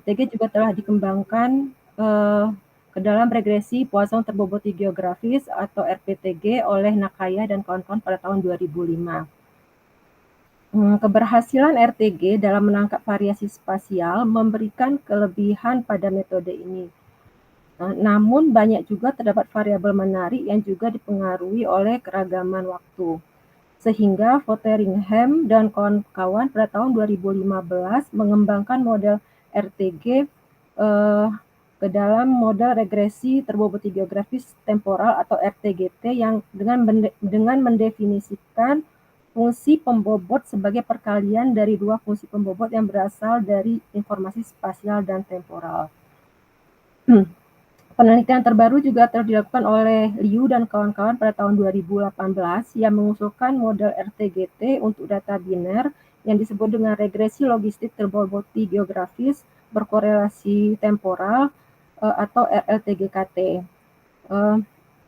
RPTG juga telah dikembangkan ke dalam regresi Poisson terboboti geografis atau RPTG oleh Nakaya dan kawan-kawan pada tahun 2005. Keberhasilan RTG dalam menangkap variasi spasial memberikan kelebihan pada metode ini. Namun banyak juga terdapat variabel menarik yang juga dipengaruhi oleh keragaman waktu. Sehingga Fotheringham dan kawan-kawan pada tahun 2015 mengembangkan model RTG ke dalam model regresi terboboti geografis temporal atau RTGT yang dengan mendefinisikan fungsi pembobot sebagai perkalian dari dua fungsi pembobot yang berasal dari informasi spasial dan temporal. Penelitian terbaru juga telah dilakukan oleh Liu dan kawan-kawan pada tahun 2018 yang mengusulkan model RTGT untuk data biner yang disebut dengan regresi logistik terboboti geografis berkorelasi temporal atau RLTGKT.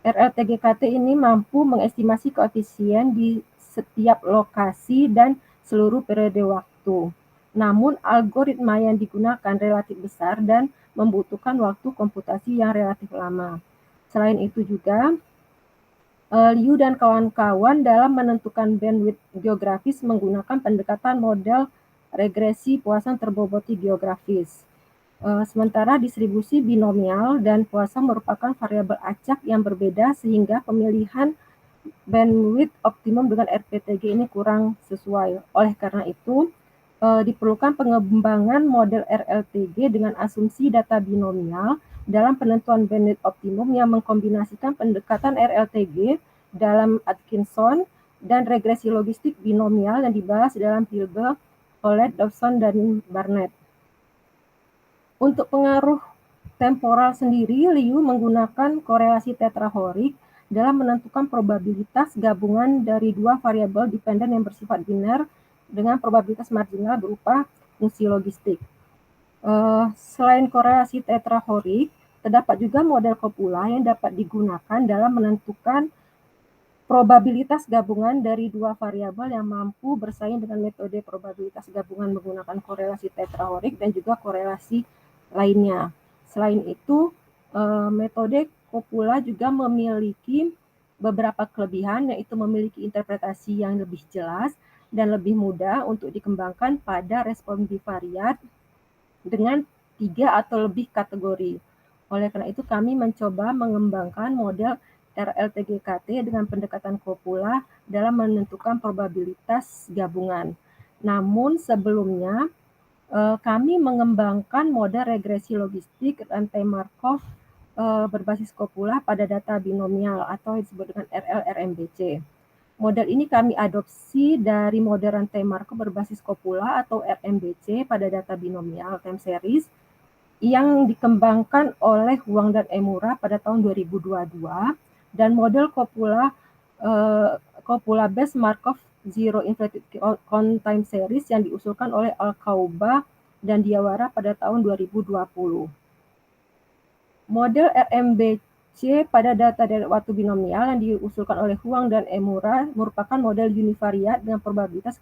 RLTGKT ini mampu mengestimasi koefisien di setiap lokasi dan seluruh periode waktu. Namun algoritma yang digunakan relatif besar dan membutuhkan waktu komputasi yang relatif lama. Selain itu juga, Liu dan kawan-kawan dalam menentukan bandwidth geografis menggunakan pendekatan model regresi Poisson terboboti geografis. Sementara distribusi binomial dan Poisson merupakan variabel acak yang berbeda sehingga pemilihan bandwidth optimum dengan RPTG ini kurang sesuai. Oleh karena itu, diperlukan pengembangan model RLTG dengan asumsi data binomial dalam penentuan bandwidth optimum yang mengkombinasikan pendekatan RLTG dalam Atkinson dan regresi logistik binomial yang dibahas dalam Hilbert, Collett, Dawson, dan Barnett. Untuk pengaruh temporal sendiri, Liu menggunakan korelasi tetrahorik dalam menentukan probabilitas gabungan dari dua variabel dependen yang bersifat biner dengan probabilitas marginal berupa fungsi logistik. Selain korelasi tetrahorik, terdapat juga model Copula yang dapat digunakan dalam menentukan probabilitas gabungan dari dua variabel yang mampu bersaing dengan metode probabilitas gabungan menggunakan korelasi tetrahorik dan juga korelasi lainnya. Selain itu, metode Copula juga memiliki beberapa kelebihan, yaitu memiliki interpretasi yang lebih jelas dan lebih mudah untuk dikembangkan pada respon bivariat dengan 3 atau lebih kategori. Oleh karena itu, kami mencoba mengembangkan model RLTGKT dengan pendekatan Copula dalam menentukan probabilitas gabungan. Namun sebelumnya, kami mengembangkan model regresi logistik rantai Markov berbasis Copula pada data binomial atau disebut dengan RLRMBC. Model ini kami adopsi dari model rantai Markov berbasis Copula atau RMBC pada data binomial time series yang dikembangkan oleh Huang dan Emura pada tahun 2022 dan model Copula-based Markov Zero Inflated Count Time Series yang diusulkan oleh Alcauba dan Diawara pada tahun 2020. Model RMBC pada data dari waktu binomial yang diusulkan oleh Huang dan Emura merupakan model univariat dengan probabilitas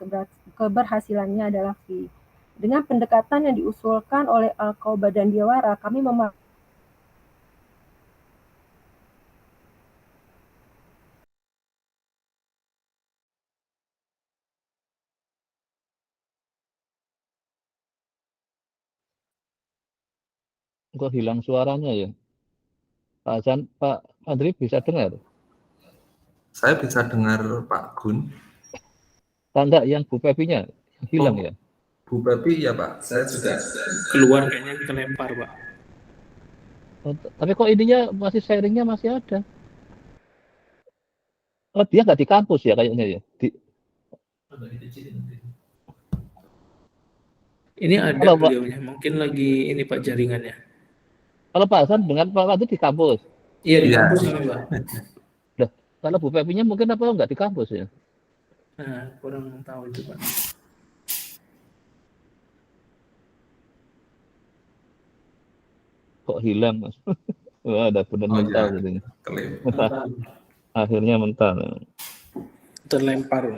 keberhasilannya adalah V. Dengan pendekatan yang diusulkan oleh Alcauba dan Diawara, kami Kok hilang suaranya ya? Pak Andri bisa dengar? Saya bisa dengar Pak Gun. Tanda yang Bu Pepinya hilang ya? Bu Pepi ya Pak, saya juga keluar kayaknya kita lempar Pak. Tapi kok ininya masih sharingnya masih ada? Oh dia nggak di kampus ya kayaknya ya? Ini ada Halo, Pak. beliaunya, mungkin lagi ini Pak jaringannya. Kalau Pak Hasan dengan Pak Wati di kampus? Iya di kampus ini Pak. Loh, kalau Bu Pepinya mungkin apa nggak di kampus ya? Nah, kurang tahu itu Pak. Kok hilang Mas? Wah, ada benar mental jadinya. Akhirnya mental. Terlempar.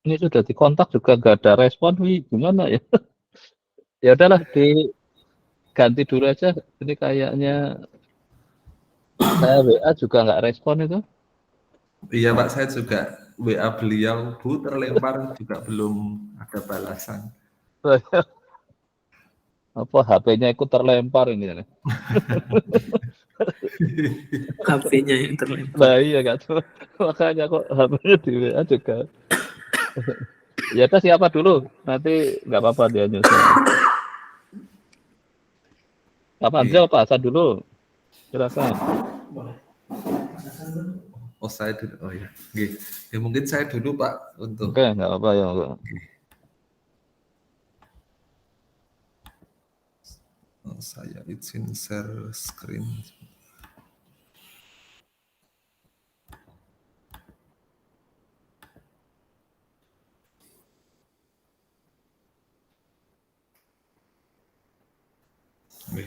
Ini sudah dikontak juga nggak ada respon, wih, gimana ya? Ya udahlah, diganti dulu aja. Ini kayaknya saya WA juga nggak respon itu. Iya Pak, saya juga WA beliau, Bu terlempar juga belum ada balasan. Apa HP-nya ikut terlempar ini ya? HP-nya yang terlempar. Nah iya kan, makanya kok HP-nya di WA juga. Ya udah siapa dulu, nanti nggak apa-apa dia nyusul. Pak Andri Iya. apa Hasan dulu? Silakan. Oh saya dulu, oh ya, Oke. Ya mungkin saya dulu Pak untuk Oke, nggak apa-apa ya. saya izin share screen. Oke.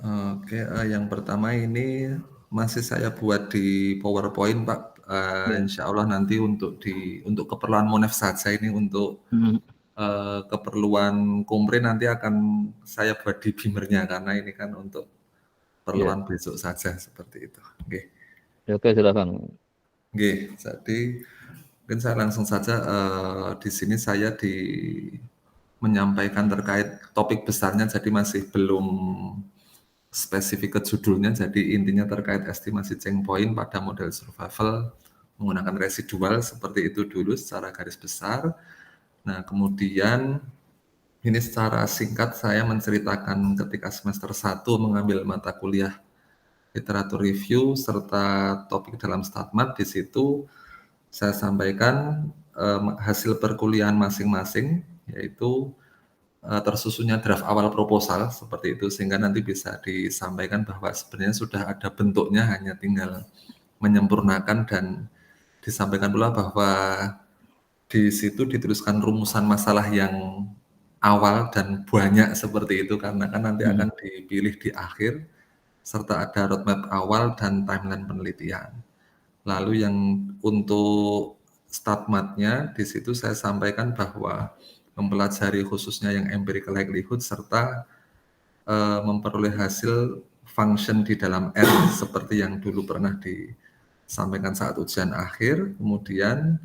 Oke, yang pertama ini masih saya buat di PowerPoint Pak. Insya Allah nanti untuk keperluan Monef saja ini untuk keperluan Kompre nanti akan saya buat di Beamer-nya karena ini kan untuk keperluan besok saja seperti itu. Oke. Oke, silakan. Oke, jadi mungkin saya langsung saja di sini saya menyampaikan terkait topik besarnya, jadi masih belum spesifik ke judulnya, jadi intinya terkait estimasi change point pada model survival menggunakan residual seperti itu dulu secara garis besar. Nah, kemudian ini secara singkat saya menceritakan ketika semester 1 mengambil mata kuliah literatur review serta topik dalam StatMat. Di situ saya sampaikan hasil perkuliahan masing-masing, yaitu tersusunnya draft awal proposal seperti itu, sehingga nanti bisa disampaikan bahwa sebenarnya sudah ada bentuknya, hanya tinggal menyempurnakan, dan disampaikan pula bahwa di situ dituliskan rumusan masalah yang awal dan banyak seperti itu, karena kan nanti akan dipilih di akhir, serta ada roadmap awal dan timeline penelitian. Lalu yang untuk StatMat-nya, di situ saya sampaikan bahwa mempelajari khususnya yang empirical likelihood serta memperoleh hasil function di dalam R seperti yang dulu pernah disampaikan saat ujian akhir. Kemudian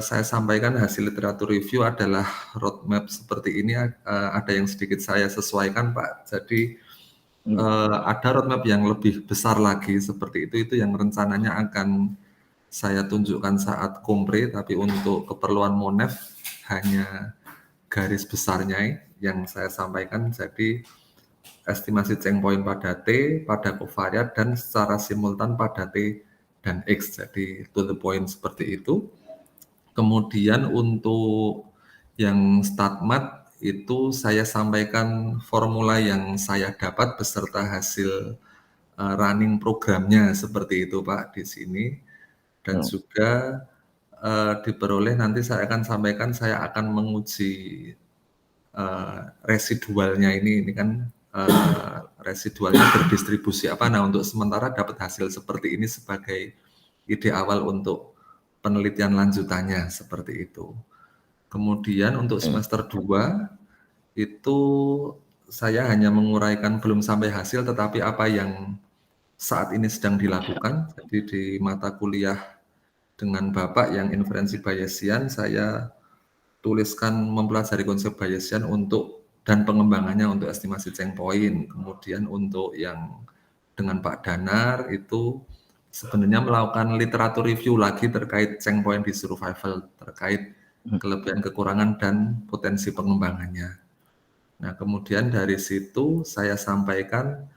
saya sampaikan hasil literatur review adalah roadmap seperti ini, ada yang sedikit saya sesuaikan Pak. Jadi ada roadmap yang lebih besar lagi seperti itu yang rencananya akan saya tunjukkan saat Kompre, tapi untuk keperluan Monef hanya garis besarnya yang saya sampaikan. Jadi estimasi change point pada T, pada covariat, dan secara simultan pada T dan X. Jadi to the point seperti itu. Kemudian untuk yang StatMat itu saya sampaikan formula yang saya dapat beserta hasil running programnya seperti itu Pak di sini. Dan juga diperoleh, nanti saya akan sampaikan, saya akan menguji residualnya ini kan residualnya berdistribusi apa. Nah, untuk sementara dapat hasil seperti ini sebagai ide awal untuk penelitian lanjutannya seperti itu. Kemudian untuk semester 2 itu saya hanya menguraikan belum sampai hasil, tetapi apa yang saat ini sedang dilakukan. Jadi di mata kuliah dengan Bapak yang inferensi Bayesian, saya tuliskan mempelajari konsep Bayesian dan pengembangannya untuk estimasi change point. Kemudian untuk yang dengan Pak Danar itu sebenarnya melakukan literatur review lagi terkait change point di survival, terkait kelebihan, kekurangan, dan potensi pengembangannya. Nah, kemudian dari situ saya sampaikan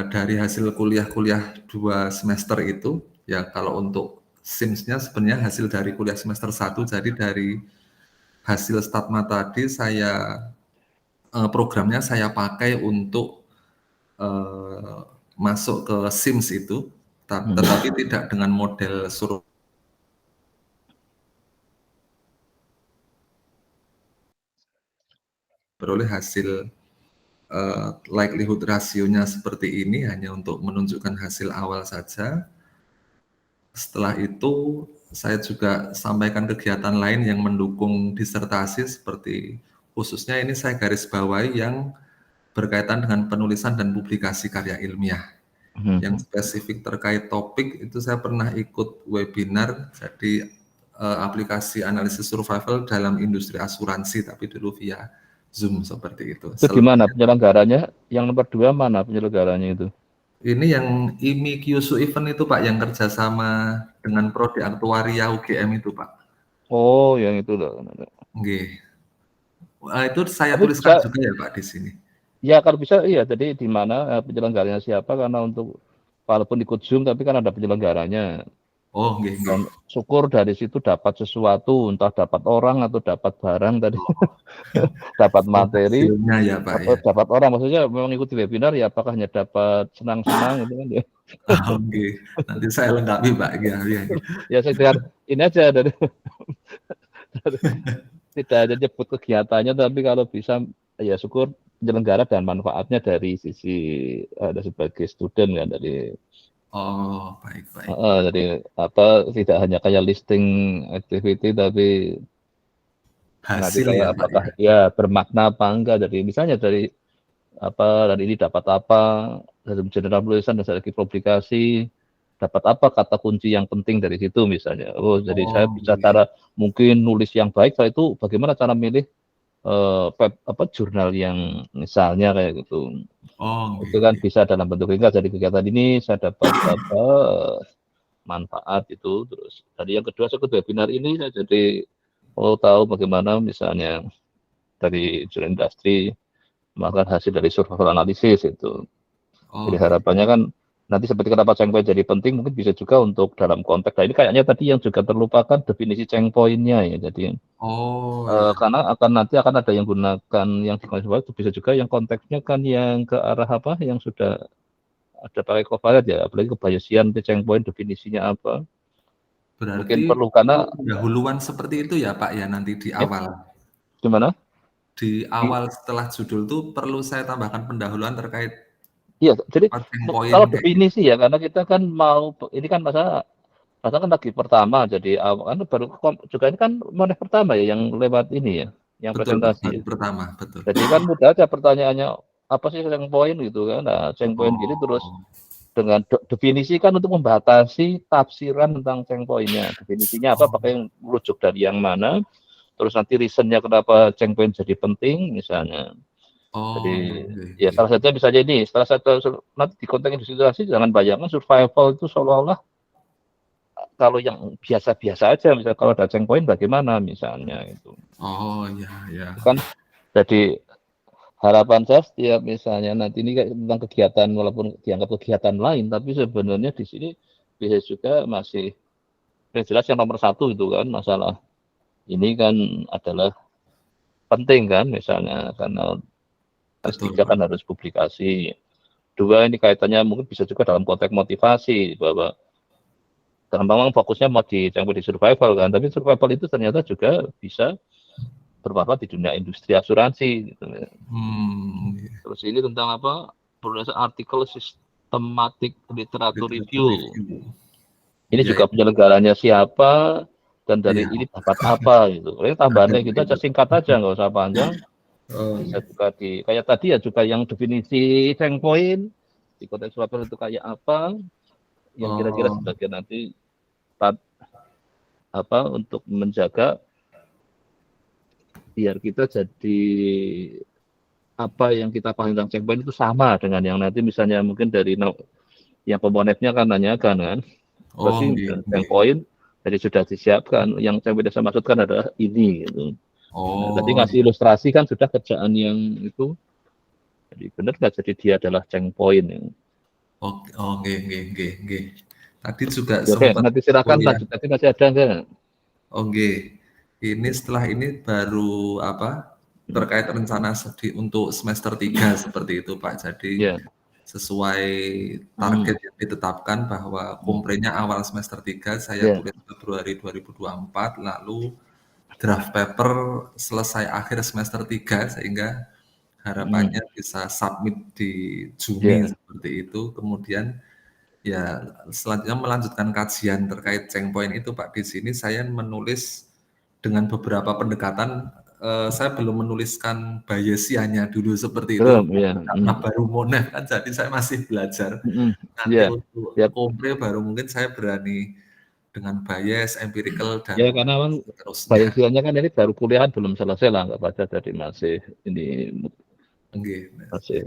dari hasil kuliah-kuliah 2 semester itu, ya kalau untuk SIMS-nya sebenarnya hasil dari kuliah semester 1, jadi dari hasil StatMat tadi saya programnya saya pakai untuk masuk ke SIMS itu, tetapi tidak dengan model survei. Beroleh hasil likelihood rasionya seperti ini hanya untuk menunjukkan hasil awal saja. Setelah itu saya juga sampaikan kegiatan lain yang mendukung disertasi seperti khususnya ini saya garis bawahi yang berkaitan dengan penulisan dan publikasi karya ilmiah. Yang spesifik terkait topik itu saya pernah ikut webinar jadi aplikasi analisis survival dalam industri asuransi tapi dulu via Zoom seperti itu. Itu gimana penyelenggaranya? Yang nomor 2 mana penyelenggaranya itu? Ini yang IMI Kyushu Event itu Pak, yang kerjasama dengan Prodi Aktuaria UGM itu Pak. Oh, yang itu loh. Nggih. Itu saya Tapi tuliskan bisa, juga ya Pak di sini. ya kalau bisa iya. Jadi di mana penyelenggaranya siapa? Karena untuk walaupun ikut Zoom tapi kan ada penyelenggaranya. Oh, nggih, nggih. Dan syukur dari situ dapat sesuatu, entah dapat orang atau dapat barang tadi, dapat materi, Hasilnya ya Pak atau ya. dapat orang. Maksudnya mengikuti webinar ya apakah hanya dapat senang-senang gitu kan ya? Oh, nggih. Nanti saya lengkapi Pak. Ya. Ya sekedar ini aja dari tidak hanya nyebut kegiatannya, tapi kalau bisa ya syukur penyelenggara dan manfaatnya dari sisi ada sebagai student kan dari. Oh, baik. Jadi apa tidak hanya kayak listing activity tapi nanti Hasil kayak ya Pak apakah ya. ya bermakna apa enggak, dari misalnya dari apa dan ini dapat apa dari general tulisan dan strategi publikasi, dapat apa kata kunci yang penting dari situ misalnya. Jadi saya bisa nggih. cara mungkin nulis yang baik, saya itu bagaimana cara milih jurnal yang misalnya kayak gitu. Oh, Itu kan bisa dalam bentuk ringkas. Dari kegiatan ini saya dapat apa manfaat itu. Terus tadi yang kedua saya ikut webinar ini saya jadi tahu bagaimana misalnya dari jurnal industri melakukan hasil dari survival analisis itu. Oh, Jadi harapannya kan nanti seperti kenapa checkpoint jadi penting, mungkin bisa juga untuk dalam konteks. Nah ini kayaknya tadi yang juga terlupakan definisi checkpoint-nya ya. Jadi ya. karena nanti akan ada yang gunakan yang itu bisa juga yang konteksnya kan yang ke arah apa yang sudah ada pakai Copilot ya, apalagi kebayasian checkpoint definisinya apa. Berarti Mungkin perlu karena pendahuluan seperti itu ya Pak ya nanti di awal. Gimana? Di awal setelah judul tuh perlu saya tambahkan pendahuluan terkait Iya, jadi checkpoint kalau kayak gitu. definisi ya, karena kita kan mau ini kan masa kan lagi pertama, jadi kan baru juga ini kan model pertama ya yang lewat ini ya, yang Betul, presentasi. baru pertama, betul. Jadi kan mudah aja pertanyaannya apa sih checkpoint gitu kan? Nah, checkpoint gini terus dengan definisi kan untuk membatasi tafsiran tentang checkpoint-nya. Definisinya apa? Pakai yang merujuk dari yang mana? Terus nanti reason-nya kenapa checkpoint jadi penting misalnya. Jadi ya salah satunya bisa jadi salah satu nanti di konteks industri jangan bayangkan survival itu seolah-olah kalau yang biasa-biasa aja, misalnya kalau ada checkpoint bagaimana misalnya itu. Oh ya. Kan jadi harapan saya setiap misalnya nanti ini tentang kegiatan walaupun dianggap kegiatan lain, tapi sebenarnya di sini bisa juga masih yang jelas yang nomor 1 itu kan masalah ini kan adalah penting kan misalnya karena S3 kan harus publikasi. 2 ini kaitannya mungkin bisa juga dalam konteks motivasi bahwa memang fokusnya mau di survival kan, tapi survival itu ternyata juga bisa bermanfaat di dunia industri asuransi gitu. Terus ini tentang apa? Penulisan artikel sistematik literatur review. Ini juga penyelenggaranya siapa dan dari ini dapat apa gitu. Ini tambahannya gitu aja, singkat aja, nggak usah panjang. Bisa juga kayak tadi ya juga yang definisi checkpoint di konteks survival itu kayak apa yang kira-kira sebagai nanti apa untuk menjaga biar kita jadi apa yang kita pahami tentang checkpoint itu sama dengan yang nanti misalnya mungkin dari yang komponennya kan nanyakan kan berarti checkpoint jadi sudah disiapkan yang checkpoint saya maksudkan adalah ini gitu. Tadi ngasih ilustrasi kan sudah kerjaan yang itu jadi benar nggak jadi dia adalah checkpoint yang Nggih. Tadi juga sempat nanti silakan lanjut tadi masih ada enggak? Ini setelah ini baru apa terkait rencana untuk semester 3 seperti itu Pak. Jadi sesuai target yang ditetapkan bahwa komprenya awal semester 3 saya tulis Februari 2024 lalu draft paper selesai akhir semester 3 sehingga harapannya bisa submit di Juni seperti itu. Kemudian Ya, selanjutnya melanjutkan kajian terkait checkpoint itu Pak. Di sini saya menulis dengan beberapa pendekatan, saya belum menuliskan Bayesiannya dulu seperti itu, Belum, ya. karena baru monef kan, jadi saya masih belajar. Nanti Ya, untuk ya, Compre baru mungkin saya berani dengan Bayes, empirical, ya dan karena memang seterusnya. Bayesiannya kan ini baru kuliahan belum selesai lah, nggak baca, jadi masih ini Nggih. masih.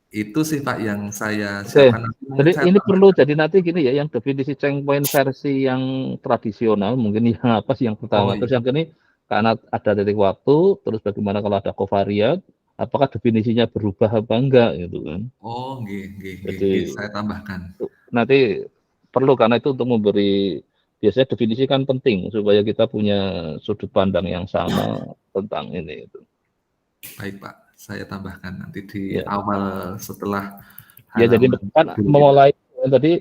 Itu sih Pak yang saya Oke, siapkan. Nanti mungkin jadi saya ini perlu tambahkan. jadi nanti gini ya, yang definisi checkpoint versi yang tradisional mungkin yang apa sih yang Oh pertama, terus iya. yang ini karena ada titik waktu, terus bagaimana kalau ada covariat, apakah definisinya berubah apa enggak gitu kan? Oh, nggih, nggih, nggih, Jadi nggih, saya tambahkan. nanti perlu karena itu untuk memberi biasanya definisi kan penting supaya kita punya sudut pandang yang sama tentang ini. Itu. Baik Pak, saya tambahkan nanti di Ya, awal setelah ya jadi halaman kan judul kita. memulai tadi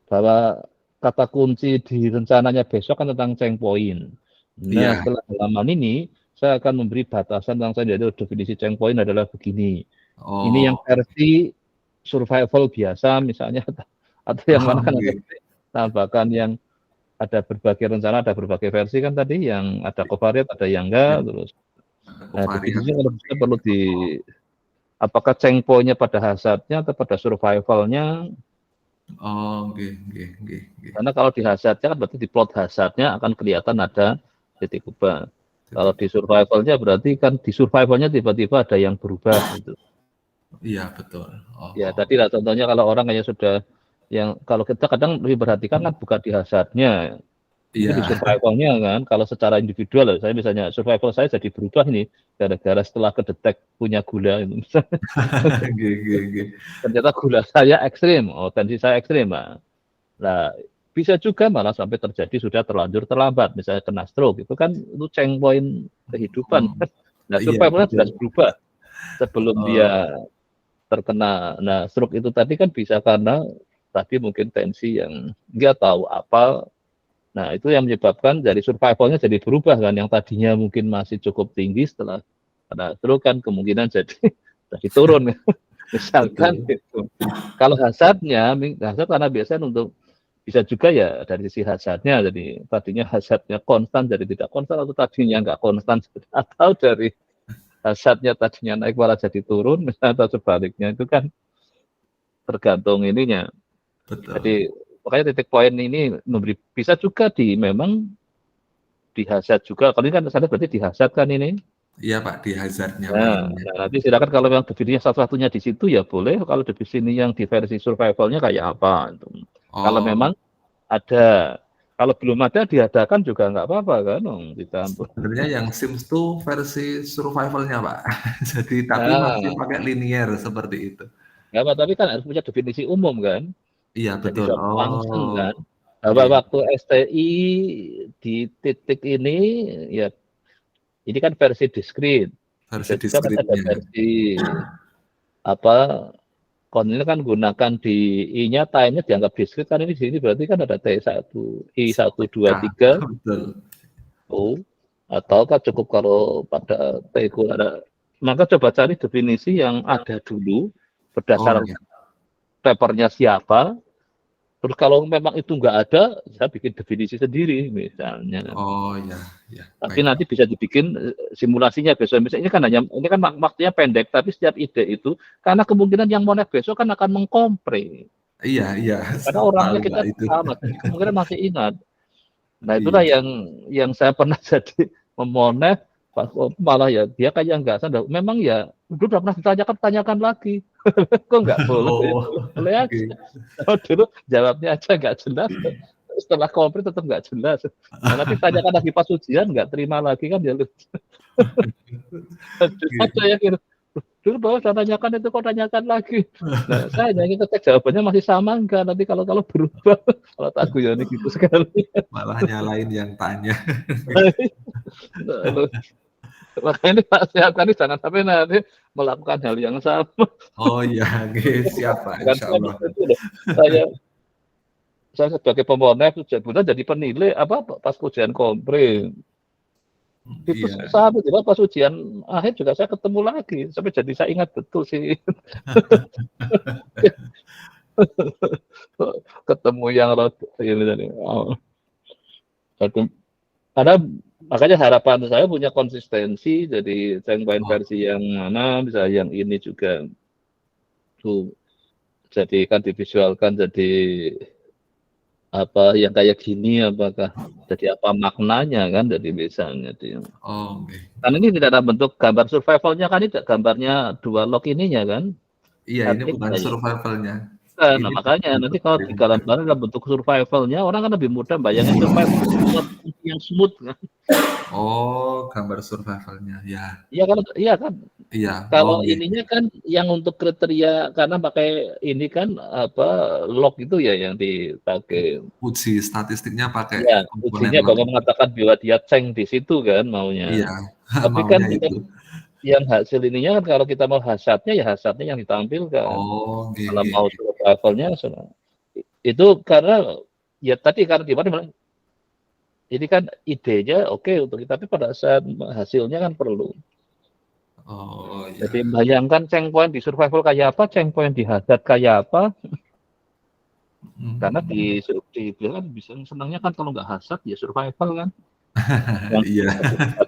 bahwa kata kunci di rencananya besok kan tentang checkpoint. Nah, Iya. setelah halaman ini saya akan memberi batasan tentang saya jadi definisi checkpoint adalah begini. Ini yang Oh, versi survival biasa misalnya atau yang mana kan ada nggih. tambahkan yang ada berbagai rencana, ada berbagai versi kan tadi yang ada covariate, ada yang Ya, enggak, terus. ada Nah, covariat. definisinya kalau bisa perlu di apakah checkpoint-nya pada hazardnya atau pada survival-nya? Oh, nggih, nggih, nggih, nggih. Karena kalau di hazardnya kan berarti di plot hazardnya akan kelihatan ada titik ubah. Kalau Jadi, di survival-nya berarti kan di survival-nya tiba-tiba ada yang berubah gitu. iya betul. Ya, Oh, tadi lah contohnya kalau orang kayak sudah yang kalau kita kadang lebih perhatikan kan bukan di hazardnya, mungkin di iya. survival-nya kan. Kalau secara individual, saya misalnya survival saya jadi berubah ini gara-gara setelah kedetek punya gula itu. Nggih, nggih, nggih. Ternyata gula saya ekstrim, oh tensi saya ekstrim. Nah, bisa juga malah sampai terjadi sudah terlanjur terlambat, misalnya kena stroke, itu kan itu checkpoint kehidupan. Oh, Nah, iya survival-nya betul. jelas berubah sebelum Oh, dia terkena. Nah, stroke itu tadi kan bisa karena tadi mungkin tensi yang nggak tahu apa. Nah, itu yang menyebabkan dari survival-nya jadi berubah kan, yang tadinya mungkin masih cukup tinggi setelah kena stroke kan kemungkinan jadi jadi turun. Misalkan betul. gitu. Kalau hazardnya, hazard karena biasanya untuk bisa juga ya dari sisi hazardnya, jadi tadinya hazardnya konstan jadi tidak konstan, atau tadinya nggak konstan, atau dari hazardnya tadinya naik malah jadi turun, misalnya, atau sebaliknya, itu kan tergantung ininya. Betul. Jadi makanya titik poin ini memberi bisa juga memang di hazard juga. Kalau ini kan saya berarti di hazard kan ini. Iya Pak, di hazardnya Nah, mainnya. nanti silakan kalau memang definisinya satu-satunya di situ ya boleh. Kalau definisi yang di versi survivalnya kayak apa? Kalau Oh, memang ada, kalau belum ada diadakan juga nggak apa-apa kan, kita. sebenarnya yang Sims tuh versi survivalnya Pak. Jadi tapi masih Nah, pakai linear seperti itu. nggak apa, tapi kan harus punya definisi umum kan. Iya Jadi betul. suatu function Oh, kan. Bahwa nggih. waktu STI di titik ini ya ini kan versi diskrit. Versi Bisa juga kan ada diskritnya. versi apa ini kan gunakan di I-nya time-nya dianggap diskrit kan ini di sini berarti kan ada T1, I1, 2, K, 3, betul. O, atau kan cukup kalau pada T itu ada. Maka coba cari definisi yang ada dulu Oh berdasar ya. papernya siapa. Terus kalau memang itu nggak ada, saya bikin definisi sendiri misalnya. Oh ya, ya. Tapi Baik Pak. nanti bisa dibikin simulasinya besok. Misalnya ini kan waktunya pendek, tapi setiap ide itu karena kemungkinan yang mau naik besok kan akan mengkompre. Iya, iya. Karena Tahu orangnya Pak kita itu. sama, jadi kemungkinan masih ingat. Nah itulah Iya. yang saya pernah jadi memoneh, malah ya dia kayak nggak sadar. Memang ya, dulu udah pernah tanyakan lagi. Kok nggak boleh? Oh, Boleh oke. aja. Oh, dulu jawabnya aja nggak jelas. Setelah komplit tetap nggak jelas. Nah, nanti tanyakan lagi pas ujian nggak terima lagi kan ya lucu. Ada Oke. yang gitu. Dulu bahwa saya tanyakan itu kok tanyakan lagi. Nah, saya hanya ingin cek jawabannya masih sama enggak. Nanti kalau berubah, kalau tak guyoni gitu sekali. Malah nyalain yang tanya. Makanya ini Pak siapkan ini jangan sampai nanti melakukan hal yang sama. Oh iya, oke. Siap Pak, Kan insya saya Allah. itu loh. Saya sebagai pemohon kemudian jadi penilai apa pas ujian kompre. Itu Iya. saat itu pas ujian akhir juga saya ketemu lagi sampai jadi saya ingat betul sih. Ketemu yang ini tadi. Oh. Karena makanya harapan saya punya konsistensi, jadi checkpoint versi yang mana, bisa yang ini juga tuh jadi kan divisualkan jadi apa yang kayak gini, apakah jadi apa maknanya kan, jadi misalnya dia. Oke. Kan ini tidak ada bentuk gambar survivalnya kan, tidak gambarnya dua log ininya kan. Iya, ini Artinya bukan ya. survivalnya. Nah, Ini makanya nanti kalau di gambar dalam bentuk survivalnya, orang kan lebih mudah bayangin survival yang smooth kan. Oh, gambar survivalnya, ya. Iya kan, iya kan. Iya. Kalau iya. ininya kan yang untuk kriteria karena pakai ini kan apa log itu ya yang dipakai. Uji statistiknya pakai Iya, komponen ujinya log. bahkan mengatakan bahwa dia ceng di situ kan maunya. Iya, Tapi kan maunya itu. yang hasil ininya kan kalau kita mau hasadnya ya hasadnya yang ditampilkan. Oh, Kalau mau survivalnya itu karena ya tadi karena gimana ini kan idenya oke untuk kita, tapi pada saat hasilnya kan perlu. Oh, ya. Jadi bayangkan checkpoint di survival kayak apa, checkpoint di hazard kayak apa. Karena bilang bisa senangnya kan kalau nggak hazard ya survival kan. Iya.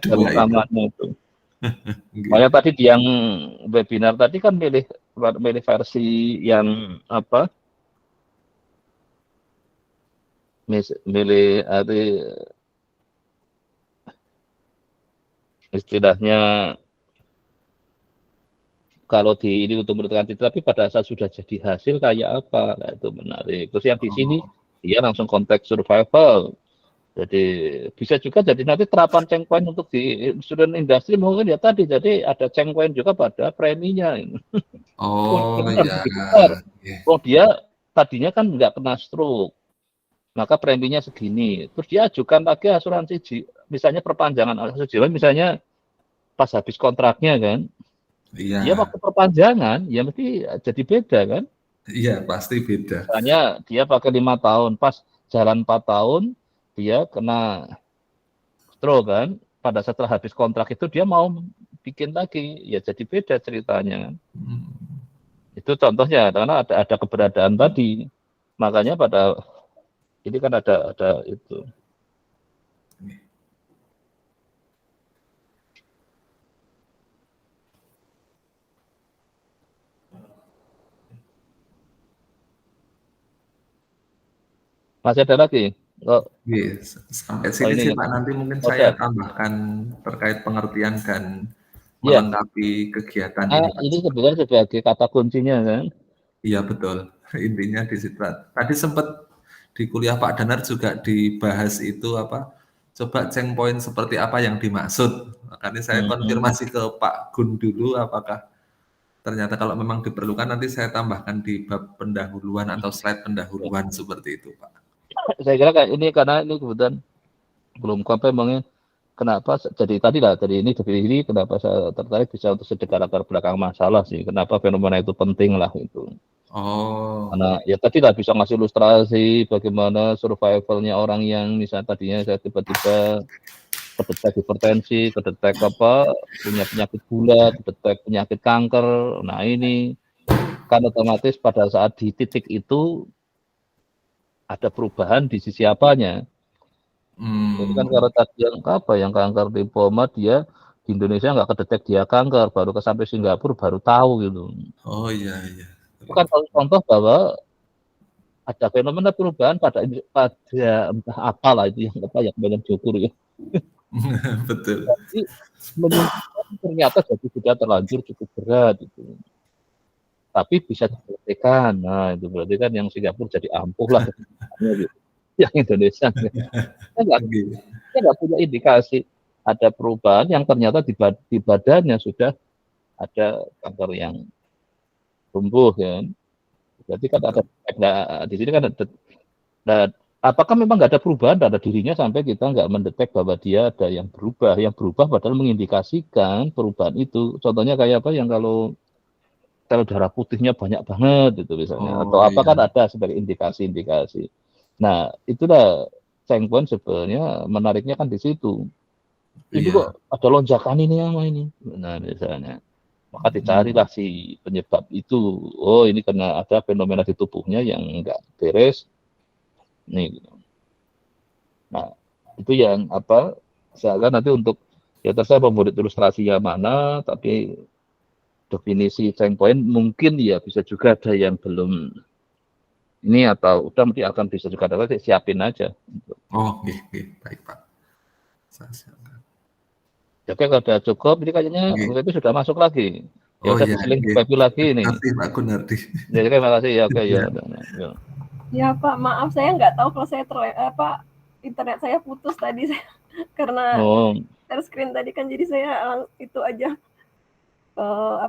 Dua utamanya itu. Makanya tadi di yang webinar tadi kan milih versi yang apa? Milih istilahnya kalau di ini untuk menentukan titik, tapi pada saat sudah jadi hasil kayak apa, nah, itu menarik. Terus yang di sini dia langsung konteks survival. Jadi bisa juga jadi nanti terapan checkpoint untuk di student industri mungkin ya tadi, jadi ada checkpoint juga pada preminya. Oh iya. Oh dia tadinya kan nggak kena stroke, maka preminya segini. Terus dia ajukan lagi asuransi, misalnya perpanjangan asuransi, misalnya pas habis kontraknya kan. Iya. Ya waktu perpanjangan ya mesti jadi beda kan? Iya pasti beda. Misalnya dia pakai 5 tahun, pas jalan 4 tahun dia kena stroke kan? Pada setelah habis kontrak itu dia mau bikin lagi, ya jadi beda ceritanya kan? Itu contohnya karena ada keberadaan tadi, makanya pada ini kan ada itu. Masih ada lagi? Sampai sini sih Pak, nanti mungkin saya tambahkan terkait pengertian dan melengkapi kegiatan ini. Ini sebenarnya sebagai kata kuncinya kan? Iya betul, intinya di situ. Tadi sempat di kuliah Pak Danar juga dibahas itu apa? Coba checkpoint seperti apa yang dimaksud. Makanya saya konfirmasi ke Pak Gun dulu apakah ternyata kalau memang diperlukan nanti saya tambahkan di bab pendahuluan atau slide pendahuluan seperti itu Pak. Saya kira kayak ini karena ini kebetulan belum sampai mungkin kenapa jadi tadi lah dari ini kenapa saya tertarik bisa untuk sedekah latar belakang masalah sih, kenapa fenomena itu penting lah itu. Karena ya tadi lah bisa ngasih ilustrasi bagaimana survivalnya orang yang misalnya tadinya saya tiba-tiba kedetek hipertensi, kedetek apa punya penyakit gula, kedetek penyakit kanker. Nah ini kan otomatis pada saat di titik itu ada perubahan di sisi apanya. Jadi kan kalau tadi yang apa yang kanker limfoma dia di Indonesia nggak kedetek dia kanker, baru ke sampai Singapura baru tahu gitu. Oh iya. Itu kan contoh bahwa ada fenomena perubahan pada entah apalah itu yang apa yang banyak diukur ya. Betul. Jadi ternyata jadi sudah terlanjur cukup berat itu. Tapi bisa diselesaikan. Nah itu berarti kan yang Singapura jadi ampuh lah. Yang Indonesia kita nggak punya indikasi ada perubahan yang ternyata di badannya sudah ada kanker yang tumbuh kan. Berarti kan ada di sini kan ada apakah memang nggak ada perubahan pada dirinya sampai kita nggak mendetek bahwa dia ada yang berubah padahal mengindikasikan perubahan itu. Contohnya kayak apa yang kalau darah putihnya banyak banget itu misalnya atau apa kan ada sebagai indikasi. Nah, itulah checkpoint sebenarnya menariknya kan di situ. Ini kok ada lonjakan ini sama ini. Nah, misalnya. maka dicarilah si penyebab itu. Oh, ini karena ada fenomena di tubuhnya yang enggak beres. Nih. Nah, itu yang misalkan nanti untuk ya terserah membuat ilustrasinya mana, tapi definisi checkpoint mungkin ya bisa juga ada yang belum ini atau udah nanti akan bisa juga ada siapin aja. Oh, baik Pak. Saya siapkan. Oke, kalau sudah cukup, ini kayaknya itu sudah masuk lagi. Ya Oh udah ya, diseling Pepi lagi ini. Terima kasih Pak Gunardi. Ya, terima kasih ya. Oke, ya. Ya Pak, maaf saya nggak tahu kalau saya internet saya putus tadi karena share screen tadi kan, jadi saya itu aja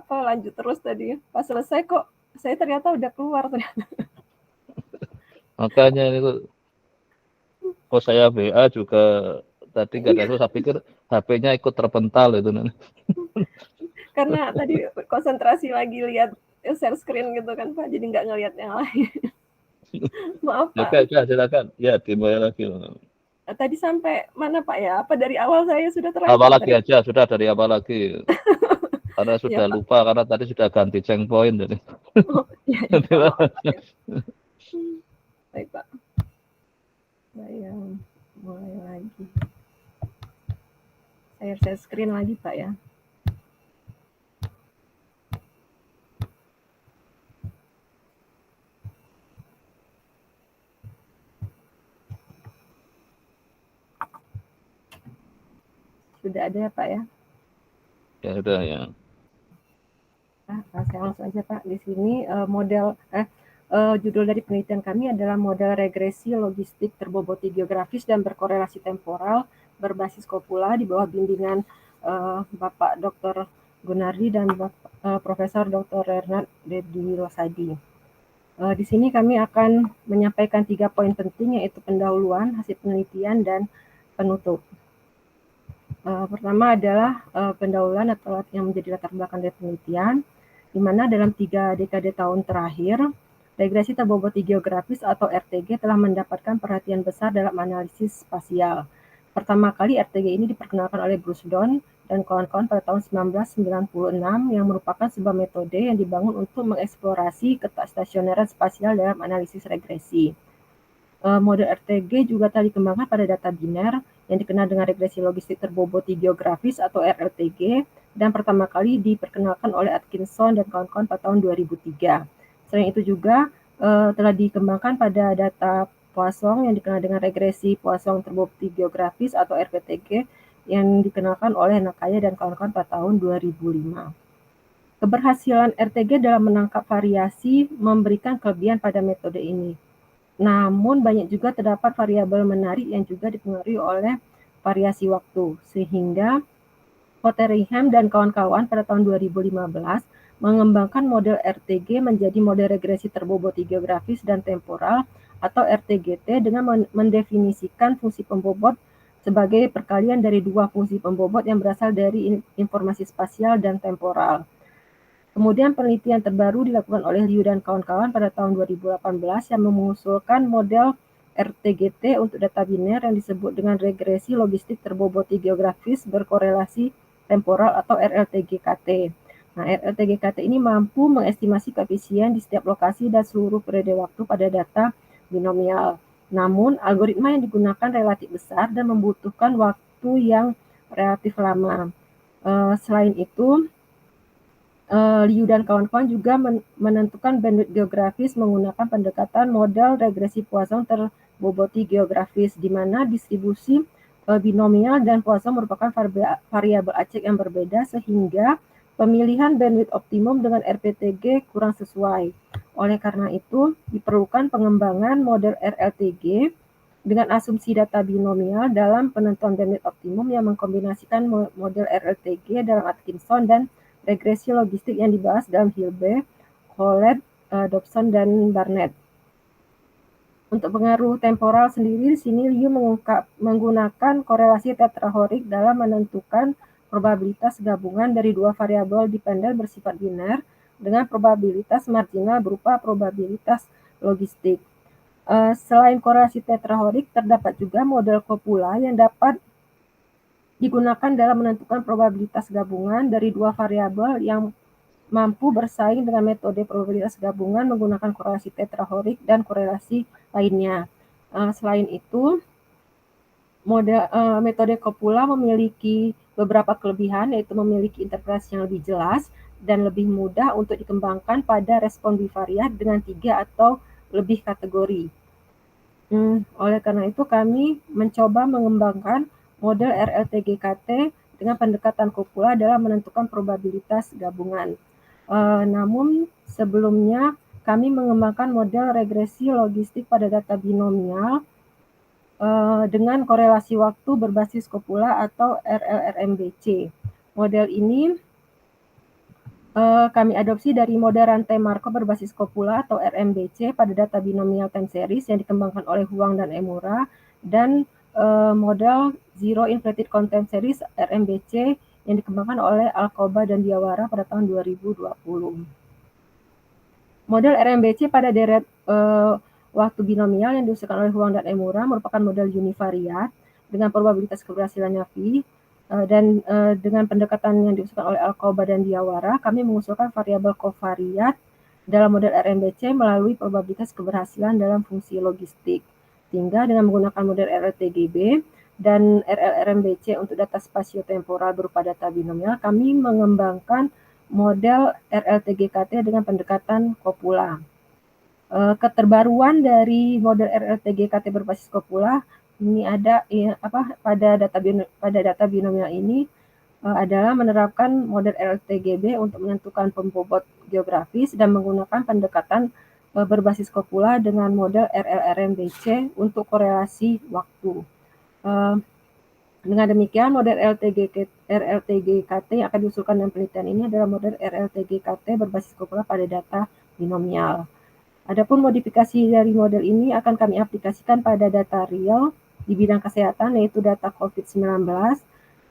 lanjut terus tadi. Pas selesai kok saya ternyata udah keluar ternyata. Makanya itu kok saya WA juga tadi nggak ada, saya pikir HP-nya ikut terpental itu. Karena tadi konsentrasi lagi lihat share screen gitu kan Pak, jadi nggak ngelihat yang lain. Maaf Pak. Oke, silakan. Ya, dimulai lagi. Tadi sampai mana Pak ya? Apa dari awal saya sudah terlempar? Awal lagi aja, sudah dari awal lagi. Karena sudah ya, lupa, karena tadi sudah ganti checkpoint. Jadi. Oh, ya, ya, baik Pak. Saya mulai lagi. Saya share screen lagi Pak ya. Sudah ada ya Pak ya? Ya sudah ya. Saya langsung aja Pak. Di sini judul dari penelitian kami adalah model regresi logistik terboboti geografis dan berkorelasi temporal berbasis kopula di bawah bimbingan Bapak Dr. Gunardi dan Profesor Dr. Renat Dedi Losadi. Di sini kami akan menyampaikan 3 poin penting, yaitu pendahuluan, hasil penelitian, dan penutup. Pertama adalah pendahuluan atau yang menjadi latar belakang dari penelitian, di mana dalam 3 dekade tahun terakhir, regresi terboboti geografis atau RTG telah mendapatkan perhatian besar dalam analisis spasial. Pertama kali RTG ini diperkenalkan oleh Bruce Done dan kawan-kawan pada tahun 1996 yang merupakan sebuah metode yang dibangun untuk mengeksplorasi kestasioneran spasial dalam analisis regresi. Model RTG juga telah dikembangkan pada data biner yang dikenal dengan regresi logistik terboboti geografis atau RLTG dan pertama kali diperkenalkan oleh Atkinson dan kawan-kawan pada tahun 2003. Selain itu juga telah dikembangkan pada data Poisson yang dikenal dengan regresi Poisson terboboti geografis atau RPTG yang dikenalkan oleh Nakaya dan kawan-kawan pada tahun 2005. Keberhasilan RTG dalam menangkap variasi memberikan kelebihan pada metode ini. Namun banyak juga terdapat variabel menarik yang juga dipengaruhi oleh variasi waktu, sehingga Fotheringham dan kawan-kawan pada tahun 2015 mengembangkan model RTG menjadi model regresi terboboti geografis dan temporal atau RTGT dengan mendefinisikan fungsi pembobot sebagai perkalian dari 2 fungsi pembobot yang berasal dari informasi spasial dan temporal. Kemudian penelitian terbaru dilakukan oleh Liu dan kawan-kawan pada tahun 2018 yang mengusulkan model RTGT untuk data biner yang disebut dengan regresi logistik terboboti geografis berkorelasi temporal atau RLTGKT. Nah, RLTGKT ini mampu mengestimasi koefisien di setiap lokasi dan seluruh periode waktu pada data binomial. Namun, algoritma yang digunakan relatif besar dan membutuhkan waktu yang relatif lama. Selain itu, Liu dan kawan-kawan juga menentukan bandwidth geografis menggunakan pendekatan model regresi Poisson terboboti geografis, di mana distribusi binomial dan Poisson merupakan variabel acak yang berbeda, sehingga pemilihan bandwidth optimum dengan RPTG kurang sesuai. Oleh karena itu, diperlukan pengembangan model RLTG dengan asumsi data binomial dalam penentuan bandwidth optimum yang mengkombinasikan model RLTG dalam Atkinson dan regresi logistik yang dibahas dalam Hilbe, Collett, Dobson, dan Barnett. Untuk pengaruh temporal sendiri, di sini Liu menggunakan korelasi tetrahorik dalam menentukan probabilitas gabungan dari 2 variabel dependen bersifat biner dengan probabilitas marginal berupa probabilitas logistik. Selain korelasi tetrahorik, terdapat juga model kopula yang dapat digunakan dalam menentukan probabilitas gabungan dari 2 variabel yang mampu bersaing dengan metode probabilitas gabungan menggunakan korelasi tetrahorik dan korelasi lainnya. Selain itu, metode Copula memiliki beberapa kelebihan, yaitu memiliki interpretasi yang lebih jelas dan lebih mudah untuk dikembangkan pada respon bivariat dengan 3 atau lebih kategori. Oleh karena itu, kami mencoba mengembangkan model RLTGKT dengan pendekatan Copula dalam menentukan probabilitas gabungan. Namun sebelumnya kami mengembangkan model regresi logistik pada data binomial dengan korelasi waktu berbasis Copula atau RLRMBC. Model ini kami adopsi dari model rantai Markov berbasis Copula atau RMBC pada data binomial time series yang dikembangkan oleh Huang dan Emura, dan model Zero Inflated Content Series RMBC yang dikembangkan oleh Alcoba dan Diawara pada tahun 2020. Model RMBC pada deret waktu binomial yang diusulkan oleh Huang dan Emura merupakan model univariat dengan probabilitas keberhasilannya V, dan dengan pendekatan yang diusulkan oleh Alcoba dan Diawara, kami mengusulkan variabel covariat dalam model RMBC melalui probabilitas keberhasilan dalam fungsi logistik. Sehingga dengan menggunakan model RLTGB dan RLRMBC untuk data spasio-temporal berupa data binomial, kami mengembangkan model RLTGKT dengan pendekatan Copula. Keterbaruan dari model RLTGKT berbasis Copula ini ada pada data binomial ini adalah menerapkan model RLTGB untuk menentukan pembobot geografis dan menggunakan pendekatan berbasis Copula dengan model RLRMBC untuk korelasi waktu. Dengan demikian, model RLTGKT yang akan diusulkan dalam penelitian ini adalah model RLTGKT berbasis Copula pada data binomial. Adapun modifikasi dari model ini akan kami aplikasikan pada data real di bidang kesehatan, yaitu data COVID-19,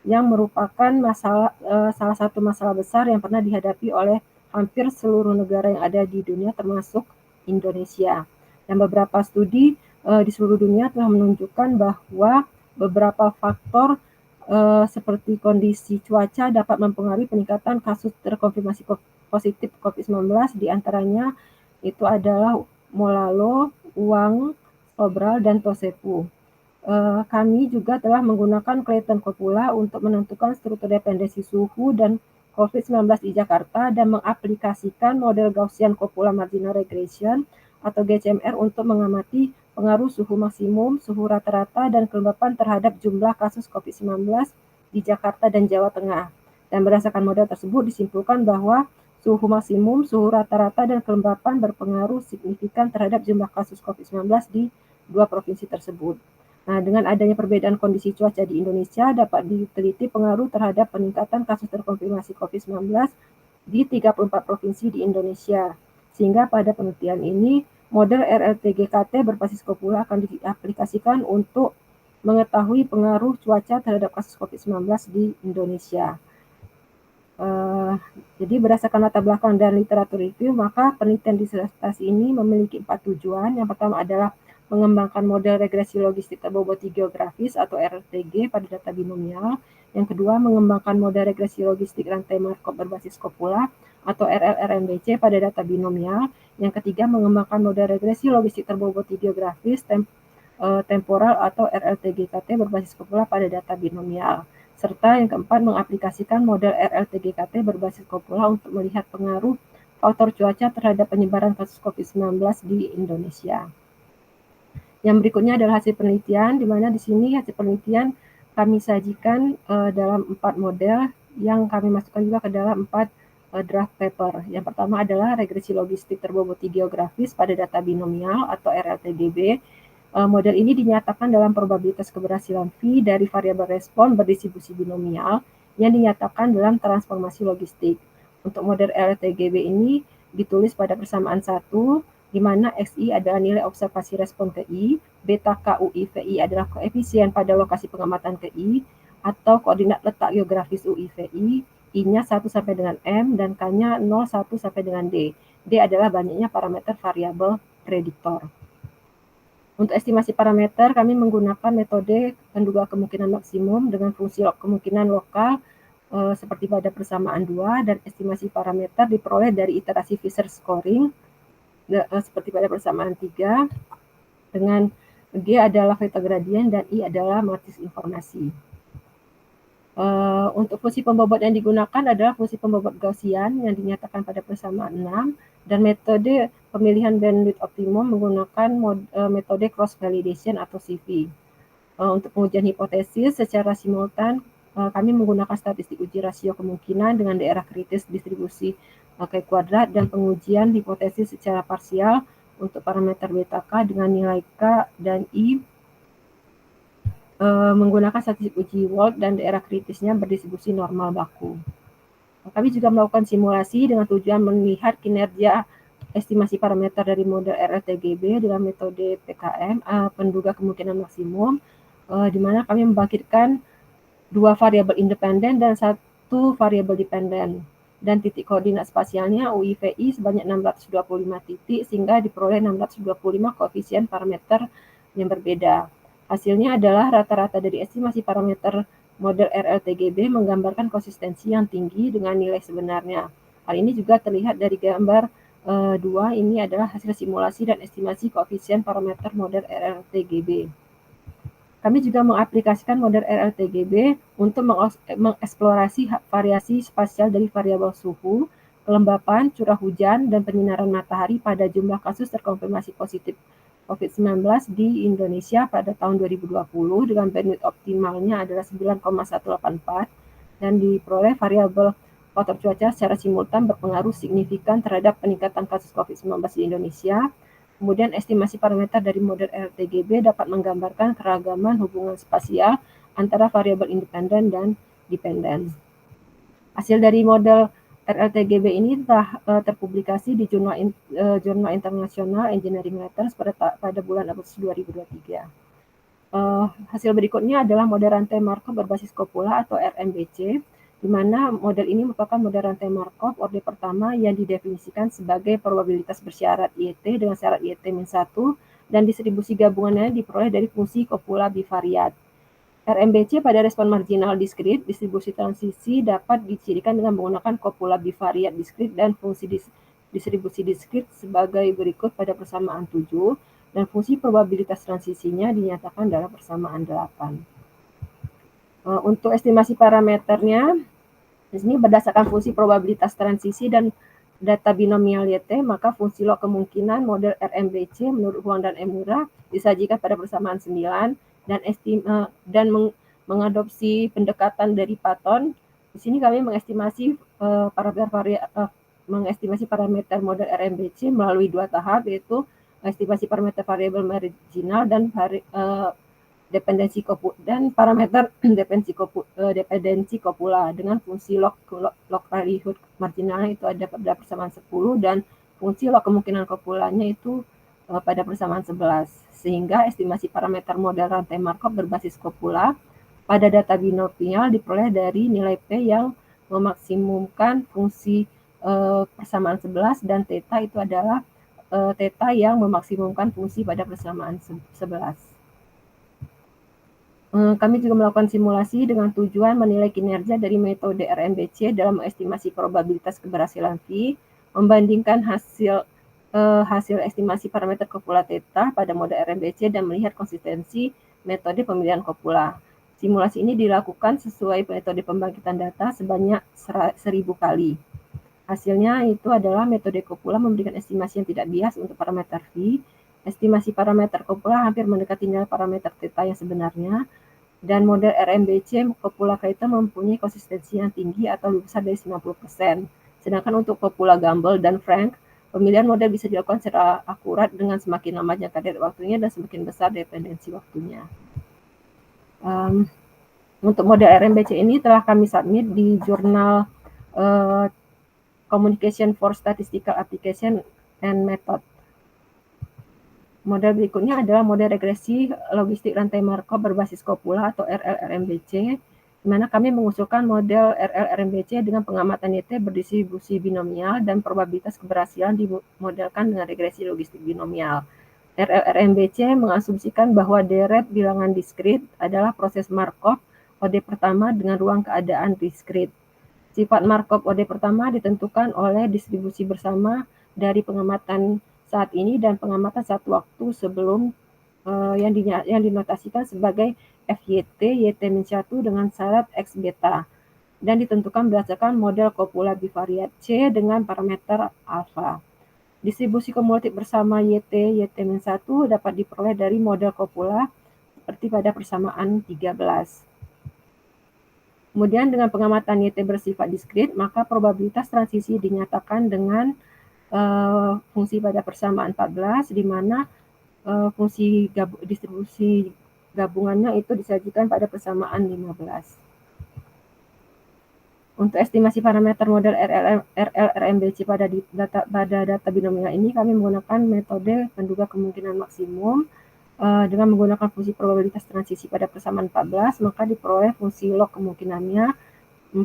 yang merupakan salah satu masalah besar yang pernah dihadapi oleh hampir seluruh negara yang ada di dunia, termasuk Indonesia. Dan beberapa studi di seluruh dunia telah menunjukkan bahwa beberapa faktor seperti kondisi cuaca dapat mempengaruhi peningkatan kasus terkonfirmasi positif COVID-19, diantaranya itu adalah Molalo, Huang, Sobral, dan Tosepu. Kami juga telah menggunakan Clayton Copula untuk menentukan struktur dependensi suhu dan COVID-19 di Jakarta dan mengaplikasikan model Gaussian Copula Marginal Regression atau GCMR untuk mengamati pengaruh suhu maksimum, suhu rata-rata, dan kelembapan terhadap jumlah kasus COVID-19 di Jakarta dan Jawa Tengah. Dan berdasarkan model tersebut disimpulkan bahwa suhu maksimum, suhu rata-rata, dan kelembapan berpengaruh signifikan terhadap jumlah kasus COVID-19 di 2 provinsi tersebut. Nah, dengan adanya perbedaan kondisi cuaca di Indonesia, dapat diteliti pengaruh terhadap peningkatan kasus terkonfirmasi COVID-19 di 34 provinsi di Indonesia. Sehingga pada penelitian ini, model RLTGKT berbasis Copula akan diaplikasikan untuk mengetahui pengaruh cuaca terhadap kasus COVID-19 di Indonesia. Jadi berdasarkan latar belakang dan literatur review, maka penelitian disertasi ini memiliki 4 tujuan. Yang pertama adalah mengembangkan model regresi logistik terboboti geografis atau RLTG pada data binomial. Yang kedua, mengembangkan model regresi logistik rantai Markov berbasis Copula atau RLRMBC pada data binomial. Yang ketiga, mengembangkan model regresi logistik terboboti geografis temporal atau RLTGKT berbasis Copula pada data binomial. Serta yang keempat, mengaplikasikan model RLTGKT berbasis Copula untuk melihat pengaruh faktor cuaca terhadap penyebaran kasus COVID-19 di Indonesia. Yang berikutnya adalah hasil penelitian, di mana di sini hasil penelitian kami sajikan dalam 4 model yang kami masukkan juga ke dalam 4 draft paper. Yang pertama adalah regresi logistik terboboti geografis pada data binomial atau RLTGB. Model ini dinyatakan dalam probabilitas keberhasilan V dari variabel respon berdistribusi binomial yang dinyatakan dalam transformasi logistik. Untuk model RLTGB ini ditulis pada persamaan 1, di mana XI adalah nilai observasi respon ke I, beta KUI VI adalah koefisien pada lokasi pengamatan ke I, atau koordinat letak geografis UI VI, I-nya 1 sampai dengan M, dan K-nya 0, 1 sampai dengan D. D adalah banyaknya parameter variabel prediktor. Untuk estimasi parameter, kami menggunakan metode penduga kemungkinan maksimum dengan fungsi kemungkinan lokal seperti pada persamaan 2, dan estimasi parameter diperoleh dari iterasi Fisher scoring seperti pada persamaan 3, dengan G adalah vektor gradien dan I adalah matris informasi. Untuk fungsi pembobot yang digunakan adalah fungsi pembobot Gaussian yang dinyatakan pada persamaan 6, dan metode pemilihan bandwidth optimum menggunakan metode cross validation atau CV. Untuk pengujian hipotesis secara simultan, kami menggunakan statistik uji rasio kemungkinan dengan daerah kritis distribusi K-kuadrat, dan pengujian hipotesis secara parsial untuk parameter beta K dengan nilai K dan I menggunakan statistik uji Wold dan daerah kritisnya berdistribusi normal baku. Kami juga melakukan simulasi dengan tujuan melihat kinerja estimasi parameter dari model RLTGB dengan metode PKM, penduga kemungkinan maksimum, di mana kami membangkitkan 2 variabel independen dan 1 variabel dependen, dan titik koordinat spasialnya UIVI sebanyak 625 titik, sehingga diperoleh 625 koefisien parameter yang berbeda. Hasilnya adalah rata-rata dari estimasi parameter model RLTGB menggambarkan konsistensi yang tinggi dengan nilai sebenarnya. Hal ini juga terlihat dari gambar 2, ini adalah hasil simulasi dan estimasi koefisien parameter model RLTGB. Kami juga mengaplikasikan model RLTGB untuk mengeksplorasi variasi spasial dari variabel suhu, kelembapan, curah hujan, dan penyinaran matahari pada jumlah kasus terkonfirmasi positif COVID-19 di Indonesia pada tahun 2020 dengan bandwidth optimalnya adalah 9,184, dan diperoleh variabel faktor cuaca secara simultan berpengaruh signifikan terhadap peningkatan kasus COVID-19 di Indonesia. Kemudian estimasi parameter dari model RLTGB dapat menggambarkan keragaman hubungan spasial antara variabel independen dan dependen. Hasil dari model RLTGB ini telah terpublikasi di Jurnal International Engineering Letters pada bulan Agustus 2023. Hasil berikutnya adalah model rantai Markov berbasis kopula atau RMBC, di mana model ini merupakan model rantai Markov orde pertama yang didefinisikan sebagai probabilitas bersyarat YT dengan syarat YT-1, dan distribusi gabungannya diperoleh dari fungsi kopula bivariat. RMBC pada respon marginal diskrit, distribusi transisi dapat dicirikan dengan menggunakan kopula bivariat diskrit dan fungsi distribusi diskrit sebagai berikut pada persamaan 7, dan fungsi probabilitas transisinya dinyatakan dalam persamaan 8. Untuk estimasi parameternya, di sini berdasarkan fungsi probabilitas transisi dan data binomial YT, maka fungsi log kemungkinan model RMBC menurut Huang dan Emura disajikan pada persamaan 9, dan mengadopsi pendekatan dari Patton. Di sini kami mengestimasi parameter model RMBC melalui 2 tahap, yaitu estimasi parameter variabel marginal dan dependensi parameter dependensi kopula dengan fungsi log likelihood marginalnya itu ada pada persamaan 10, dan fungsi log kemungkinan kopulanya itu pada persamaan 11, sehingga estimasi parameter model rantai Markov berbasis kopula pada data binomial diperoleh dari nilai P yang memaksimumkan fungsi persamaan 11, dan theta itu adalah theta yang memaksimumkan fungsi pada persamaan 11. Kami juga melakukan simulasi dengan tujuan menilai kinerja dari metode RMBC dalam mengestimasi probabilitas keberhasilan V, membandingkan hasil estimasi parameter kopula theta pada mode RMBC dan melihat konsistensi metode pemilihan kopula. Simulasi ini dilakukan sesuai metode pembangkitan data sebanyak 1000 kali. Hasilnya itu adalah metode kopula memberikan estimasi yang tidak bias untuk parameter V. Estimasi parameter kopula hampir mendekati nilai parameter theta yang sebenarnya, dan model RMBC kopula Clayton mempunyai konsistensi yang tinggi atau lebih besar dari 90%. Sedangkan untuk kopula Gamble dan Frank, pemilihan model bisa dilakukan secara akurat dengan semakin lamanya kadar waktunya dan semakin besar dependensi waktunya. Untuk model RMBC ini telah kami submit di jurnal Communication for Statistical Application and Method. Model berikutnya adalah model regresi logistik rantai Markov berbasis kopula atau RLRMBC, di mana kami mengusulkan model RLRMBC dengan pengamatan YT berdistribusi binomial dan probabilitas keberhasilan dimodelkan dengan regresi logistik binomial. RLRMBC mengasumsikan bahwa deret bilangan diskrit adalah proses Markov orde pertama dengan ruang keadaan diskrit. Sifat Markov OD pertama ditentukan oleh distribusi bersama dari pengamatan saat ini dan pengamatan satu waktu sebelum yang dinotasikan sebagai FYT, YT-1 dengan syarat X beta dan ditentukan berdasarkan model kopula bivariat C dengan parameter alfa. Distribusi kumulatif bersama YT, YT-1 dapat diperoleh dari model kopula seperti pada persamaan 13. Kemudian dengan pengamatan YT bersifat diskrit, maka probabilitas transisi dinyatakan dengan fungsi pada persamaan 14, di mana fungsi distribusi gabungannya itu disajikan pada persamaan 15. Untuk estimasi parameter model RLRMBC pada data binomial ini, kami menggunakan metode penduga kemungkinan maksimum. Dengan menggunakan fungsi probabilitas transisi pada persamaan 14, maka diperoleh fungsi log kemungkinannya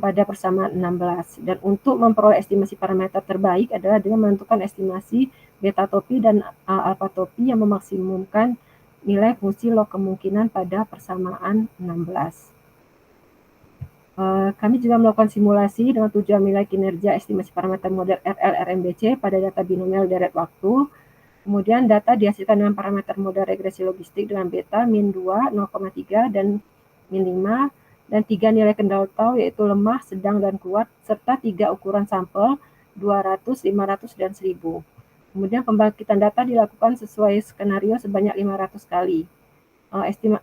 pada persamaan 16. Dan untuk memperoleh estimasi parameter terbaik adalah dengan menentukan estimasi beta topi dan alfa topi yang memaksimumkan nilai fungsi log kemungkinan pada persamaan 16. Kami juga melakukan simulasi dengan tujuan menilai kinerja estimasi parameter model RLRMBC pada data binomial deret waktu. Kemudian data dihasilkan dengan parameter model regresi logistik dengan beta min 2, 0,3 dan min 5 dan 3 nilai kendal tau yaitu lemah, sedang, dan kuat serta 3 ukuran sampel 200, 500, dan 1000. Kemudian pembangkitan data dilakukan sesuai skenario sebanyak 500 kali.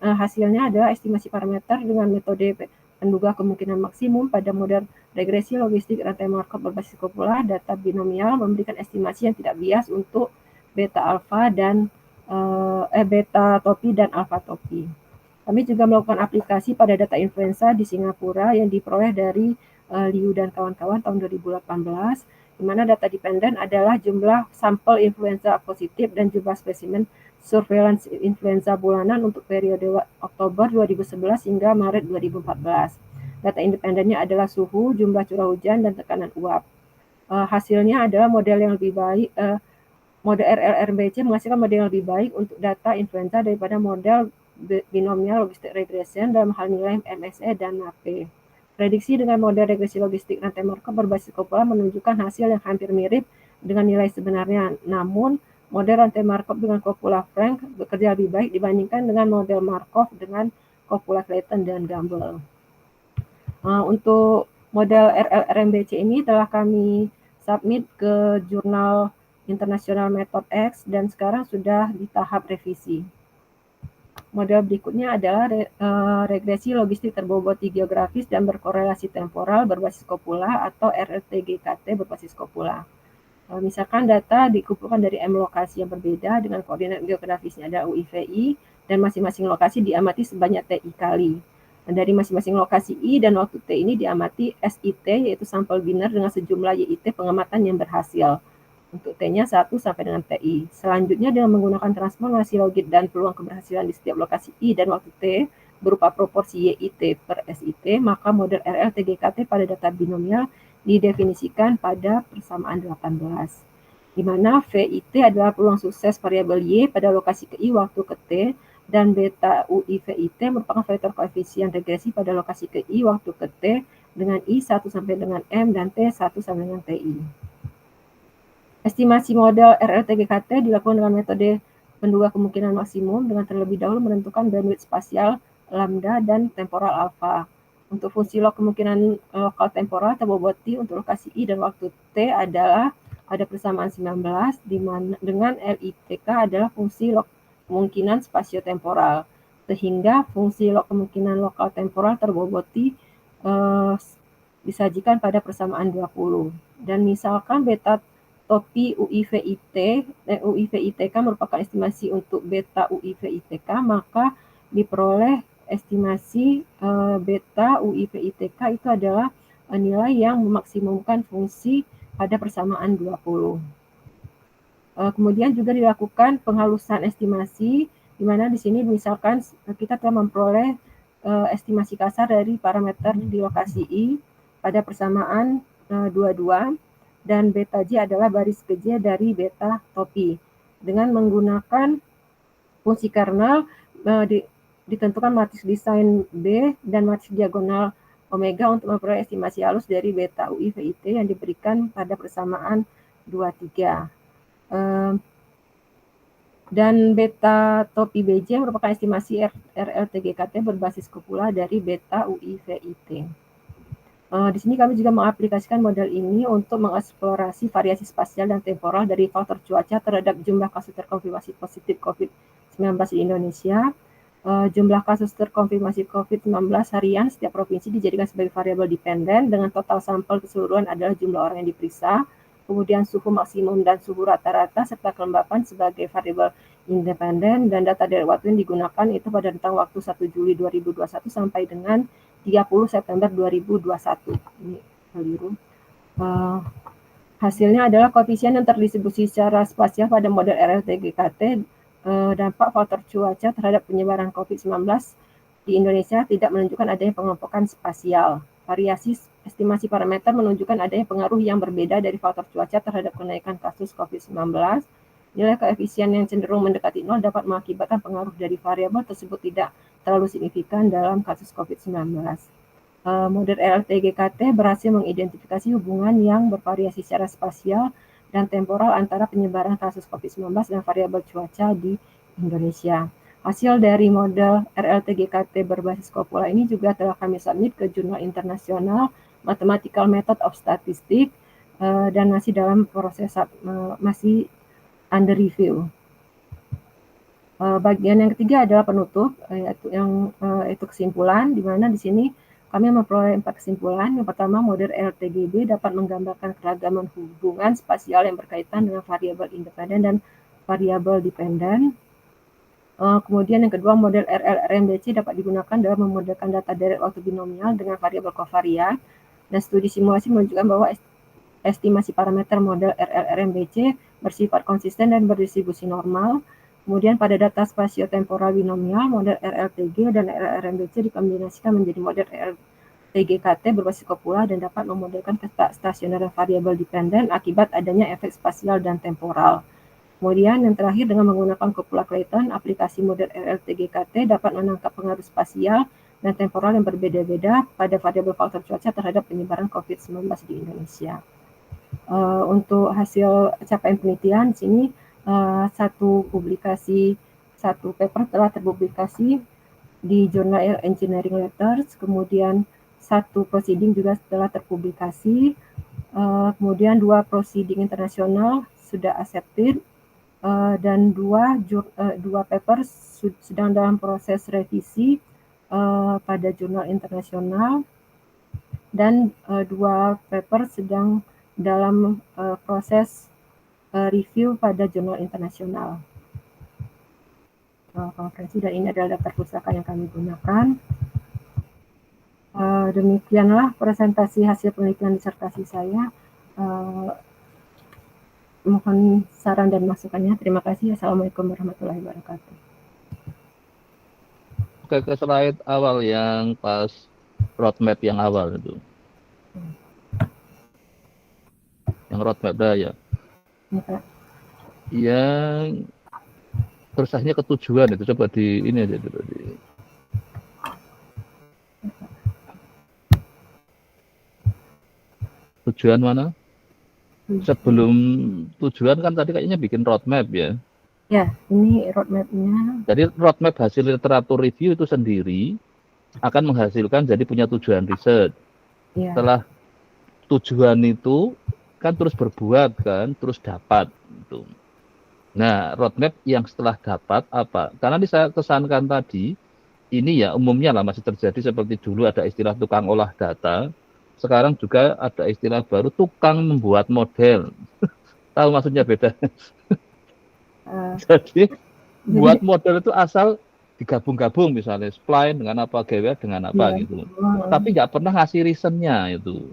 Hasilnya adalah estimasi parameter dengan metode penduga kemungkinan maksimum pada model regresi logistik rantai Markov berbasis kopula data binomial memberikan estimasi yang tidak bias untuk beta alfa dan beta topi dan alfa topi. Kami juga melakukan aplikasi pada data influenza di Singapura yang diperoleh dari Liu dan kawan-kawan tahun 2018, di mana data dependen adalah jumlah sampel influenza positif dan jumlah spesimen surveillance influenza bulanan untuk periode Oktober 2011 hingga Maret 2014. Data independennya adalah suhu, jumlah curah hujan, dan tekanan uap. Hasilnya adalah model yang lebih baik. Model RLRMBC menghasilkan model yang lebih baik untuk data influenza daripada model binomial logistik regression dalam hal nilai MSE dan NAP. Prediksi dengan model regresi logistik rantai Markov berbasis kopula menunjukkan hasil yang hampir mirip dengan nilai sebenarnya. Namun, model rantai Markov dengan kopula Frank bekerja lebih baik dibandingkan dengan model Markov dengan kopula Clayton dan Gamble. Untuk model RLRMBC ini telah kami submit ke jurnal International Method X dan sekarang sudah di tahap revisi. Model berikutnya adalah regresi logistik terboboti geografis dan berkorelasi temporal berbasis kopula atau RLTGKT berbasis kopula. Misalkan data dikumpulkan dari M lokasi yang berbeda dengan koordinat geografisnya ada UIVI dan masing-masing lokasi diamati sebanyak TI kali. Dan dari masing-masing lokasi I dan waktu T ini diamati SIT yaitu sampel biner dengan sejumlah YIT pengamatan yang berhasil. Untuk T-nya 1 sampai dengan TI. Selanjutnya dengan menggunakan transformasi logit dan peluang keberhasilan di setiap lokasi I dan waktu T berupa proporsi YIT per SIT, maka model RLTGKT pada data binomial didefinisikan pada persamaan 18. Di mana VIT adalah peluang sukses variabel Y pada lokasi ke I waktu ke T dan beta UI VIT merupakan vektor koefisien regresi pada lokasi ke I waktu ke T dengan I 1 sampai dengan M dan T 1 sampai dengan TI. Estimasi model RLTGKT dilakukan dengan metode penduga kemungkinan maksimum dengan terlebih dahulu menentukan bandwidth spasial lambda dan temporal alpha. Untuk fungsi log kemungkinan lokal temporal terboboti untuk lokasi I dan waktu T adalah pada persamaan 19 di mana dengan LITK adalah fungsi log kemungkinan spasio-temporal sehingga fungsi log kemungkinan lokal temporal terboboti disajikan pada persamaan 20 dan misalkan beta topi UIVITK merupakan estimasi untuk beta UIVITK, maka diperoleh estimasi beta UIVITK itu adalah nilai yang memaksimumkan fungsi pada persamaan 20. Kemudian juga dilakukan penghalusan estimasi, di mana di sini misalkan kita telah memperoleh estimasi kasar dari parameter di lokasi I pada persamaan 22. Dan beta J adalah baris ke J dari beta topi. Dengan menggunakan fungsi kernel ditentukan matriks desain B dan matriks diagonal omega untuk memperoleh estimasi halus dari beta UI VIT yang diberikan pada persamaan 23. Dan beta topi BJ merupakan estimasi RLTGKT berbasis kopula dari beta UI VIT. Di sini kami juga mengaplikasikan model ini untuk mengeksplorasi variasi spasial dan temporal dari faktor cuaca terhadap jumlah kasus terkonfirmasi positif COVID-19 di Indonesia. Jumlah kasus terkonfirmasi COVID-19 harian setiap provinsi dijadikan sebagai variabel dependen dengan total sampel keseluruhan adalah jumlah orang yang diperiksa, kemudian suhu maksimum dan suhu rata-rata serta kelembapan sebagai variabel independen, dan data dari waktu yang digunakan itu pada rentang waktu 1 Juli 2021 sampai dengan 30 September 2021. Ini keliru. Hasilnya adalah koefisien yang terdistribusi secara spasial pada model RLTGKT. Dampak faktor cuaca terhadap penyebaran COVID-19 di Indonesia tidak menunjukkan adanya pengelompokan spasial. Variasi estimasi parameter menunjukkan adanya pengaruh yang berbeda dari faktor cuaca terhadap kenaikan kasus COVID-19. Nilai koefisien yang cenderung mendekati 0 dapat mengakibatkan pengaruh dari variabel tersebut tidak terlalu signifikan dalam kasus COVID-19. Model RLTGKT berhasil mengidentifikasi hubungan yang bervariasi secara spasial dan temporal antara penyebaran kasus COVID-19 dan variabel cuaca di Indonesia. Hasil dari model RLTGKT berbasis kopula ini juga telah kami submit ke jurnal internasional Mathematical Method of Statistics dan masih dalam proses masih under review. Bagian yang ketiga adalah penutup, yaitu kesimpulan, di mana di sini kami memperoleh 4 kesimpulan. Yang pertama, model RLTGB dapat menggambarkan keragaman hubungan spasial yang berkaitan dengan variabel independen dan variabel dependen. Kemudian yang kedua, model RLRMBC dapat digunakan dalam memodelkan data deret waktu binomial dengan variabel kovarian. Dan studi simulasi menunjukkan bahwa estimasi parameter model RLRMBC bersifat konsisten dan berdistribusi normal. Kemudian pada data spasio-temporal binomial, model RLTG dan RLRMBC dikombinasikan menjadi model RLTGKT berbasis kopula dan dapat memodelkan stasioner variabel dependen akibat adanya efek spasial dan temporal. Kemudian yang terakhir, dengan menggunakan kopula Clayton, aplikasi model RLTGKT dapat menangkap pengaruh spasial dan temporal yang berbeda-beda pada variabel faktor cuaca terhadap penyebaran COVID-19 di Indonesia. Untuk hasil capaian penelitian di sini, satu paper telah terpublikasi di Journal Engineering Letters, kemudian satu proceeding juga telah terpublikasi, kemudian 2 proceeding internasional sudah accepted, dan dua paper sedang dalam proses revisi pada jurnal internasional, dan 2 paper sedang dalam proses review pada jurnal internasional. Konferensi, dan ini adalah daftar pustaka yang kami gunakan. Demikianlah presentasi hasil penelitian disertasi saya. Mohon saran dan masukannya. Terima kasih. Assalamualaikum warahmatullahi wabarakatuh. Oke, ke slide awal yang pas roadmap yang awal itu. Yang roadmap dah ya. Yang terusnya ketujuan itu coba di ini aja dulu di tujuan mana? Sebelum tujuan kan tadi kayaknya bikin roadmap ya. Ya, ini roadmapnya. Jadi roadmap hasil literatur review itu sendiri akan menghasilkan jadi punya tujuan riset. Ya. Setelah tujuan itu kan terus berbuat kan, terus dapat gitu. Nah, roadmap yang setelah dapat apa? Karena saya kesankan tadi, ini ya umumnya lah masih terjadi seperti dulu ada istilah tukang olah data, sekarang juga ada istilah baru tukang membuat model. Tahu maksudnya beda? Jadi buat model itu asal digabung-gabung misalnya spline dengan apa, GWA dengan apa gitu. Tapi nggak pernah ngasih reasonnya itu.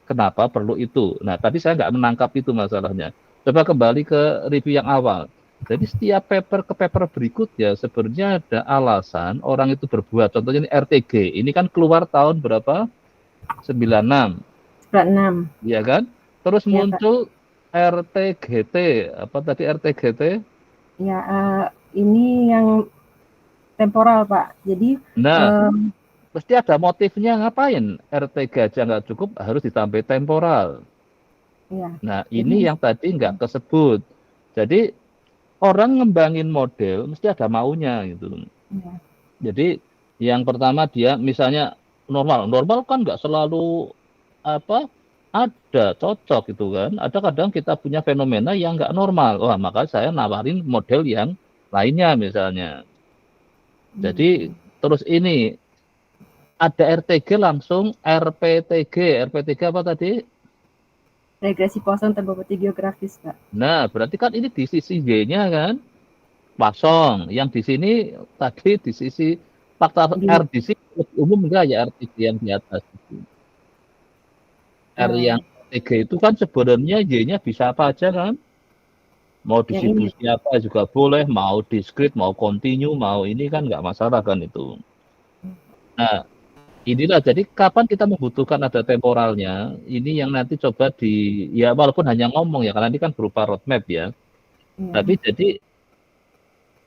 Kenapa perlu itu? Nah, tadi saya nggak menangkap itu masalahnya. Coba kembali ke review yang awal. Jadi setiap paper ke paper berikutnya sebenarnya ada alasan orang itu berbuat. Contohnya ini RTG. Ini kan keluar tahun berapa? 96. 96. Iya kan? Terus ya, muncul Pak. RTGT. Apa tadi RTGT? Ya, ini yang temporal, Pak. Jadi Pasti ada motifnya, ngapain RT aja nggak cukup, harus ditambah temporal. Iya. Nah, Jadi ini yang tadi nggak kesebut. Jadi orang ngembangin model mesti ada maunya gitu. iya. Jadi yang pertama dia misalnya normal kan nggak selalu apa ada cocok gitu kan. Ada kadang kita punya fenomena yang nggak normal. Wah, maka saya nawarin model yang lainnya misalnya. Jadi terus ini ada RTG langsung RPTG. RPTG apa tadi? Regresi Poisson terboboti geografis, Pak. Nah, berarti kan ini di sisi Y-nya kan kosong. Yang di sini tadi di sisi faktor R di sini lebih umum enggak ya RTG yang di atas itu. R yang RTG itu kan sebenarnya Y-nya bisa apa aja kan? Mau distribusi apa juga boleh, mau diskrit, mau kontinu, mau ini kan nggak masalah kan itu. Nah, inilah jadi kapan kita membutuhkan ada temporalnya, ini yang nanti coba ya walaupun hanya ngomong ya, karena ini kan berupa roadmap ya. Tapi jadi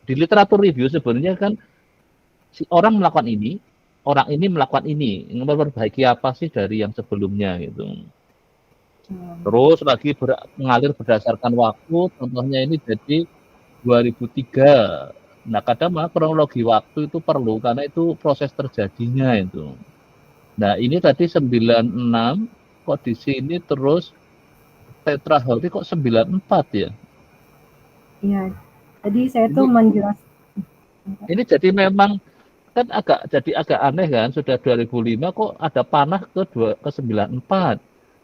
di literatur review sebenarnya kan si orang melakukan ini, orang ini melakukan ini, memperbaiki apa sih dari yang sebelumnya gitu. Terus lagi mengalir berdasarkan waktu, contohnya ini jadi 2003. Nah, kadang kronologi waktu itu perlu karena itu proses terjadinya itu. Nah, ini tadi 96, kok di sini terus tetrahedri kok 94 ya? Iya. Jadi saya tuh menjelaskan. Ini jadi memang kan jadi agak aneh kan, sudah 2005 kok ada panah ke 94.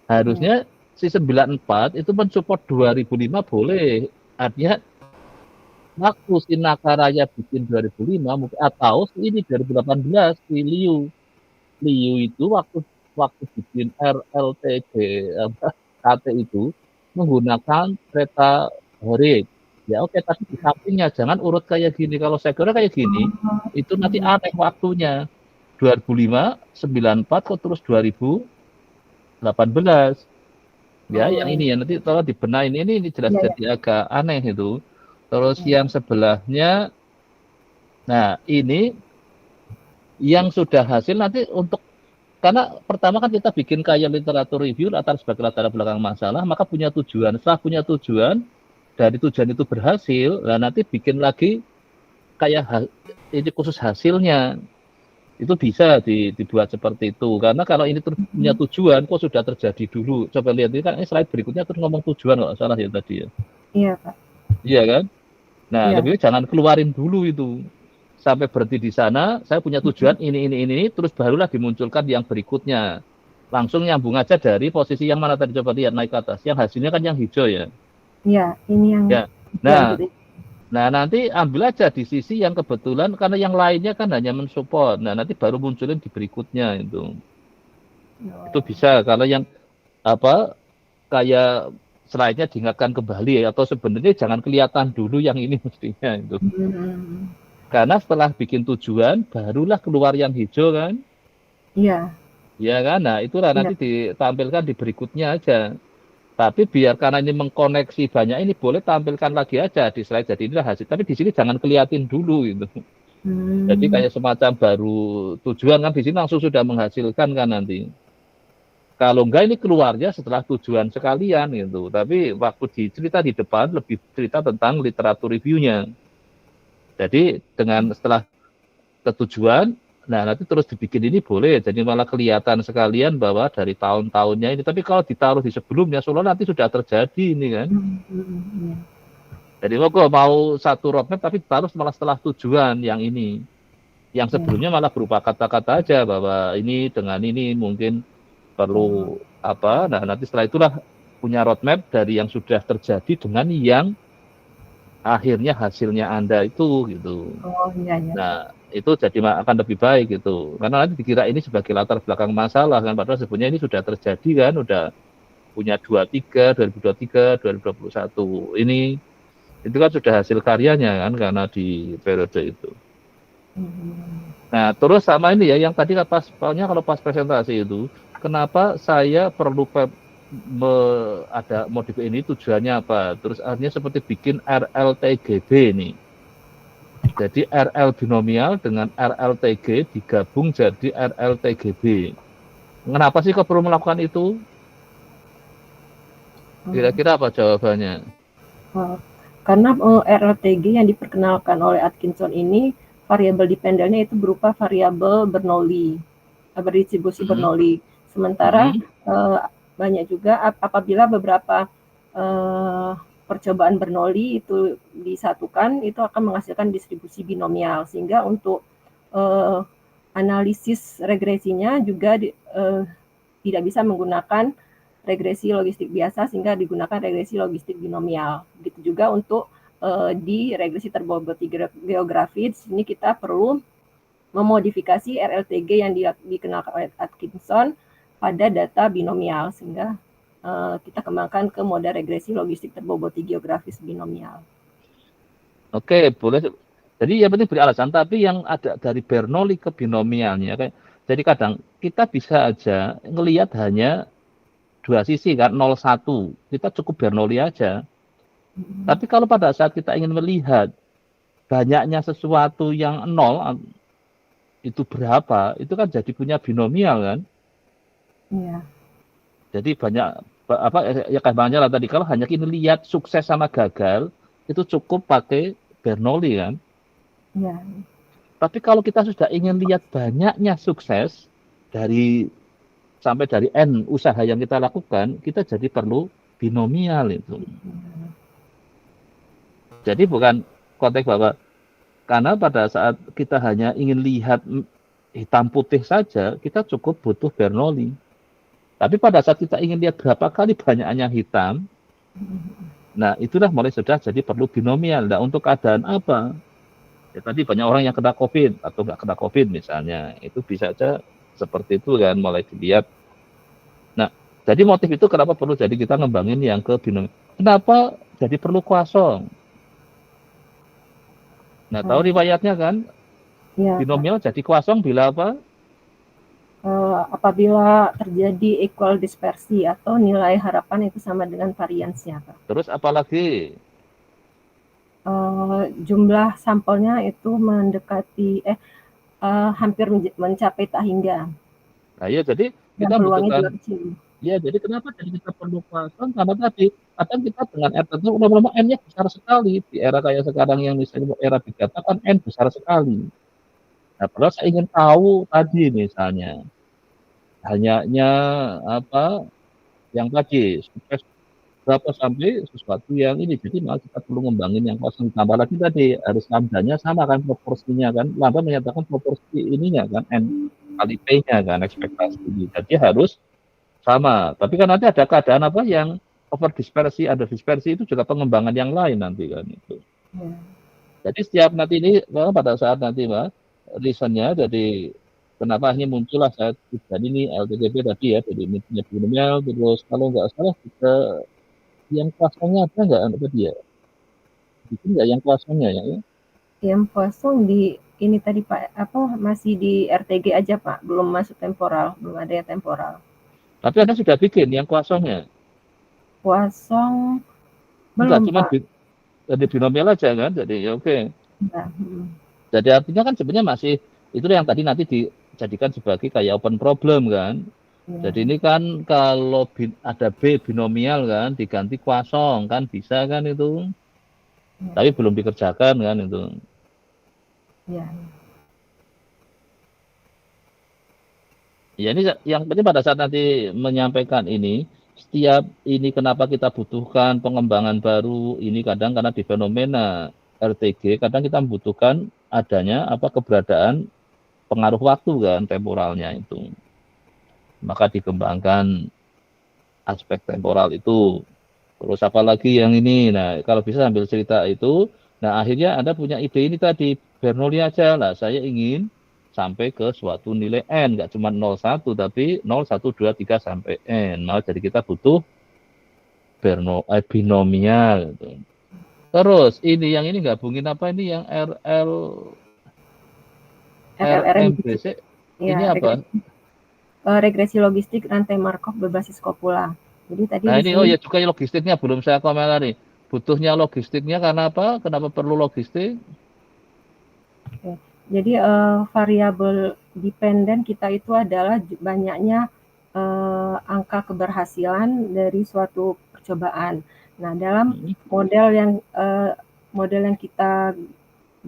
Harusnya si 94 itu mensupport 2005 boleh. Artinya waktu si Nakaraya bikin 2005 mungkin, atau ini 2018 si Liu itu waktu bikin RLTG KT itu menggunakan kereta Horik. Ya oke, tapi di sampingnya jangan urut kayak gini. Kalau saya kira kayak gini itu nanti aneh waktunya. 2005, 94 kok terus 2018. Ya, yang ini ya nanti tolong dibenahin, ini jelas jadi agak aneh itu. Terus yang sebelahnya, nah ini yang sudah hasil nanti untuk, karena pertama kan kita bikin kayak literatur review sebagai latar belakang masalah, maka punya tujuan. Setelah punya tujuan, dari tujuan itu berhasil, nah nanti bikin lagi kayak ini khusus hasilnya. Itu bisa dibuat seperti itu. Karena kalau ini punya tujuan, kok sudah terjadi dulu. Coba lihat, ini kan slide berikutnya terus ngomong tujuan, kalau salah ya tadi ya. Iya, Pak. Iya kan? Nah, lebih jangan keluarin dulu itu. Sampai berhenti di sana, saya punya tujuan ini, terus barulah dimunculkan yang berikutnya. Langsung nyambung aja dari posisi yang mana tadi, coba lihat naik ke atas. Yang hasilnya kan yang hijau ya. Iya, ini yang ya. Nah, nanti ambil aja di sisi yang kebetulan, karena yang lainnya kan hanya mensupport. Nah, nanti baru munculin di berikutnya itu. Itu bisa, kalau yang kayak slide-nya diingatkan kembali, atau sebenarnya jangan kelihatan dulu yang ini mestinya itu. Karena setelah bikin tujuan, barulah keluar yang hijau kan. Iya. Iya kan, nah itulah nanti ditampilkan di berikutnya aja. Tapi biar karena ini mengkoneksi banyak, ini boleh tampilkan lagi aja di slide. Jadi inilah hasil. Tapi di sini jangan kelihatin dulu gitu. Jadi kayak semacam baru tujuan kan, di sini langsung sudah menghasilkan kan nanti. Kalau enggak ini keluarnya setelah tujuan sekalian gitu. Tapi waktu dicerita di depan lebih cerita tentang literatur review-nya. Jadi dengan setelah ketujuan, nah nanti terus dibikin ini boleh, jadi malah kelihatan sekalian bahwa dari tahun-tahunnya ini. Tapi kalau ditaruh di sebelumnya, soalnya nanti sudah terjadi ini kan. Jadi mau satu roadmap tapi ditaruh malah setelah tujuan yang ini. Yang sebelumnya malah berupa kata-kata aja bahwa ini dengan ini mungkin perlu apa. Nah nanti setelah itulah punya roadmap dari yang sudah terjadi dengan yang akhirnya hasilnya Anda itu gitu. Oh iya. Nah itu jadi akan lebih baik gitu, karena nanti dikira ini sebagai latar belakang masalah kan, padahal sebenarnya ini sudah terjadi kan, udah punya 2023, 2021 ini itu kan sudah hasil karyanya kan, karena di periode itu. Nah terus sama ini ya, yang tadi kalau pas presentasi itu, kenapa saya perlu ada modif ini, tujuannya apa, terus artinya seperti bikin RLTGB ini. Jadi RL binomial dengan RLTG digabung jadi RLTGB. Kenapa sih kok perlu melakukan itu? Kira-kira apa jawabannya? Karena RLTG yang diperkenalkan oleh Atkinson ini variabel dependennya itu berupa variabel Bernoulli, berdistribusi Bernoulli. Sementara banyak juga apabila beberapa percobaan Bernoulli itu disatukan, itu akan menghasilkan distribusi binomial, sehingga untuk analisis regresinya juga tidak bisa menggunakan regresi logistik biasa, sehingga digunakan regresi logistik binomial. Begitu juga untuk di regresi terboboti geografi, di sini kita perlu memodifikasi RLTG yang dikenalkan oleh Atkinson pada data binomial, sehingga kita kembangkan ke model regresi logistik terboboti geografis binomial. Oke, boleh. Jadi ya penting beri alasan, tapi yang ada dari Bernoulli ke binomialnya, jadi kadang kita bisa aja ngelihat hanya dua sisi kan, 0,1. Kita cukup Bernoulli aja. Tapi kalau pada saat kita ingin melihat banyaknya sesuatu yang 0 itu berapa, itu kan jadi punya binomial kan. Iya. Jadi banyak ya gampangnya lah tadi, kalau hanya kita lihat sukses sama gagal itu cukup pakai Bernoulli kan. Iya. Tapi kalau kita sudah ingin lihat banyaknya sukses sampai dari N usaha yang kita lakukan, kita jadi perlu binomial itu. Jadi bukan konteks bahwa karena pada saat kita hanya ingin lihat hitam putih saja, kita cukup butuh Bernoulli. Tapi pada saat kita ingin lihat berapa kali banyaknya hitam, nah itulah mulai sudah jadi perlu binomial. Nah, untuk keadaan apa? Ya, tadi banyak orang yang kena COVID atau nggak kena COVID misalnya, itu bisa aja seperti itu kan mulai dilihat. Nah, jadi motif itu kenapa perlu jadi kita ngembangin yang ke binomial. Kenapa jadi perlu Poisson? Nah, tahu riwayatnya kan? Ya, binomial jadi Poisson bila apa? Apabila terjadi equal dispersi atau nilai harapan itu sama dengan variansnya, Pak. Terus apalagi? Jumlah sampelnya itu mendekati hampir mencapai tak hingga. Nah, ya jadi kita membutuhkan. Ya, jadi kenapa jadi kita perlu Poisson? Karena tadi kadang kita dengan R tertentu lama-lama N-nya besar sekali. Di era kayak sekarang yang misalnya era Big Data kan N besar sekali. Nah, padahal saya ingin tahu tadi misalnya hanyanya apa yang tadi sukses berapa sampai sesuatu yang ini, jadi malah kita perlu ngembangin yang Poisson. Tambah lagi tadi harus lambdanya sama kan proporsinya kan, lambda menyatakan proporsi ininya kan N kali P-nya kan ekspektasi, jadi harus sama. Tapi kan nanti ada keadaan apa yang over dispersi, ada dispersi, itu juga pengembangan yang lain nanti kan itu. Jadi setiap nanti ini pada saat nanti Mbak reasonnya, jadi kenapa ini muncullah saat jadi ini LTGB tadi ya, jadi ini binomial. Terus kalau nggak salah juga yang Poissonnya ada nggak tadi ya? Bikin nggak yang Poissonnya ya? Yang Poisson di ini tadi Pak, masih di RTG aja Pak, belum masuk temporal, belum ada yang temporal. Tapi Anda sudah bikin yang Poisson-nya? Poisson belum, cuma Pak. Jadi binomial aja kan, jadi ya oke. Nah, Jadi artinya kan sebenarnya masih itu yang tadi nanti dijadikan sebagai kayak open problem kan. Jadi ini kan kalau ada B binomial kan diganti Poisson kan bisa kan itu. Tapi belum dikerjakan kan itu. Ya ini yang penting pada saat nanti menyampaikan ini, setiap ini kenapa kita butuhkan pengembangan baru ini, kadang karena di fenomena RTG kadang kita membutuhkan adanya keberadaan pengaruh waktu kan, temporalnya itu. Maka dikembangkan aspek temporal itu. Terus apalagi yang ini, nah kalau bisa sambil cerita itu, nah akhirnya Anda punya ide ini tadi, Bernoulli aja lah, saya ingin sampai ke suatu nilai N, nggak cuma 0,1, tapi 0, 1, 2, 3, sampai N. Nah, jadi kita butuh binomial. Gitu. Terus yang ini gabungin apa ini, yang RMBC, ini apa? Regresi logistik rantai Markov berbasis Copula. Jadi tadi nah ini ya juga logistiknya belum saya komentari. Butuhnya logistiknya karena apa? Kenapa perlu logistik? Oke. Jadi variabel dependen kita itu adalah banyaknya angka keberhasilan dari suatu percobaan. Nah, dalam model yang kita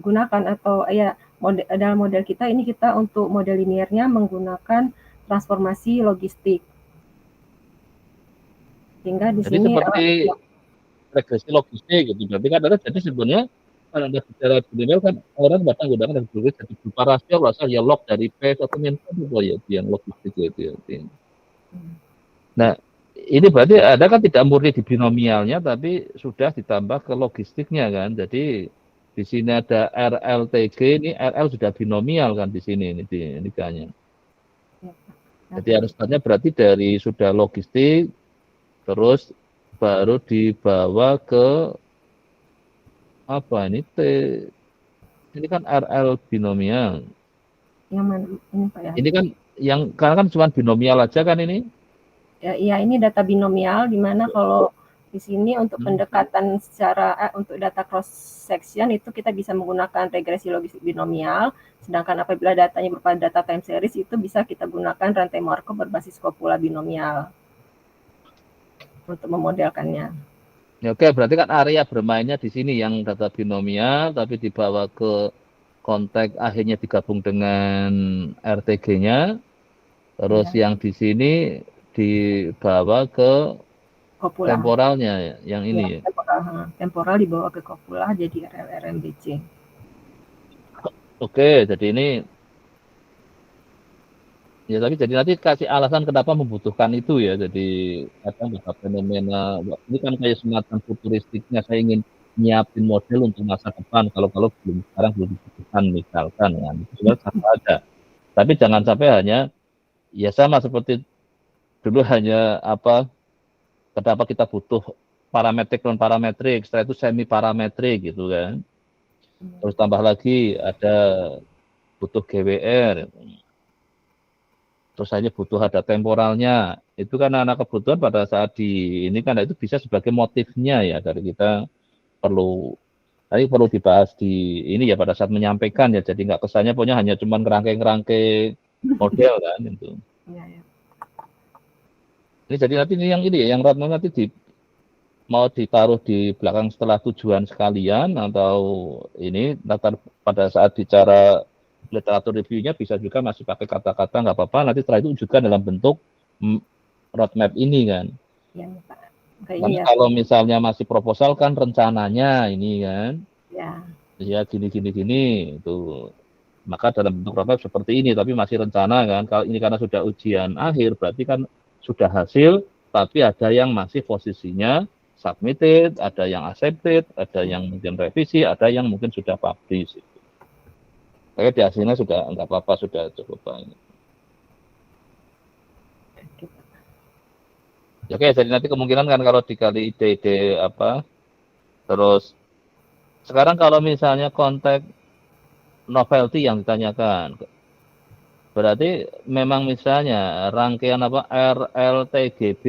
gunakan atau dalam model kita ini kita untuk model linearnya menggunakan transformasi logistik. Sehingga di Jadi sini seperti regresi logistik gitu. Berarti kan ada jadi sebenarnya kalau Anda bicara binomial kan orang kadang menggunakan regresi jadi berupa rasio asal ya log dari P atau min itu ya yang logistik itu ya. Nah, ini berarti Anda kan tidak murni di binomialnya tapi sudah ditambah ke logistiknya kan. Jadi di sini ada RLTG, ini RL sudah binomial kan di sini ini indikanya. Jadi harusnya berarti dari sudah logistik terus baru dibawa ke apa ini ini kan RL binomial. yang mana ini Pak ya? Ini kan yang karena kan cuma binomial aja kan ini. Ya, ini data binomial di mana kalau di sini untuk pendekatan secara untuk data cross section itu kita bisa menggunakan regresi logistik binomial, sedangkan apabila datanya berupa data time series itu bisa kita gunakan rantai Markov berbasis kopula binomial untuk memodelkannya. Ya, oke, berarti kan area bermainnya di sini yang data binomial tapi dibawa ke konteks akhirnya digabung dengan RTG-nya. Terus yang di sini dibawa ke Kopula. temporalnya yang ini. Ya, temporal dibawa ke kopula jadi RLRMBC. Oke, jadi ini ya tapi jadi nanti kasih alasan kenapa membutuhkan itu ya. Jadi kadang bahwa fenomena ini kan kayak semacam futuristiknya saya ingin nyiapin model untuk masa depan kalau sekarang belum dibutuhkan misalkan ya. Itu sebenarnya sama aja. Tapi jangan sampai hanya ya sama seperti dulu hanya kenapa kita butuh parametrik non parametrik, setelah itu semi parametrik gitu kan. Terus tambah lagi ada butuh GWR. Terus hanya butuh ada temporalnya. Itu kan anak kebutuhan pada saat ini kan itu bisa sebagai motifnya ya dari kita perlu dibahas di ini ya pada saat menyampaikan ya. Jadi nggak kesannya pokoknya hanya cuma ngerangkai model kan itu. Ya, ya. Ini jadi nanti ini yang Ratno nanti mau ditaruh di belakang setelah tujuan sekalian atau ini pada saat bicara literatur review-nya bisa juga masih pakai kata-kata nggak apa-apa nanti setelah itu juga dalam bentuk roadmap ini kan. Ya, Pak. Karena kalau misalnya masih proposal kan rencananya ini kan. Ya gini itu. Maka dalam bentuk roadmap seperti ini tapi masih rencana kan. Kalau ini karena sudah ujian akhir berarti kan sudah hasil tapi ada yang masih posisinya submitted, ada yang accepted, ada yang mungkin revisi, ada yang mungkin sudah publish. Tapi di hasilnya sudah nggak apa-apa, sudah cukup banyak. Oke, jadi nanti kemungkinan kan kalau dikali ide-ide terus sekarang kalau misalnya konteks novelty yang ditanyakan, berarti memang misalnya rangkaian RLTGB,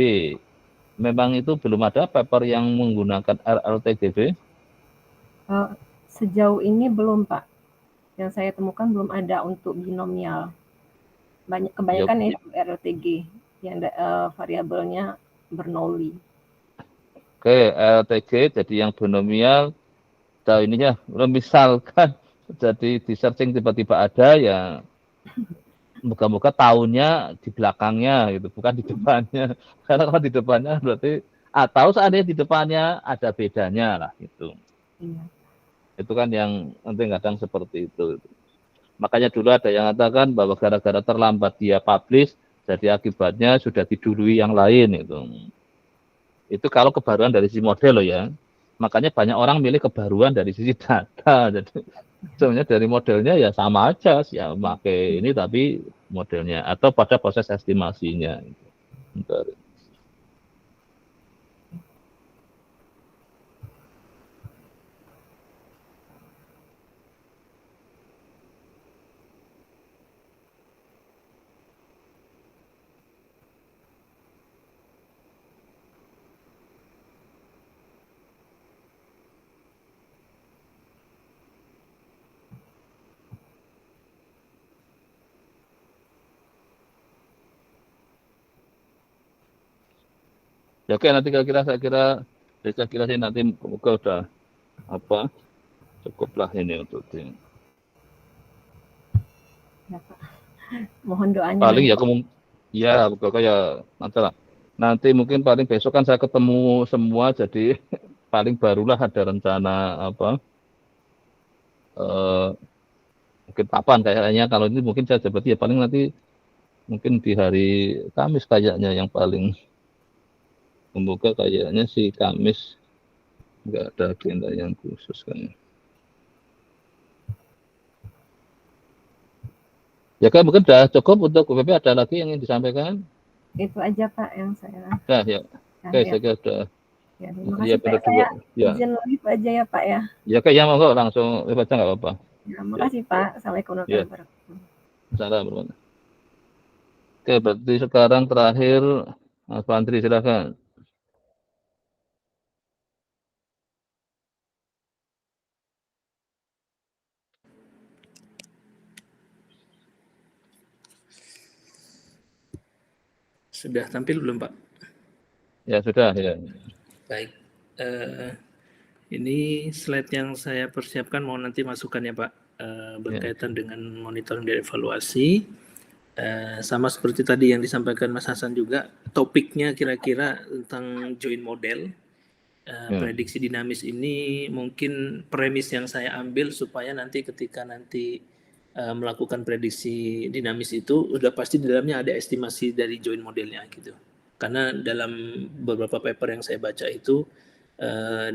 memang itu belum ada paper yang menggunakan RLTGB? Sejauh ini belum Pak. Yang saya temukan belum ada untuk binomial. Kebanyakan RLTG yang variabelnya Bernoulli. Oke, RLTG jadi yang binomial. Tahu ininya, misalkan jadi di searching tiba-tiba ada ya, moga-moga tahunnya di belakangnya gitu, bukan di depannya. Karena kalau di depannya berarti atau seandainya di depannya ada bedanya lah gitu. Iya. Itu kan yang nanti kadang seperti itu. Makanya dulu ada yang katakan bahwa gara-gara terlambat dia publish, jadi akibatnya sudah didului yang lain itu. Itu kalau kebaruan dari sisi model loh ya. Makanya banyak orang milih kebaruan dari sisi data. Jadi sebenarnya dari modelnya ya sama aja ya pakai ini tapi modelnya atau pada proses estimasinya. Bentar. Ya oke, nanti saya kira sih nanti semoga udah cukuplah ini untuk Ya, Pak. Mohon doanya paling ya. ya pokoknya ya nanti mungkin paling besok kan saya ketemu semua, jadi paling barulah ada rencana mungkin kapan kayaknya. Kalau ini mungkin saya jabat ya paling nanti mungkin di hari Kamis kayaknya yang paling, semoga kayaknya si Kamis nggak ada agenda yang khusus kan. Ya kan mungkin sudah cukup untuk UPP, ada lagi yang ingin disampaikan? Itu aja Pak yang saya. Nah ya, oke saya kira sudah. Ya, terima Ya, kasih Pak. Saya ya. izin live aja ya Pak ya. Ya kayaknya monggo langsung baca nggak apa-apa. Ya, makasih Pak. Assalamualaikum warahmatullahi wabarakatuh. Salam. Oke, berarti sekarang terakhir Mas Fandri, silakan. Sudah tampil belum, Pak? Ya sudah ya. Baik. Ini slide yang saya persiapkan mau nanti masukkan ya Pak, berkaitan dengan monitoring dan evaluasi. Sama seperti tadi yang disampaikan Mas Hasan juga, topiknya kira-kira tentang joint model. Prediksi dinamis ini mungkin premis yang saya ambil supaya nanti ketika melakukan prediksi dinamis itu udah pasti di dalamnya ada estimasi dari joint modelnya gitu. Karena dalam beberapa paper yang saya baca itu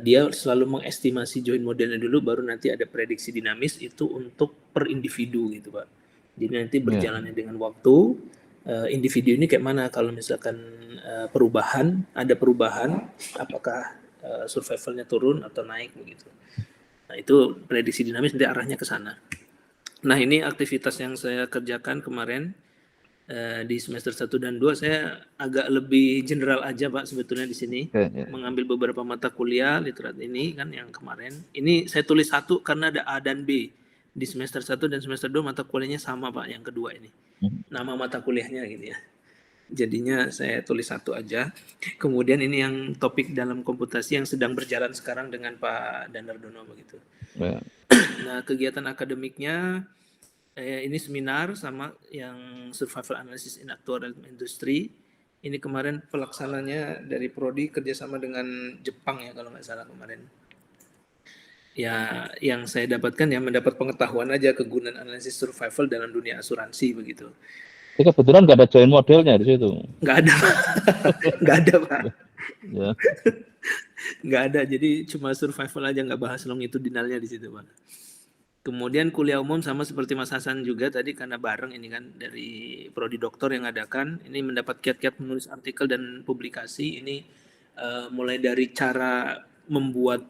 dia selalu mengestimasi joint modelnya dulu, baru nanti ada prediksi dinamis itu untuk per individu gitu Pak. Jadi nanti berjalannya dengan waktu, individu ini kayak mana kalau misalkan ada perubahan, apakah survivalnya turun atau naik begitu. Nah itu prediksi dinamis nanti arahnya ke sana. Nah ini aktivitas yang saya kerjakan kemarin di semester 1 dan 2 saya agak lebih general aja Pak sebetulnya di sini. Mengambil beberapa mata kuliah literat ini kan yang kemarin. Ini saya tulis satu karena ada A dan B. Di semester 1 dan semester 2 mata kuliahnya sama Pak yang kedua ini. Nama mata kuliahnya gitu ya. Jadinya saya tulis satu aja. Kemudian ini yang topik dalam komputasi yang sedang berjalan sekarang dengan Pak Danardono begitu. Nah, kegiatan akademiknya ini seminar sama yang survival analysis in actuarial industry. Ini kemarin pelaksananya dari Prodi kerjasama dengan Jepang ya kalau nggak salah kemarin. Ya, yang saya dapatkan ya mendapat pengetahuan aja kegunaan analisis survival dalam dunia asuransi begitu. Jadi kebetulan nggak ada join modelnya di situ. Nggak ada, nggak ada Pak. Ya. Nggak ada, jadi cuma survival aja, nggak bahas longitudinalnya di situ Pak. Kemudian kuliah umum sama seperti Mas Hasan juga tadi karena bareng ini kan dari Prodi Doktor yang adakan, ini mendapat kiat-kiat menulis artikel dan publikasi. Ini mulai dari cara membuat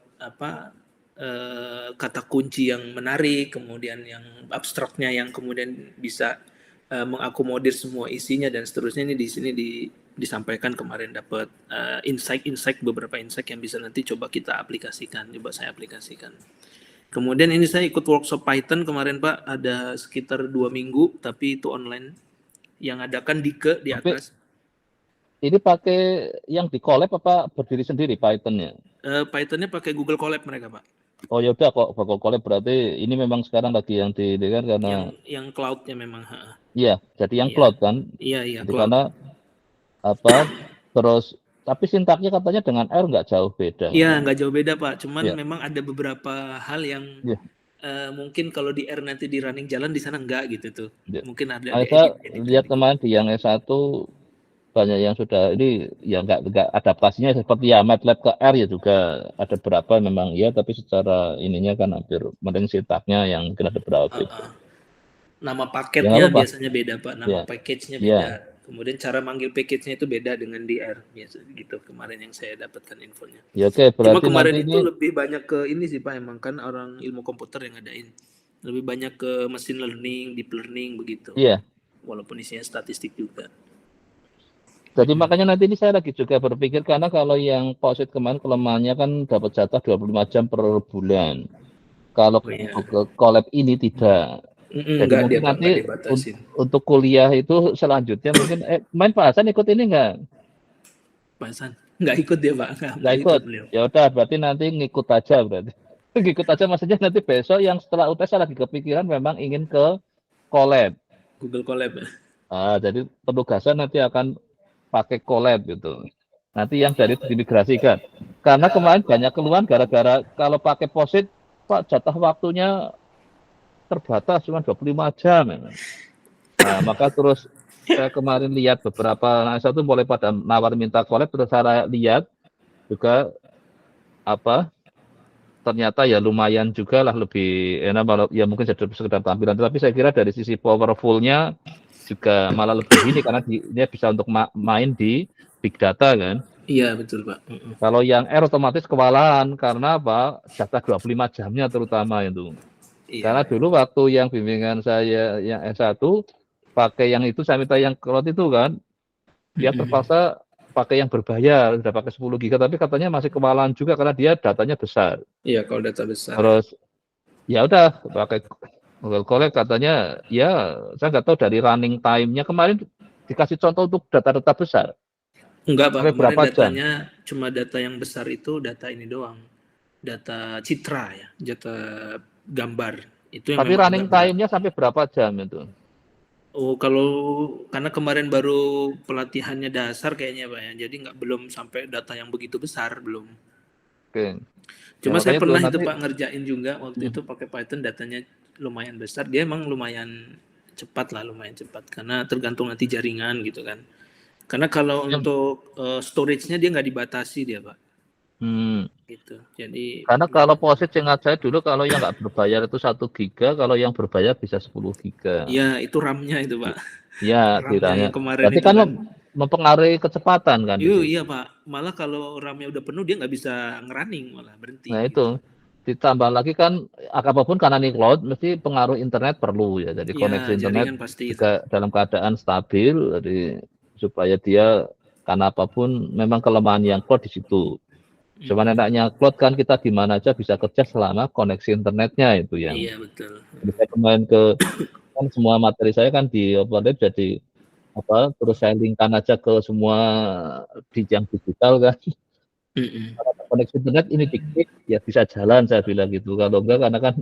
kata kunci yang menarik, kemudian yang abstraknya yang kemudian bisa mengakomodir semua isinya dan seterusnya. Ini di sini disampaikan kemarin dapat beberapa insight yang bisa nanti coba kita aplikasikan, coba saya aplikasikan. Kemudian ini saya ikut workshop Python kemarin Pak, ada sekitar 2 minggu, tapi itu online. Yang adakan Dike di atas. Ini pakai yang di collab apa berdiri sendiri Python-nya? Python-nya pakai Google Colab mereka Pak. Oh ya udah kok Google Colab, berarti ini memang sekarang lagi yang kan karena yang cloud-nya memang. Iya, jadi yang cloud kan. Iya, cloud. Karena terus tapi sintaknya katanya dengan R nggak jauh beda. Iya, nggak jauh beda Pak. Cuman memang ada beberapa hal yang mungkin kalau di R nanti di running jalan, di sana enggak gitu tuh. Mungkin ada. Saya lihat kemarin di yang S1 banyak yang sudah ini ya nggak adaptasinya seperti ya MATLAB ke R ya juga ada berapa memang ya, tapi secara ininya kan hampir mending sintaknya yang mungkin ada berapa beda. Nama paketnya biasanya beda Pak, nama package-nya beda. Kemudian cara manggil package-nya itu beda dengan di R biasa gitu kemarin yang saya dapatkan infonya. Ya, oke, berarti cuma kemarin itu lebih banyak ke ini sih Pak, emang kan orang ilmu komputer yang ngadain. Lebih banyak ke machine learning, deep learning begitu. Iya. Walaupun isinya statistik juga. Jadi makanya nanti ini saya lagi juga berpikir, karena kalau yang POSIT kemarin kelemahannya kan dapat jatah 25 jam per bulan. Kalau ke collab ini tidak. Jadi mungkin nanti untuk kuliah itu selanjutnya mungkin main Pak Hasan ikut ini nggak? Pak Hasan? Nggak ikut dia Pak, Nggak ikut. beliau. Ya udah, berarti nanti ngikut aja berarti. Ngikut aja maksudnya nanti besok yang setelah UTS lagi kepikiran memang ingin ke collab. Google Collab ya. Jadi penugasan nanti akan pakai collab gitu. Nanti yang dari itu dimigrasikan. Karena kemarin banyak keluhan gara-gara kalau pakai POSIT, Pak, jatah waktunya terbatas cuma 25 jam. Nah, maka terus saya kemarin lihat beberapa anak S1 mulai pada nawar minta collab, terus saya lihat juga apa ternyata ya lumayan juga lah, lebih enak, ya mungkin sekedar tampilan, tapi saya kira dari sisi powerfulnya juga malah lebih ini karena dia bisa untuk main di big data kan. Iya betul Pak. Kalau yang R otomatis kewalahan karena apa, jatah 25 jamnya terutama itu. Iya. Karena dulu waktu yang bimbingan saya yang S1 pakai yang itu, saya minta yang cloud itu kan, dia terpaksa pakai yang berbayar, sudah pakai 10 GB, tapi katanya masih kewalahan juga karena dia datanya besar. Iya, kalau data besar. Terus ya udah pakai Google Colab, katanya ya saya nggak tahu dari running time-nya kemarin dikasih contoh untuk data-data besar. Enggak Pak, Sampai kemarin berapa datanya cuma data yang besar itu data ini doang. Data citra ya, data gambar. Itu yang Tapi running time-nya sampai berapa jam itu? Oh, kalau karena kemarin baru pelatihannya dasar kayaknya Pak ya, jadi belum sampai data yang begitu besar, belum. Oke. Cuma Ya, saya pernah nanti, itu Pak ngerjain juga waktu itu pakai Python, datanya lumayan besar, dia emang lumayan cepat karena tergantung nanti jaringan gitu kan. Karena kalau untuk storage-nya dia nggak dibatasi dia Pak. Gitu. Jadi karena kalau POSIT ingat saya dulu kalau yang nggak berbayar itu 1 GB, kalau yang berbayar bisa 10 GB. Iya, itu RAM-nya itu Pak. Iya, RAM-nya kemarin berarti itu kan mempengaruhi kecepatan kan? Iya Pak, malah kalau RAM-nya udah penuh dia nggak bisa ngerunning, malah berhenti. Nah itu ditambah lagi kan apapun karena ini cloud mesti pengaruh internet perlu ya, jadi koneksi internet pasti juga dalam keadaan stabil, jadi supaya dia karena apapun memang kelemahan yang cloud di situ. Cuman enaknya cloud kan kita di mana aja bisa kerja selama koneksi internetnya itu yang. Iya betul. Saya kemarin kan semua materi saya kan di OpenLab, jadi terus saya linkkan aja ke semua yang digital kan. Kalau koneksi internet ini dikit ya bisa jalan, saya bilang gitu. Kalau enggak karena kan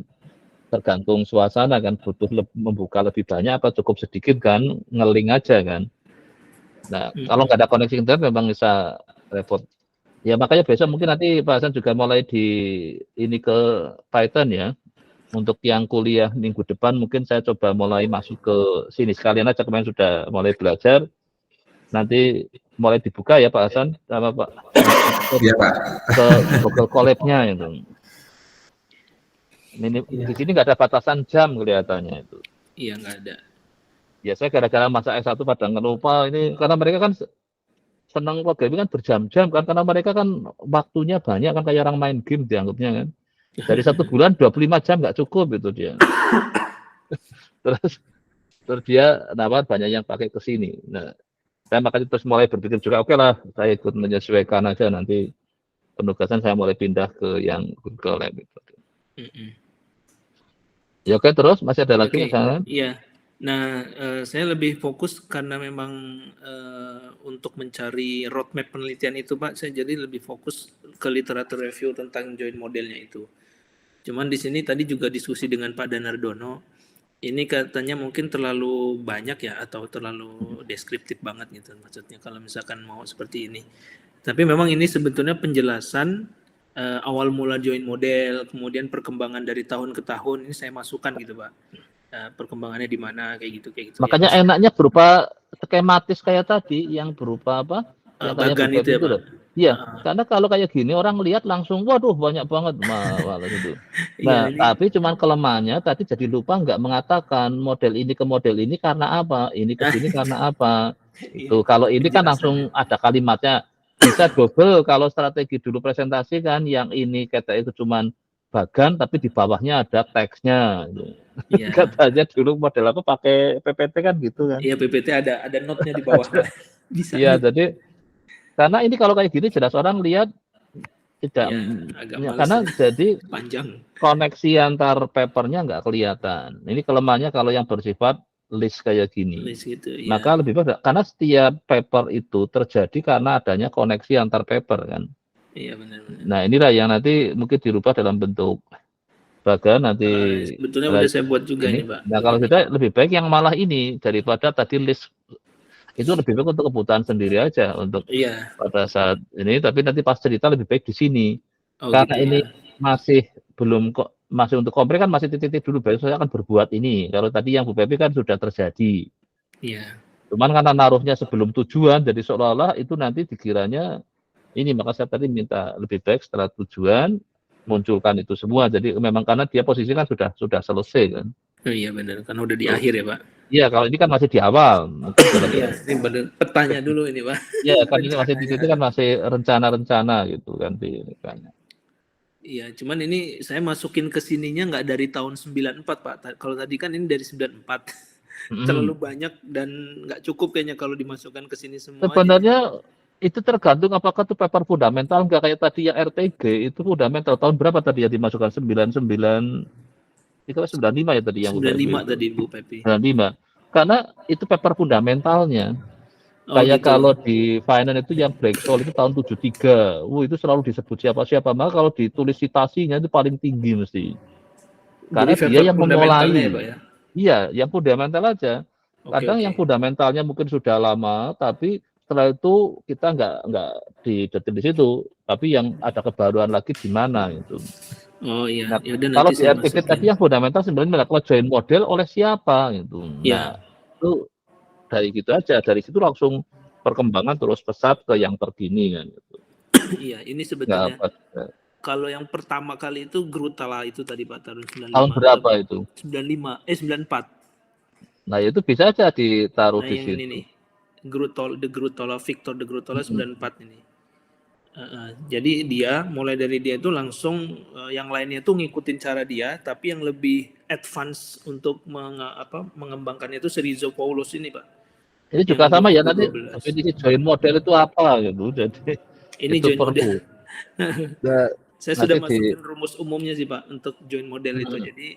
tergantung suasana kan, butuh membuka lebih banyak apa cukup sedikit kan, ngeling aja kan. Nah kalau nggak ada koneksi internet memang bisa repot. Ya makanya besok mungkin nanti Pak Hasan juga mulai ini ke Python ya. Untuk yang kuliah minggu depan mungkin saya coba mulai masuk ke sini sekalian aja, kemarin sudah mulai belajar. Nanti mulai dibuka ya Pak Hasan sama Pak. Iya Pak. Ke Google Colab-nya itu. Di sini nggak ada batasan jam kelihatannya itu. Iya nggak ada. Ya saya gara-gara masa S1 pada ngelupa ini, karena mereka kan senang programming kan berjam-jam kan, karena mereka kan waktunya banyak kan, kayak orang main game dianggapnya kan. Dari 1 bulan 25 jam nggak cukup itu dia. terus dia banyak yang pakai ke sini. Nah, saya makanya terus mulai berpikir juga, oke lah, saya ikut menyesuaikan aja, nanti penugasan saya mulai pindah ke yang Google Lab itu. Ya oke, terus masih ada lagi misalnya? Iya. Nah, saya lebih fokus karena memang untuk mencari roadmap penelitian itu Pak, saya jadi lebih fokus ke literatur review tentang joint modelnya itu. Cuman di sini tadi juga diskusi dengan Pak Danardono, ini katanya mungkin terlalu banyak ya, atau terlalu deskriptif banget gitu maksudnya kalau misalkan mau seperti ini. Tapi memang ini sebetulnya penjelasan awal mula joint model, kemudian perkembangan dari tahun ke tahun, ini saya masukkan gitu Pak. Perkembangannya di mana kayak gitu. Makanya ya, enaknya berupa skematis kayak tadi, yang berupa apa? Yang bagan itu ya Pak. Iya, karena kalau kayak gini orang lihat langsung, waduh banyak banget malah gitu. Nah, tapi cuman kelemahannya tadi jadi lupa nggak mengatakan model ini ke model ini karena apa, ini ke sini karena apa. Itu kalau ini kan langsung ada kalimatnya, bisa double kalau strategi dulu presentasi kan, yang ini kata itu cuman bagan tapi di bawahnya ada teksnya. Iya. Katanya dulu model apa pakai PPT kan gitu kan. Iya, PPT ada note-nya di bawah. Bisa. Iya, jadi karena ini kalau kayak gini jelas orang lihat tidak karena jadi panjang. Koneksi antar papernya nggak kelihatan. Ini kelemahannya kalau yang bersifat list kayak gini. List gitu ya. Maka lebih baik karena setiap paper itu terjadi karena adanya koneksi antar paper kan. Iya benar-benar. Nah inilah yang nanti mungkin dirubah dalam bentuk bagan nanti. Sebetulnya udah saya buat juga ini Pak. Nah kalau tidak lebih baik yang malah ini daripada tadi list itu lebih baik untuk kebutuhan sendiri aja untuk Iya. pada saat ini. Tapi nanti pas cerita lebih baik di sini gitu karena ini ya. masih belum kok masih untuk kompre kan masih titik dulu baru saya akan berbuat ini. Kalau tadi yang Bu Pepi kan sudah terjadi. Iya. Cuman karena naruhnya sebelum tujuan jadi seolah-olah itu nanti dikiranya ini, maka saya tadi minta lebih baik setelah tujuan munculkan itu semua. Jadi memang karena dia posisi kan sudah selesai kan. Oh, iya benar, karena udah di akhir ya Pak. Iya, kalau ini kan masih di awal. Mungkin Iya, ini benar petanya dulu ini Pak. Iya, kan ini masih di situ kan masih rencana-rencana gitu kan kan. Iya, cuman ini saya masukin ke sininya nggak dari tahun 94 Pak. Kalau tadi kan ini dari 94. Terlalu banyak dan nggak cukup kayaknya kalau dimasukkan ke sini semua. Sebenarnya itu tergantung apakah itu paper fundamental nggak kayak tadi yang RTG itu fundamental tahun berapa tadi yang dimasukkan 99 itu 95 ya tadi yang 95 tadi Bu Pepi. 95 karena itu paper fundamentalnya kayak gitu. kalau di finance itu yang Black-Scholes itu tahun 73 itu selalu disebut siapa-siapa maka kalau ditulis citasinya itu paling tinggi mesti karena jadi dia yang memulai ya, Pak, ya? Iya yang fundamental aja kadang yang fundamentalnya mungkin sudah lama tapi setelah itu kita nggak didetail di situ, tapi yang ada kebaruan lagi di mana gitu. Oh iya. Nah, yaudah, kalau nanti di RTG tadi yang fundamental sebenarnya kalau join model oleh siapa gitu. Ya. Nah itu dari gitu aja, dari situ langsung perkembangan terus pesat ke yang terkini kan. Gitu. Iya, ini sebetulnya. Kalau yang pertama kali itu Grutala itu tadi Pak tahun 95. Tahun berapa itu? 94. Nah itu bisa aja ditaruh di situ. Ini nih. Victor de Grutola 94 ini. Jadi dia mulai dari dia itu langsung yang lainnya itu ngikutin cara dia, tapi yang lebih advance untuk mengembangkannya itu Rizopoulos ini Pak. Ini juga sama ya nanti definisi join model itu apa gitu. Jadi ini itu join perlu. model. Nah, saya sudah masukin rumus umumnya sih Pak untuk join model itu. Jadi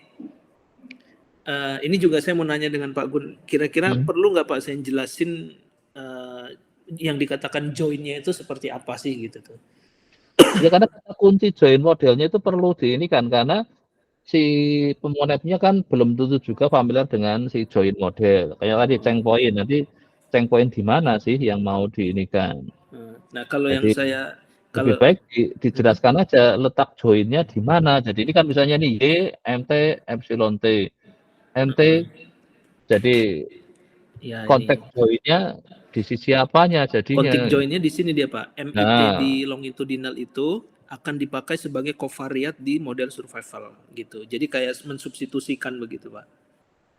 ini juga saya mau nanya dengan Pak Gun, kira-kira perlu nggak Pak saya jelasin yang dikatakan join-nya itu seperti apa sih gitu tuh? Ya karena kunci join modelnya itu perlu ini kan karena si pemonetnya kan belum tentu juga familiar dengan si join model. Kayak tadi change point, nanti change point di mana sih yang mau diinikan. Nah kalau jadi, yang saya lebih baik dijelaskan aja letak joinnya di mana. Jadi ini kan misalnya nih Y, MT, Epsilon T, MT. Jadi konteks joinnya di sisi apanya jadinya? Konteks joinnya di sini dia Pak. MIT di longitudinal itu akan dipakai sebagai covariat di model survival gitu. Jadi kayak mensubstitusikan begitu Pak.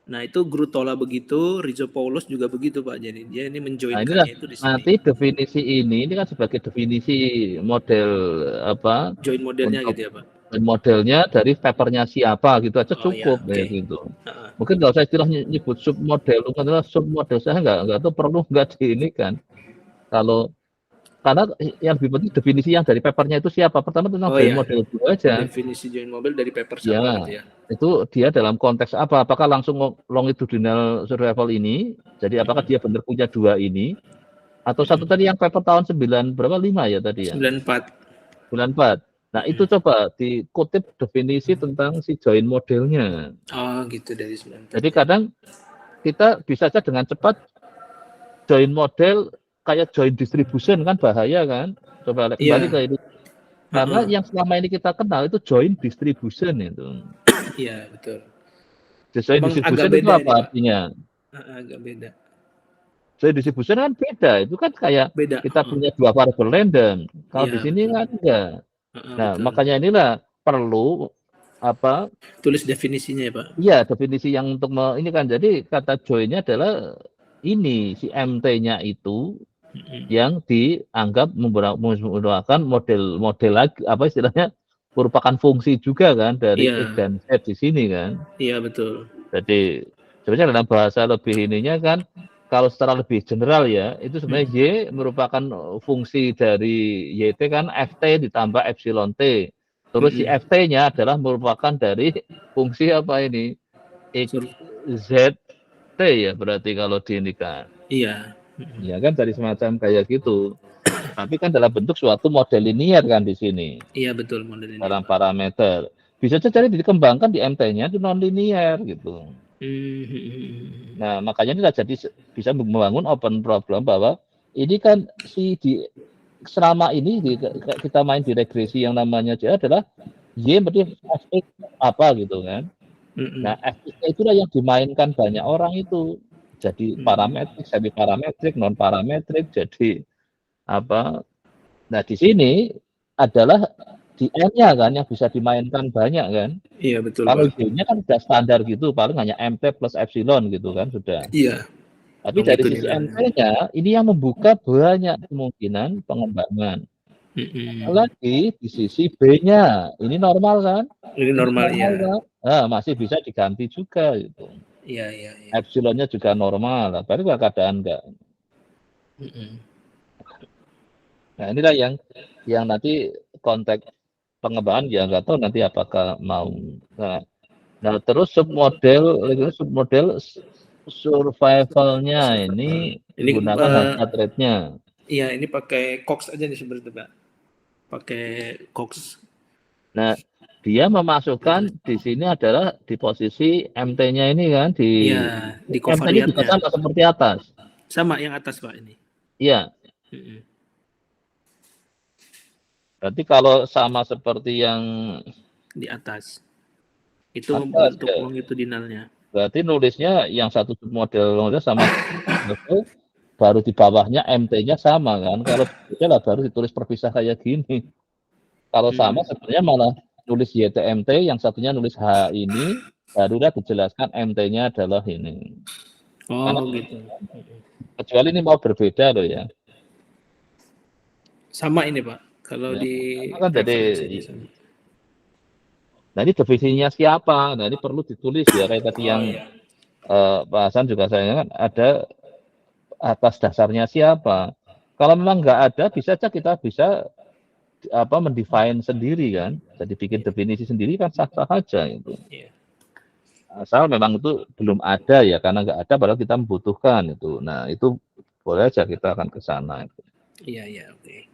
Nah itu Grutola begitu, Rizopoulos juga begitu Pak. Jadi dia ini menjoinkannya itu di sini. Nanti definisi ini kan sebagai definisi model apa? Join modelnya gitu ya Pak. Modelnya dari papernya siapa gitu aja cukup ya gitu. Mungkin nggak usah istilah nyebut submodel, karena submodel saya nggak tahu perlu nggak di ini kan. Kalau karena yang lebih penting definisi yang dari papernya itu siapa. Pertama tentang join model itu aja. Definisi join model dari paper siapa gitu ya. Itu dia dalam konteks apa? Apakah langsung longitudinal survival ini? Jadi apakah dia benar punya dua ini? Atau satu tadi yang paper tahun 5 ya tadi ya? 94. Nah itu coba dikutip definisi tentang si join modelnya. Oh gitu dari 94. Jadi kadang kita bisa saja dengan cepat join model kayak join distribution kan bahaya kan. Coba kembali ke ini. Karena yang selama ini kita kenal itu join distribution itu. Iya betul. Join distribution itu apa artinya? Agak beda. Join distribution kan beda. Itu kan kayak kita punya dua variabel random. Kalau di sini kan enggak. Nah, makanya inilah perlu apa? Tulis definisinya ya Pak. Iya, definisi yang untuk ini kan. Jadi kata join-nya adalah ini si MT-nya itu yang dianggap menggunakan model lagi apa istilahnya merupakan fungsi juga kan dari X dan Z di sini kan. Iya betul. Jadi sebenarnya dalam bahasa lebih ininya kan kalau secara lebih general ya itu sebenarnya Y merupakan fungsi dari YT kan FT ditambah epsilon T. Terus si FT-nya adalah merupakan dari fungsi apa ini X Z ya berarti kalau di ini kan. Iya. Ya kan dari semacam kayak gitu. Tapi kan dalam bentuk suatu model linier kan di sini Iya betul model ini. dalam parameter. Bisa saja dikembangkan di MT-nya itu non linier gitu. Nah, makanya kita jadi bisa membangun open problem bahwa ini kan selama ini kita main di regresi yang namanya adalah Y berarti Fx apa gitu kan. Nah, Fx itulah yang dimainkan banyak orang itu. Jadi parametrik, semi parametrik, non parametrik, jadi apa. Nah, di sini adalah di N-nya kan yang bisa dimainkan banyak kan. Iya betul. Kalau Y-nya kan sudah standar gitu, paling hanya MT plus epsilon gitu kan sudah. Iya. Tapi dari sisi MT-nya ini yang membuka banyak kemungkinan pengembangan. Lagi di sisi B-nya ini normal kan? Ini normal ya. Kan? Nah, masih bisa diganti juga gitu. Iya. Epsilonnya juga normal, tapi keadaan enggak. Nah, inilah yang nanti konteks pengembangan ya nggak tahu nanti apakah mau. Nah terus submodel survivalnya ini menggunakan hazard rate-nya. Iya, ini pakai Cox aja nih sebenarnya, Pak. Pakai Cox. Nah, dia memasukkan di sini adalah di posisi MT-nya ini kan di covariatnya. MT-nya juga sama seperti atas. Sama yang atas, Pak, ini. Iya. Berarti kalau sama seperti yang di atas itu bentuk longitudinalnya. Berarti nulisnya yang satu model sama baru di bawahnya MT-nya sama kan. Kalau beda lah baru ditulis perpisah kayak gini. Kalau sama sebenarnya malah nulis YTMT, yang satunya nulis H ini, barulah dijelaskan MT-nya adalah ini. Oh gitu. Kecuali ini mau berbeda loh ya. Sama ini Pak. Kalau ya, di kan jadi nah ini definisinya siapa? Nah ini perlu ditulis ya kayak tadi yang bahasan juga saya kan ada atas dasarnya siapa. Kalau memang nggak ada, bisa saja kita bisa mendefine sendiri kan. Jadi bikin definisi sendiri kan sah-sah aja itu. Asal memang itu belum ada ya, karena nggak ada padahal kita membutuhkan itu. Nah itu boleh aja kita akan ke sana. Iya oke.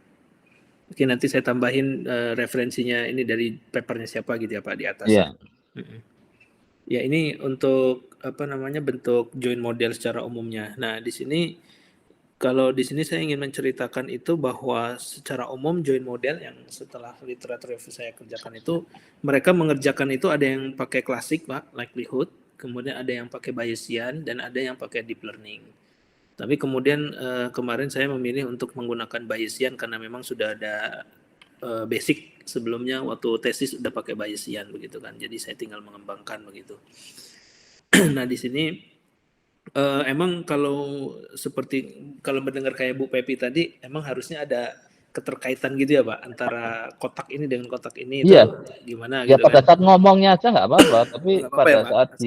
Oke, nanti saya tambahin referensinya ini dari papernya siapa gitu ya Pak di atas. Iya. Ya ini untuk bentuk join model secara umumnya. Nah di sini kalau di sini saya ingin menceritakan itu bahwa secara umum join model yang setelah literatur review saya kerjakan itu mereka mengerjakan itu ada yang pakai klasik Pak, likelihood, kemudian ada yang pakai Bayesian dan ada yang pakai deep learning. Tapi kemudian kemarin saya memilih untuk menggunakan Bayesian karena memang sudah ada basic sebelumnya waktu tesis udah pakai Bayesian begitu kan. Jadi saya tinggal mengembangkan begitu. Nah di sini emang kalau mendengar kayak Bu Pepi tadi emang harusnya ada keterkaitan gitu ya Pak antara kotak ini dengan kotak ini itu gimana ya, gitu pada saat ngomongnya aja nggak apa-apa tapi pada ya, saat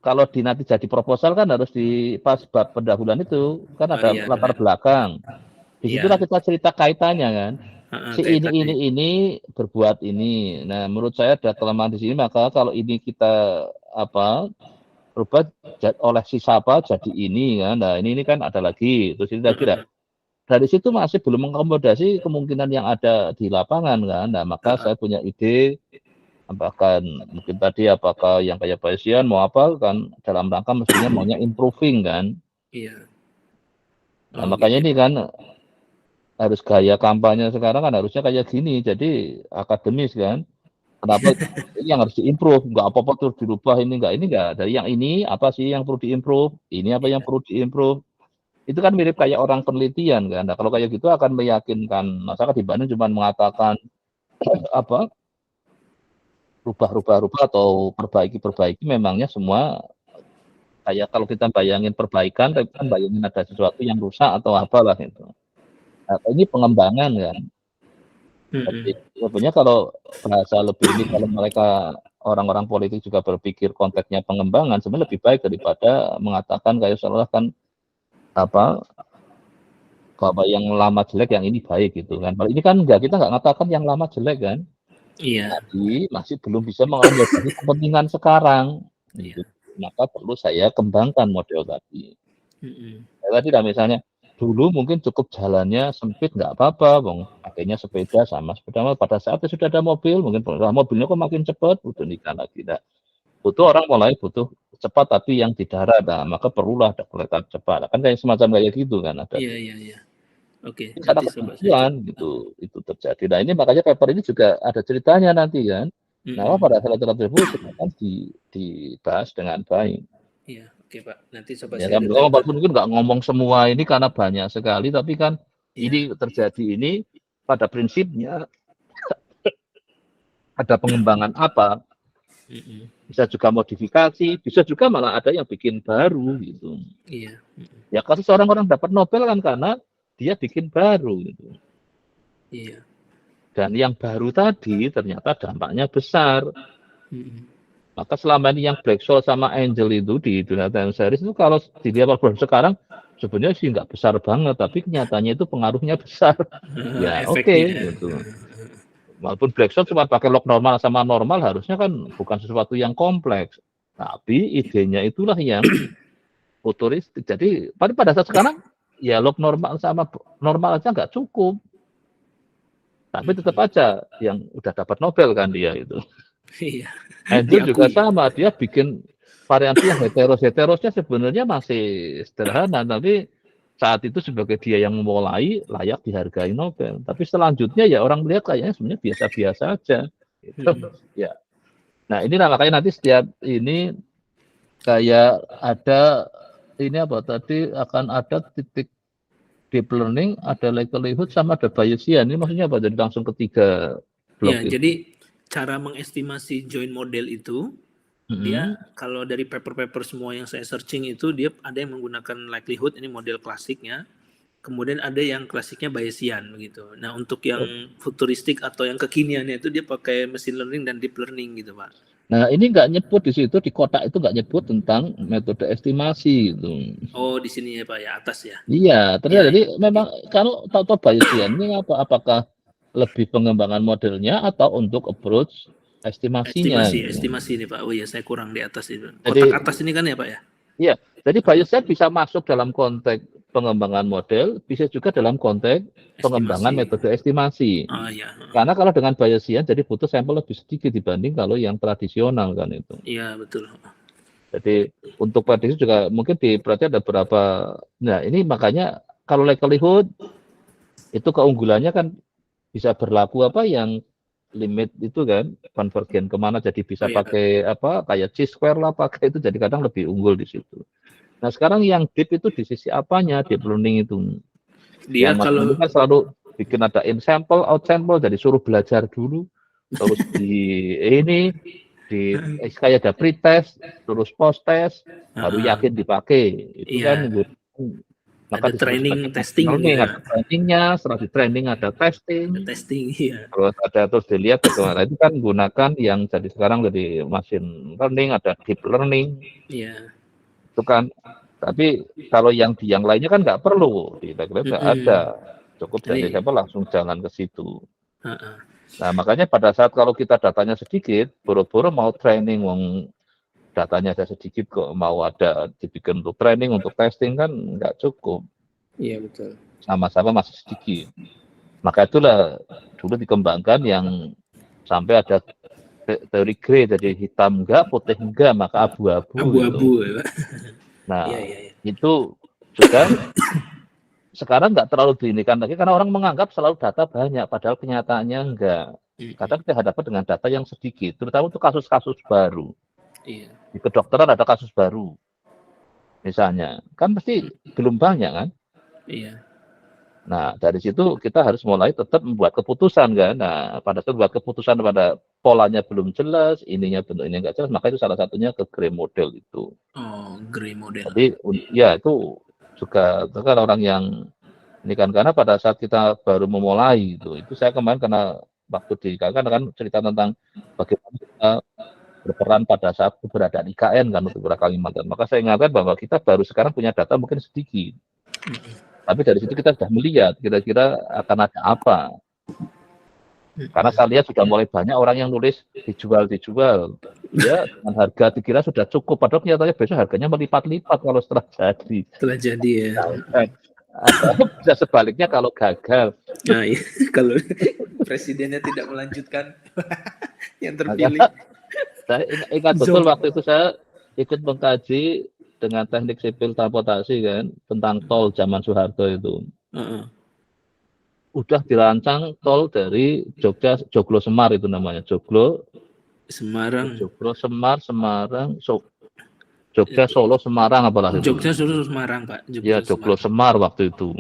kalau nanti jadi proposal kan harus di pas bab pendahuluan itu kan ada latar belakang. Disitulah kita cerita kaitannya kan. Si ini berbuat ini. Nah, menurut saya ada kelemahan di sini, maka kalau ini kita berubah oleh si siapa jadi ini kan. Nah, ini kan ada lagi. Terus ini kira dari situ masih belum mengakomodasi kemungkinan yang ada di lapangan kan. Nah, maka saya punya ide mungkin tadi apakah yang kayak Bayesian mau apa kan dalam rangka mestinya maunya improving kan. Iya. Nah, makanya ini kan harus gaya kampanye sekarang kan harusnya kayak gini, jadi akademis kan. Kenapa ini yang harus diimprove, nggak apa-apa terus dirubah ini nggak. Dari yang ini apa sih yang perlu diimprove, ini apa yang perlu diimprove. Itu kan mirip kayak orang penelitian kan. Nah, kalau kayak gitu akan meyakinkan masyarakat dibanding cuma mengatakan rubah atau perbaiki memangnya semua kayak kalau kita bayangin perbaikan, tapi kan bayangin ada sesuatu yang rusak atau apalah itu. Nah, ini pengembangan kan. Sebenarnya kalau bahasa lebih ini kalau mereka orang-orang politik juga berpikir konteksnya pengembangan sebenarnya lebih baik daripada mengatakan kayak seolah kan bahwa yang lama jelek yang ini baik gitu kan. Kalau ini kan enggak, kita nggak mengatakan yang lama jelek kan. Iya. Tapi masih belum bisa mengakomodasi kepentingan sekarang. Iya. maka perlu saya kembangkan model tadi. Mm-mm. Tadi lah misalnya dulu mungkin cukup jalannya sempit nggak apa-apa, bang, pakainya sepeda sama sepeda. Pada saat sudah ada mobil, mungkin mobilnya kok makin cepat, butuh nikah lagi. Nah, butuh orang mulai butuh cepat tapi yang di darat, nah, maka perlulah ada kereta cepat. Kan kayak semacam kayak gitu kan ada. Iya. Oke, Karena nanti coba saya kebutuhan gitu itu terjadi. Nah ini makanya paper ini juga ada ceritanya nanti kan. Nah pada saat tersebut silakan dibahas dengan baik. Iya, oke Pak. Nanti coba Ya saya kan, detailkan. walaupun mungkin nggak ngomong semua ini karena banyak sekali, tapi kan ini terjadi ini pada prinsipnya ada pengembangan apa, bisa juga modifikasi, bisa juga malah ada yang bikin baru gitu. Iya. Ya kasus orang-orang dapat Nobel kan karena dia bikin baru gitu. Iya. Dan yang baru tadi ternyata dampaknya besar. Maka selama ini yang Black Soul sama Angel itu di dunia time series itu kalau dilihat program sekarang sebenarnya sih nggak besar banget, tapi kenyataannya itu pengaruhnya besar. Ya oke, gitu. Walaupun Black Soul cuma pakai log normal sama normal, harusnya kan bukan sesuatu yang kompleks. Tapi idenya itulah yang futuristik. Jadi pada saat sekarang ya log normal sama normal aja nggak cukup. Tapi tetap aja yang udah dapat Nobel kan dia itu. Iya. Angel juga sama, dia bikin variasi yang heterosnya sebenarnya masih sederhana, tapi saat itu sebagai dia yang memulai layak dihargai Nobel. Tapi selanjutnya ya orang melihat kayaknya sebenarnya biasa-biasa aja. Gitu. Ya. Nah inilah makanya nanti setiap ini kayak ada ini apa tadi akan ada titik deep learning, ada likelihood sama ada Bayesian. Ini maksudnya apa? Jadi langsung ketiga blok ya, itu. Jadi cara mengestimasi joint model itu dia kalau dari paper-paper semua yang saya searching itu dia ada yang menggunakan likelihood, ini model klasiknya. Kemudian ada yang klasiknya Bayesian begitu. Nah, untuk yang futuristik atau yang kekiniannya itu dia pakai machine learning dan deep learning gitu, Pak. Nah, ini nggak nyebut di situ, di kotak itu nggak nyebut tentang metode estimasi gitu. Oh, di sini ya Pak ya, atas ya. Iya, ternyata jadi memang kalau tahu Bayesian ini apakah lebih pengembangan modelnya atau untuk approach estimasinya? Estimasi nih Pak. Oh iya, saya kurang di atas itu. Kotak Jadi, atas ini kan ya Pak ya? Iya, jadi Bayesian bisa masuk dalam konteks pengembangan model, bisa juga dalam konteks pengembangan metode estimasi. Iya. Karena kalau dengan Bayesian jadi butuh sampel lebih sedikit dibanding kalau yang tradisional kan itu. Iya, betul. Jadi untuk prediksi juga mungkin berarti ada beberapa. Nah ini makanya kalau likelihood itu keunggulannya kan bisa berlaku apa yang limit itu kan konvergen kemana, jadi bisa pakai apa kayak chi-square lah pakai itu, jadi kadang lebih unggul di situ. Nah sekarang yang deep itu di sisi apanya deep learning itu? Dia yang kalau kan selalu bikin ada in sample, out sample, jadi suruh belajar dulu, terus di kayak ada pre-test, terus post-test, baru yakin dipakai. Itu kan maka ada training testing ada trainingnya, setelah di training ada testing, iya. terus dilihat bagaimana itu kan gunakan yang jadi sekarang jadi machine learning, ada deep learning, itu kan. Tapi kalau yang lainnya kan nggak perlu, nggak ada, cukup dari siapa langsung jalan ke situ. Nah makanya pada saat kalau kita datanya sedikit, boro-boro mau training datanya ada sedikit kok mau ada dibikin untuk training, untuk testing kan nggak cukup. Iya betul. Sama-sama masih sedikit. Maka itulah dulu dikembangkan yang sampai ada teori gray, jadi hitam enggak, putih enggak, maka abu-abu. Abu-abu. Gitu. Nah itu juga sekarang nggak terlalu diinikan lagi karena orang menganggap selalu data banyak, padahal kenyataannya enggak. Kadang kita hadapan dengan data yang sedikit, terutama untuk kasus-kasus baru. Di kedokteran ada kasus baru, misalnya, kan pasti belum banyak kan? Iya. Nah dari situ kita harus mulai tetap membuat keputusan kan. Nah pada saat membuat keputusan pada polanya belum jelas, ininya bentuknya nggak jelas, maka itu salah satunya ke gray model itu. Oh, gray model. Jadi ya itu juga kan orang yang ini kan karena pada saat kita baru memulai itu saya kemarin karena waktu di kan cerita tentang bagaimana kita berperan pada saat keberadaan IKN kan untuk Kalimantan. Maka saya ingatkan bahwa kita baru sekarang punya data mungkin sedikit. Tapi dari situ kita sudah melihat kira-kira akan ada apa. Karena saya lihat sudah mulai banyak orang yang nulis dijual. Ya, dengan harga dikira sudah cukup, padahal nyatanya besok harganya melipat-lipat kalau setelah jadi. Setelah jadi ya. Atau bisa sebaliknya kalau gagal. Nah, iya. Kalau presidennya tidak melanjutkan yang terpilih. Saya ingat betul waktu itu saya ikut mengkaji dengan teknik sipil transportasi kan tentang tol zaman Soeharto itu. Udah dirancang tol dari Joglo Semar itu namanya, Joglo Semarang, Jogja Solo Semarang apalah itu. Jogja Solo Semarang Pak. Joglo Semar waktu itu.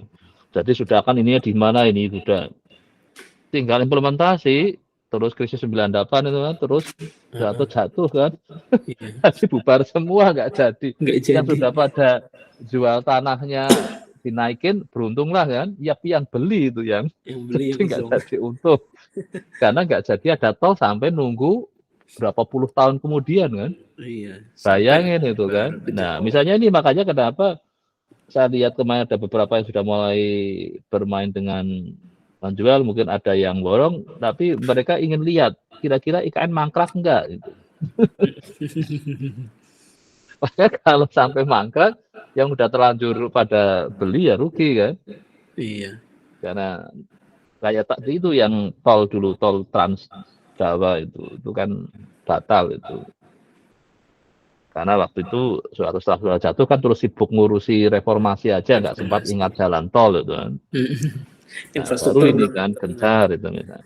Jadi sudah kan ininya di mana ini sudah tinggal implementasi, terus krisis 98 itu kan, terus jatuh kan, jadi bubar semua nggak jadi. Yang sudah pada jual tanahnya dinaikin, beruntunglah kan, ya yang beli itu yang beli nggak jadi untung, karena nggak jadi ada tol sampai nunggu berapa puluh tahun kemudian kan. Bayangin itu kan. Nah misalnya ini makanya kenapa saya lihat kemarin ada beberapa yang sudah mulai bermain dengan menjual, mungkin ada yang borong, tapi mereka ingin lihat kira-kira IKN mangkrak enggak gitu. Makanya kalau sampai mangkrak, yang udah terlanjur pada beli ya rugi kan. Iya. Karena kayak tadi itu yang tol dulu, tol Trans Jawa itu kan batal itu. Karena waktu itu setelah jatuh kan terus sibuk ngurusi reformasi aja, nggak sempat ingat jalan tol itu kan. Infrastruktur ini kan gencar itu misalnya.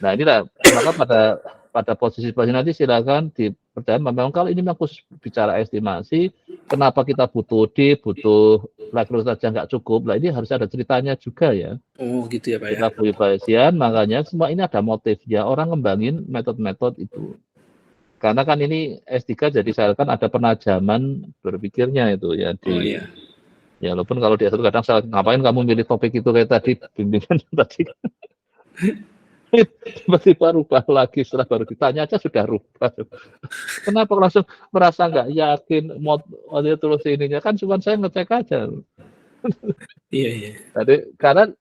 Nah inilah maka pada posisi nanti silakan dipercaya memang kalau ini memang khusus bicara estimasi, kenapa kita butuh butuh likelihood saja nggak cukup. Lah ini harus ada ceritanya juga ya. Oh gitu ya Pak ya. Kita punya Bayesian, makanya semua ini ada motifnya, orang ngembangin metode-metode itu. Karena kan ini S3 jadi saya kan ada penajaman berpikirnya itu ya di ya walaupun kalau di S1 kadang saya ngapain kamu milih topik itu kayak tadi bimbingan tadi tiba-tiba rubah lagi setelah baru ditanya aja sudah rubah. Kenapa langsung merasa nggak yakin mau terus ininya kan cuma saya ngecek aja. Iya. Tadi karena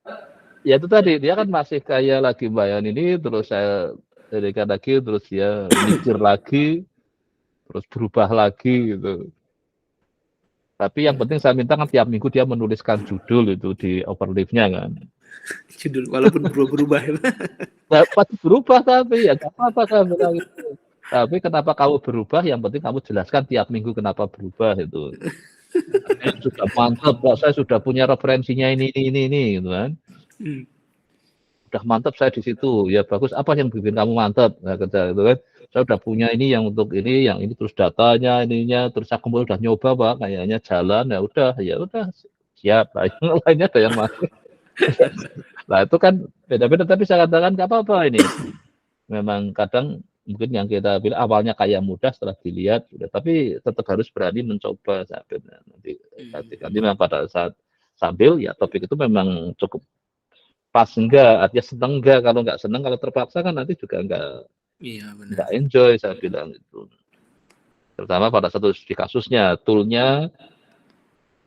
ya itu tadi dia kan masih kayak lagi bayan ini terus saya dedikan lagi terus dia mikir lagi terus berubah lagi gitu. Tapi yang penting saya minta kan tiap minggu dia menuliskan judul itu di overleaf-nya kan. Judul walaupun berubah ya. Dapat berubah tapi ya nggak apa-apa saya bilang gitu. Tapi kenapa kamu berubah? Yang penting kamu jelaskan tiap minggu kenapa berubah itu. Sudah mantap, saya sudah punya referensinya ini gitu kan. Udah mantap saya di situ. Ya bagus. Apa yang bikin kamu mantap? Nah, kerja itu kan. Saya udah punya ini yang untuk ini, yang ini terus datanya ininya, terus aku udah nyoba Pak, kayaknya jalan ya udah siap. Nah, yang lainnya ada yang masuk. Nah itu kan beda-beda tapi saya katakan nggak apa-apa ini. Memang kadang mungkin yang kita bilang awalnya kayak mudah setelah dilihat, tapi tetap harus berani mencoba sampai nanti memang pada saat sambil ya topik itu memang cukup pas enggak, artinya seneng enggak, kalau nggak seneng kalau terpaksa kan nanti juga enggak enjoy saya bilang itu. Terutama pada satu studi kasusnya, toolnya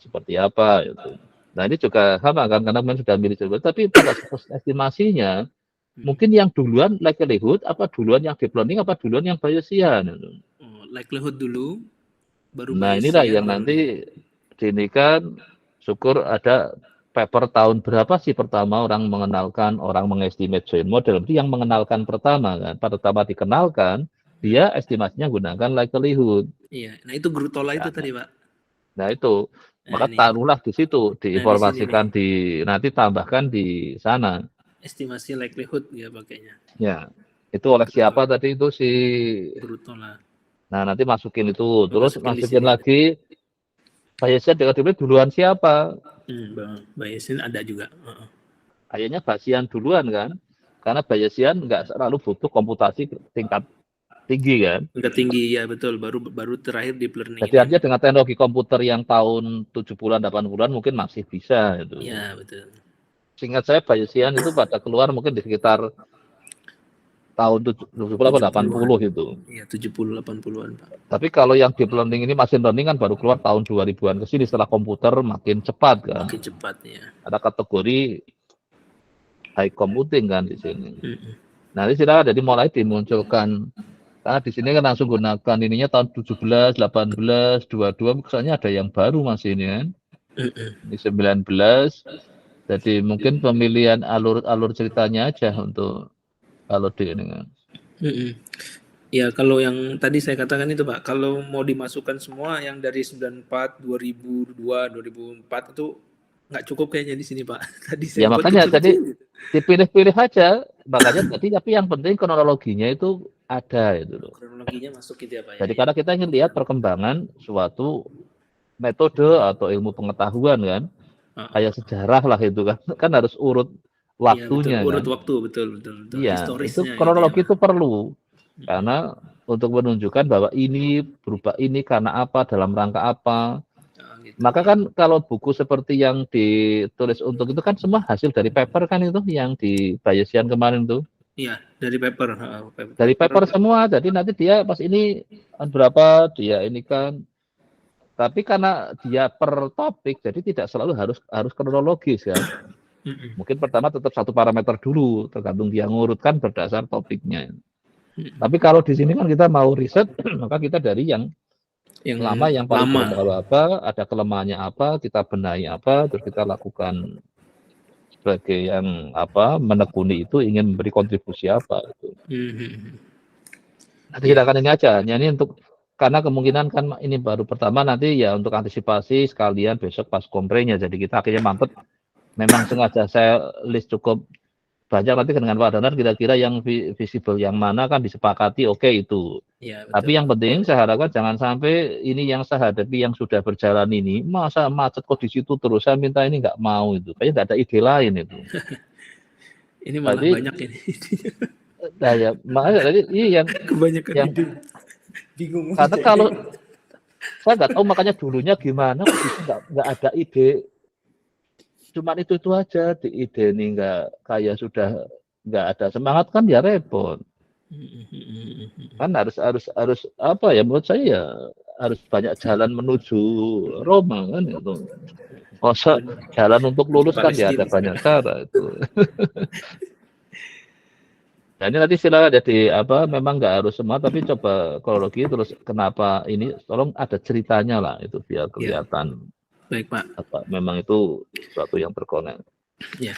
seperti apa itu. Nah ini juga sama kan karena memang sudah milih coba, tapi pada estimasinya mungkin yang duluan likelihood apa duluan yang deep learning apa duluan yang Bayesian. Likelihood dulu, baru nah inilah yang nanti ini kan syukur ada paper tahun berapa sih pertama orang mengenalkan, orang mengestimate joint model, itu yang mengenalkan pertama kan, pertama dikenalkan dia estimasinya gunakan likelihood. Iya, nah itu Grutola itu tadi Pak. Nah itu, maka taruhlah di situ, diinformasikan nanti tambahkan di sana. Estimasi likelihood ya pakainya. Ya, itu oleh siapa tadi itu si Grutola. Nah nanti masukin itu, terus masukin lagi Bayesian dengan duluan siapa? Bayesian ada juga. Akhirnya Bayesian duluan kan, karena Bayesian nggak selalu butuh komputasi tingkat tinggi kan. Tingkat tinggi ya betul, baru terakhir deep learning. Jadi artinya dengan teknologi komputer yang tahun 70-an 80-an mungkin masih bisa itu. Iya betul. Seingat saya Bayesian itu pada keluar mungkin di sekitar tahun 70 atau 80 itu. Iya 70-80-an Pak. Tapi kalau yang deep learning ini machine learning kan baru keluar tahun 2000-an ke sini setelah komputer makin cepat kan. Makin cepat ya. Ada kategori high computing kan di sini. Nanti silakan jadi mulai dimunculkan. Karena di sini kan langsung gunakan ininya tahun 17, 18, 22, misalnya ada yang baru masih ini kan. Ini 19. Jadi mungkin pemilihan alur ceritanya aja untuk kalau di ini kan. Ya kalau yang tadi saya katakan itu Pak, kalau mau dimasukkan semua yang dari 94, 2002, 2004 itu nggak cukup kayaknya di sini Pak. Tadi saya Ya buat makanya tadi kecil-kecil gitu. dipilih-pilih aja, makanya tapi yang penting kronologinya itu ada itu loh. Kronologinya masuk gitu ya Pak. Jadi Ya. karena kita ingin lihat perkembangan suatu metode atau ilmu pengetahuan kan, kayak sejarah lah itu kan, kan harus urut Iya betul, waktunya urut kan. waktu betul. Iya, itu Historisnya kronologi gitu itu perlu karena untuk menunjukkan bahwa ini berubah ini karena apa, dalam rangka apa. gitu. Maka kan kalau buku seperti yang ditulis untuk itu kan semua hasil dari paper kan itu yang di Bayesian kemarin tuh. Iya, dari paper. Dari paper semua, jadi nanti dia pas ini berapa dia ini kan. Tapi karena dia per topik, jadi tidak selalu harus kronologis kan. Mungkin pertama tetap satu parameter dulu, tergantung dia ngurutkan berdasar topiknya. Tapi kalau di sini kan kita mau riset, maka kita dari yang lama yang paling berpengaruh apa, ada kelemahannya apa, kita benahi apa, terus kita lakukan sebagai yang apa menekuni itu ingin memberi kontribusi apa itu. Nanti silakan ini aja. Ini untuk karena kemungkinan kan ini baru pertama nanti ya untuk antisipasi sekalian besok pas komprenya. Jadi kita akhirnya mampet. Memang sengaja saya list cukup banyak nanti dengan Pak Danar kira-kira yang visible yang mana kan disepakati oke itu. Ya, tapi yang penting saya harapkan jangan sampai ini yang saya hadapi yang sudah berjalan ini masa macet kok di situ terus saya minta ini nggak mau itu kayaknya nggak ada ide lain itu. Ini malah jadi, banyak ini. Nah ya makanya tadi ini yang kebanyakan yang ide. Bingung. Karena kalau saya nggak tahu makanya dulunya gimana kok bisa nggak ada ide. Cuman itu aja di ide ini nggak kayak sudah nggak ada semangat kan ya repot. Kan harus apa ya menurut saya ya harus banyak jalan menuju Roma kan itu. Masa jalan untuk lulus kan ya ada banyak cara itu. Nah ini nanti silakan jadi apa memang nggak harus semua tapi coba kronologi terus kenapa ini tolong ada ceritanya lah itu biar kelihatan. Baik Pak. Apa memang itu sesuatu yang terkonek. Ya.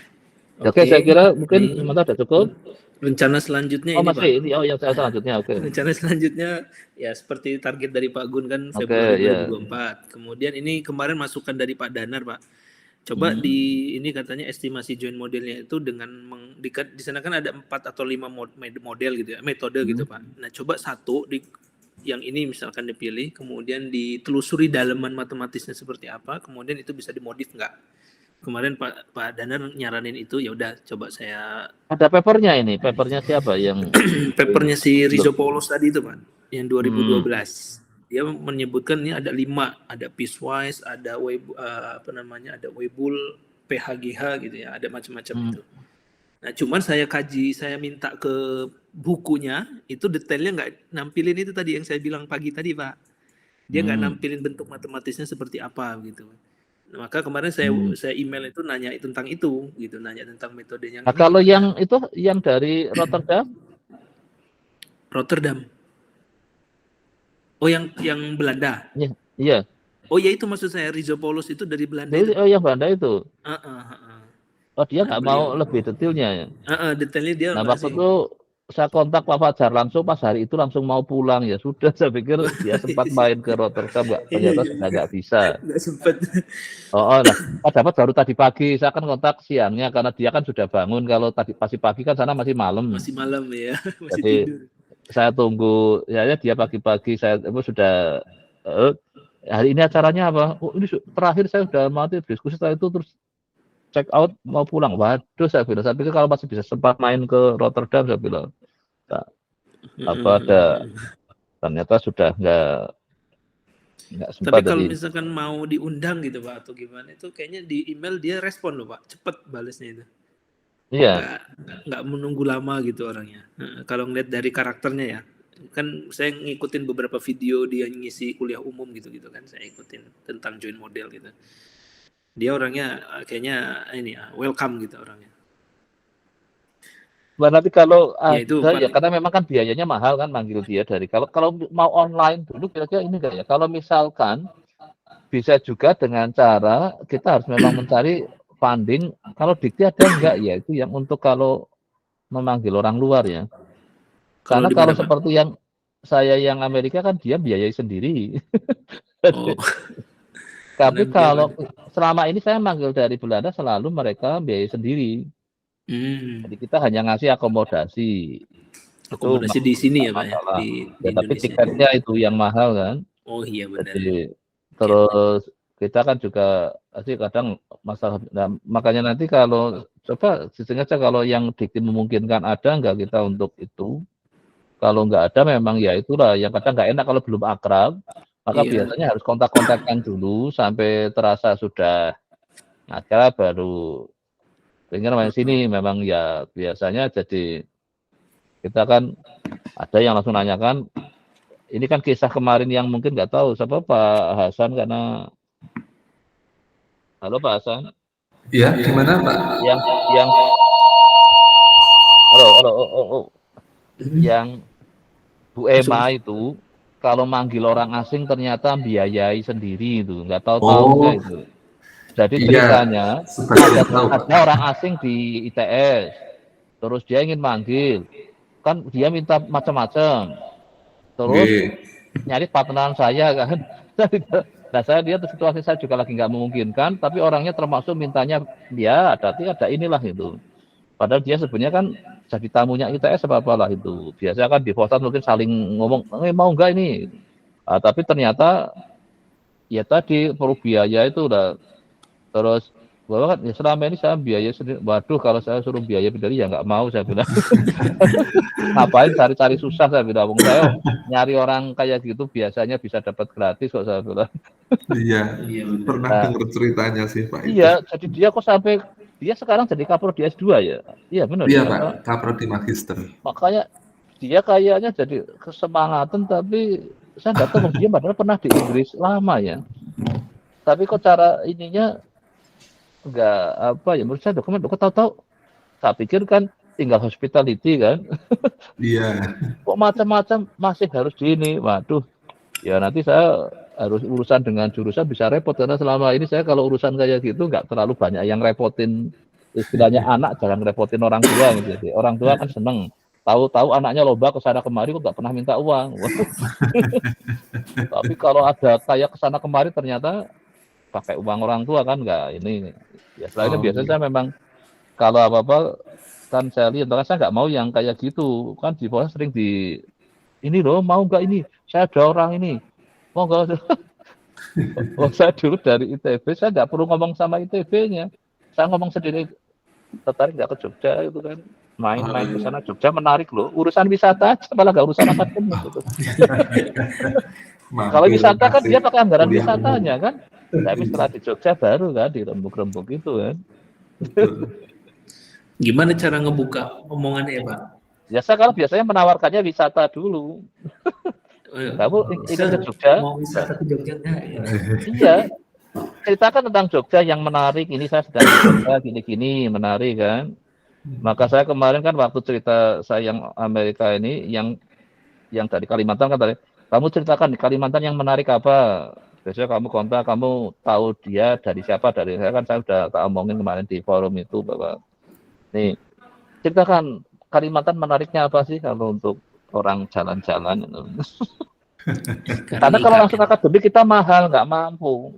Oke, saya kira mungkin sementara sudah cukup. Rencana selanjutnya ini Pak. Ini yang saya selanjutnya oke. Rencana selanjutnya ya seperti target dari Pak Gun kan Februari 2024. Kemudian ini kemarin masukan dari Pak Danar Pak. Coba ini katanya estimasi join modelnya itu dengan di sana kan ada 4 atau 5 model gitu ya, metode gitu Pak. Nah, coba satu yang ini misalkan dipilih, kemudian ditelusuri dalaman matematisnya seperti apa, kemudian itu bisa dimodif nggak? Kemarin Pak Danar nyaranin itu, ya udah coba saya. Ada papernya ini, papernya siapa yang? Papernya si Rizopoulos tadi itu Pak, yang 2012. Dia menyebutkan ini ada 5, ada piecewise, ada ada Weibull, PHGH gitu ya, ada macam-macam itu. Nah, cuman saya minta ke bukunya, itu detailnya nggak nampilin itu tadi yang saya bilang pagi tadi Pak. Dia nggak nampilin bentuk matematisnya seperti apa gitu. Nah, maka kemarin saya email itu nanya tentang itu gitu, nanya tentang metodenya. Nah, kalau yang itu yang dari Rotterdam? Oh, yang Belanda. Iya. Oh ya itu maksud saya Rizopoulos itu dari Belanda. Oh yang Belanda itu. Oh dia nggak mau lebih detailnya ya. Detailnya dia. Nah waktu itu saya kontak Pak Fajar langsung pas hari itu langsung mau pulang ya sudah saya pikir dia sempat main ke Rotterdam ternyata sudah nggak bisa. Nggak sempat. Nah dapat baru tadi pagi saya kan kontak siangnya karena dia kan sudah bangun kalau tadi pagi kan sana masih malam. Masih malam ya. Masih jadi tidur. Saya tunggu ya dia pagi-pagi saya sudah hari ini acaranya apa? Oh ini terakhir saya sudah mati diskusi setelah itu terus check out mau pulang. Waduh saya pikir kalau masih bisa sempat main ke Rotterdam saya bilang ternyata sudah nggak sempat. Tapi kalau misalkan mau diundang gitu Pak atau gimana itu kayaknya di email dia respon loh Pak, cepet balesnya itu. Iya. Nggak menunggu lama gitu orangnya. Kalau ngeliat dari karakternya ya, kan saya ngikutin beberapa video dia ngisi kuliah umum gitu kan, saya ikutin tentang join model gitu. Dia orangnya kayaknya ini welcome gitu orangnya. Nanti kalau Ya itu ada ya paling. karena memang kan biayanya mahal kan manggil dia dari kalau mau online dulu kira-kira ini enggak ya? Kalau misalkan bisa juga dengan cara kita harus memang mencari funding. Kalau Dikti ada enggak ya itu yang untuk kalau memanggil orang luar ya. Kalau Karena di kalau mana Pak? seperti yang saya yang Amerika kan dia biayai sendiri. Oh, karena Tapi dia kalau selama ini saya manggil dari Belanda selalu mereka biayai sendiri. Jadi kita hanya ngasih akomodasi. Itu akomodasi di sini ya nggak Pak ya, masalah. di Ya tapi Indonesia. tiketnya itu yang mahal kan. Oh iya benar. Jadi Oke. terus kita kan juga sih kadang masalah. Nah, makanya nanti kalau coba sistemnya aja kalau yang Dikti memungkinkan ada nggak kita untuk itu. Kalau nggak ada memang ya itulah yang kadang nggak enak kalau belum akrab. Maka Iya. biasanya harus kontak-kontakkan dulu sampai terasa sudah akrab baru pengen main sini. Memang ya biasanya jadi kita kan ada yang langsung nanyakan. Ini kan kisah kemarin yang mungkin nggak tahu siapa Pak Hasan karena halo Pak Hasan Ya, gimana Pak? yang halo yang Bu Emma itu kalau manggil orang asing ternyata biayai sendiri itu nggak tahu nggak itu. Jadi Iya, ceritanya sebagian tahu Pak. ada orang asing di ITS terus dia ingin manggil kan dia minta macam-macam terus nyari partneran saya kan. Nah saya lihat situasi saya juga lagi nggak memungkinkan, tapi orangnya termasuk mintanya dia ada inilah itu. Padahal dia sebenarnya kan jadi tamunya ITS apa-apalah itu. Biasanya kan di posat mungkin saling ngomong, mau nggak ini? Tapi ternyata ya tadi perlu biaya itu udah terus bahwa kan ya selama ini saya biaya sendiri. Waduh kalau saya suruh biaya sendiri ya nggak mau saya bilang. Ngapain cari-cari susah saya bilang. Saya nyari orang kayak gitu biasanya bisa dapat gratis kok saya bilang. Iya, pernah dengar ceritanya sih Pak itu. Iya, jadi dia kok sampai dia sekarang jadi kaprodi S2 ya? Iya benar Iya ya. Pak, kaprodi magister. Makanya dia kayaknya jadi kesemangatan tapi saya nggak tahu dia padahal pernah di Inggris lama ya. Tapi kok cara ininya nggak apa ya menurut saya dokumen kok tahu-tahu saya pikir kan tinggal hospitality kan. Iya. Kok macam-macam masih harus di ini. Waduh. Ya nanti saya harus urusan dengan jurusan bisa repot karena selama ini saya kalau urusan kayak gitu nggak terlalu banyak yang repotin istilahnya anak jangan repotin orang tua gitu. Jadi orang tua kan seneng tahu-tahu anaknya lomba kesana kemari kok nggak pernah minta uang. Tapi kalau ada kayak kesana kemari ternyata pakai uang orang tua kan nggak ini. Ya selain biasanya saya memang kalau apa-apa kan saya lihat saya nggak mau yang kayak gitu kan di bawah sering di ini loh mau nggak ini saya ada orang ini mau nggak saya dulu dari ITB saya nggak perlu ngomong sama ITB-nya saya ngomong sendiri tertarik nggak ke Jogja itu kan main-main ke sana Jogja menarik loh urusan wisata aja malah nggak urusan akademik gitu. Kalau wisata kan dia pakai anggaran wisatanya kan tapi setelah di Jogja baru kan di rembuk-rembuk itu kan. Gimana cara ngebuka omongannya ya Pak? Ya saya kalau biasanya menawarkannya wisata dulu. Kamu ingin ke Jogja? Mau wisata ke Jogja enggak? Ya? Iya. Ceritakan tentang Jogja yang menarik. Ini saya sedang di Jogja gini-gini menarik kan. Maka saya kemarin kan waktu cerita saya yang Amerika ini yang dari Kalimantan kan tadi. Kamu ceritakan di Kalimantan yang menarik apa? Biasanya kamu kontak, kamu tahu dia dari siapa dari saya kan saya sudah tak omongin kemarin di forum itu bahwa nih ceritakan Kalimantan menariknya apa sih kalau untuk orang jalan-jalan itu. Karena kalau langsung akademik kita mahal nggak mampu.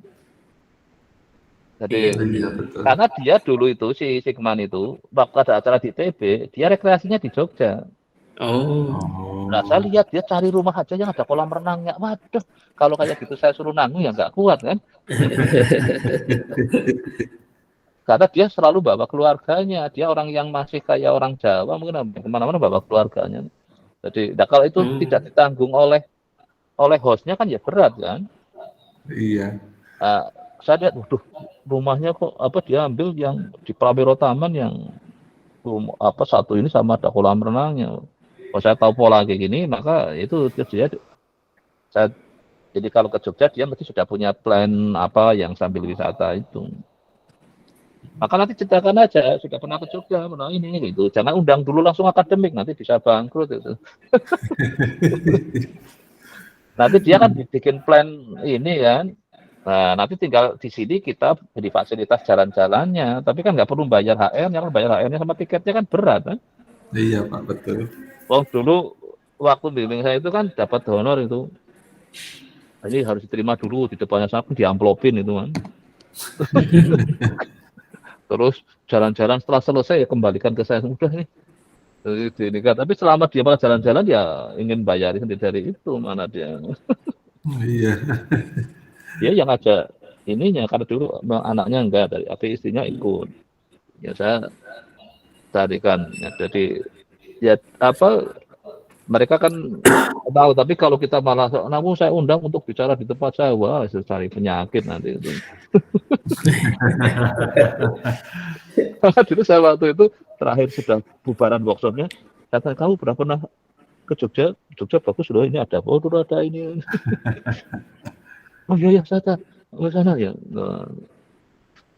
Jadi karena dia dulu itu si Sigman itu waktu ada acara di ITB dia rekreasinya di Jogja. Nah saya lihat dia cari rumah aja yang ada kolam renangnya. Waduh kalau kayak gitu saya suruh nanggung ya nggak kuat kan. Karena dia selalu bawa keluarganya. Dia orang yang masih kayak orang Jawa mungkin kemana-mana bawa keluarganya. Jadi kalau itu tidak ditanggung oleh hostnya kan ya berat kan. Iya. Saya lihat, waduh rumahnya kok dia ambil yang di Prawiro Taman yang satu ini sama ada kolam renangnya. Kalau saya tahu pola kayak gini maka itu dia jadi kalau ke Jogja dia mesti sudah punya plan apa yang sambil wisata itu. Maka nanti ceritakan aja, sudah pernah ke Jogja, pernah ini gitu. Jangan undang dulu langsung akademik, nanti bisa bangkrut itu. Nanti dia kan bikin plan ini kan. Nah, nanti tinggal di sini kita beri fasilitas jalan-jalannya, tapi kan nggak perlu bayar HR-nya, kan bayar HR-nya sama tiketnya kan berat kan. Iya Pak, betul. Oh dulu waktu bimbing saya itu kan dapat honor itu. Ini harus diterima dulu di depannya saya pun diamplopin itu kan. Terus jalan-jalan setelah selesai ya kembalikan ke saya udah nih. Ini kan. Tapi selama dia malah jalan-jalan ya ingin bayarin sendiri dari itu mana dia. Iya. Dia yang ngajak ininya karena dulu anaknya enggak dari tapi istrinya ikut. Ya saya carikan. Ya, jadi ya apa mereka kan tahu tapi kalau kita malah namun saya undang untuk bicara di tempat saya wah itu cari penyakit nanti itu. Dulu saya waktu itu terakhir sudah bubaran workshopnya kata kamu pernah ke Jogja bagus loh ini ada ada ini. Oh iya saya ke sana ya. Nah,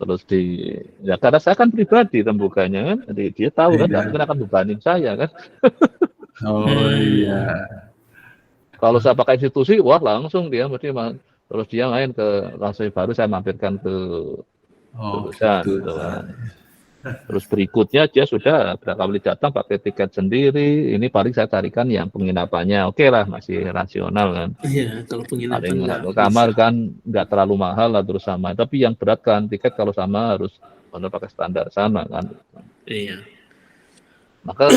terus ya karena saya kan pribadi tembukanya kan jadi dia tahu kan mungkin akan bebanin saya kan. Oh iya. Kalau saya pakai institusi wah langsung dia mesti terus dia main ke langsung baru saya mampirkan ke jurusan gitu kan. Terus berikutnya dia sudah berapa kali datang pakai tiket sendiri. Ini paling saya carikan yang penginapannya. Oke lah masih rasional kan. Iya, kalau penginapan Paling kamar kan nggak terlalu mahal lah terus sama. Tapi yang berat kan tiket kalau sama harus pakai standar sana kan. Iya. Maka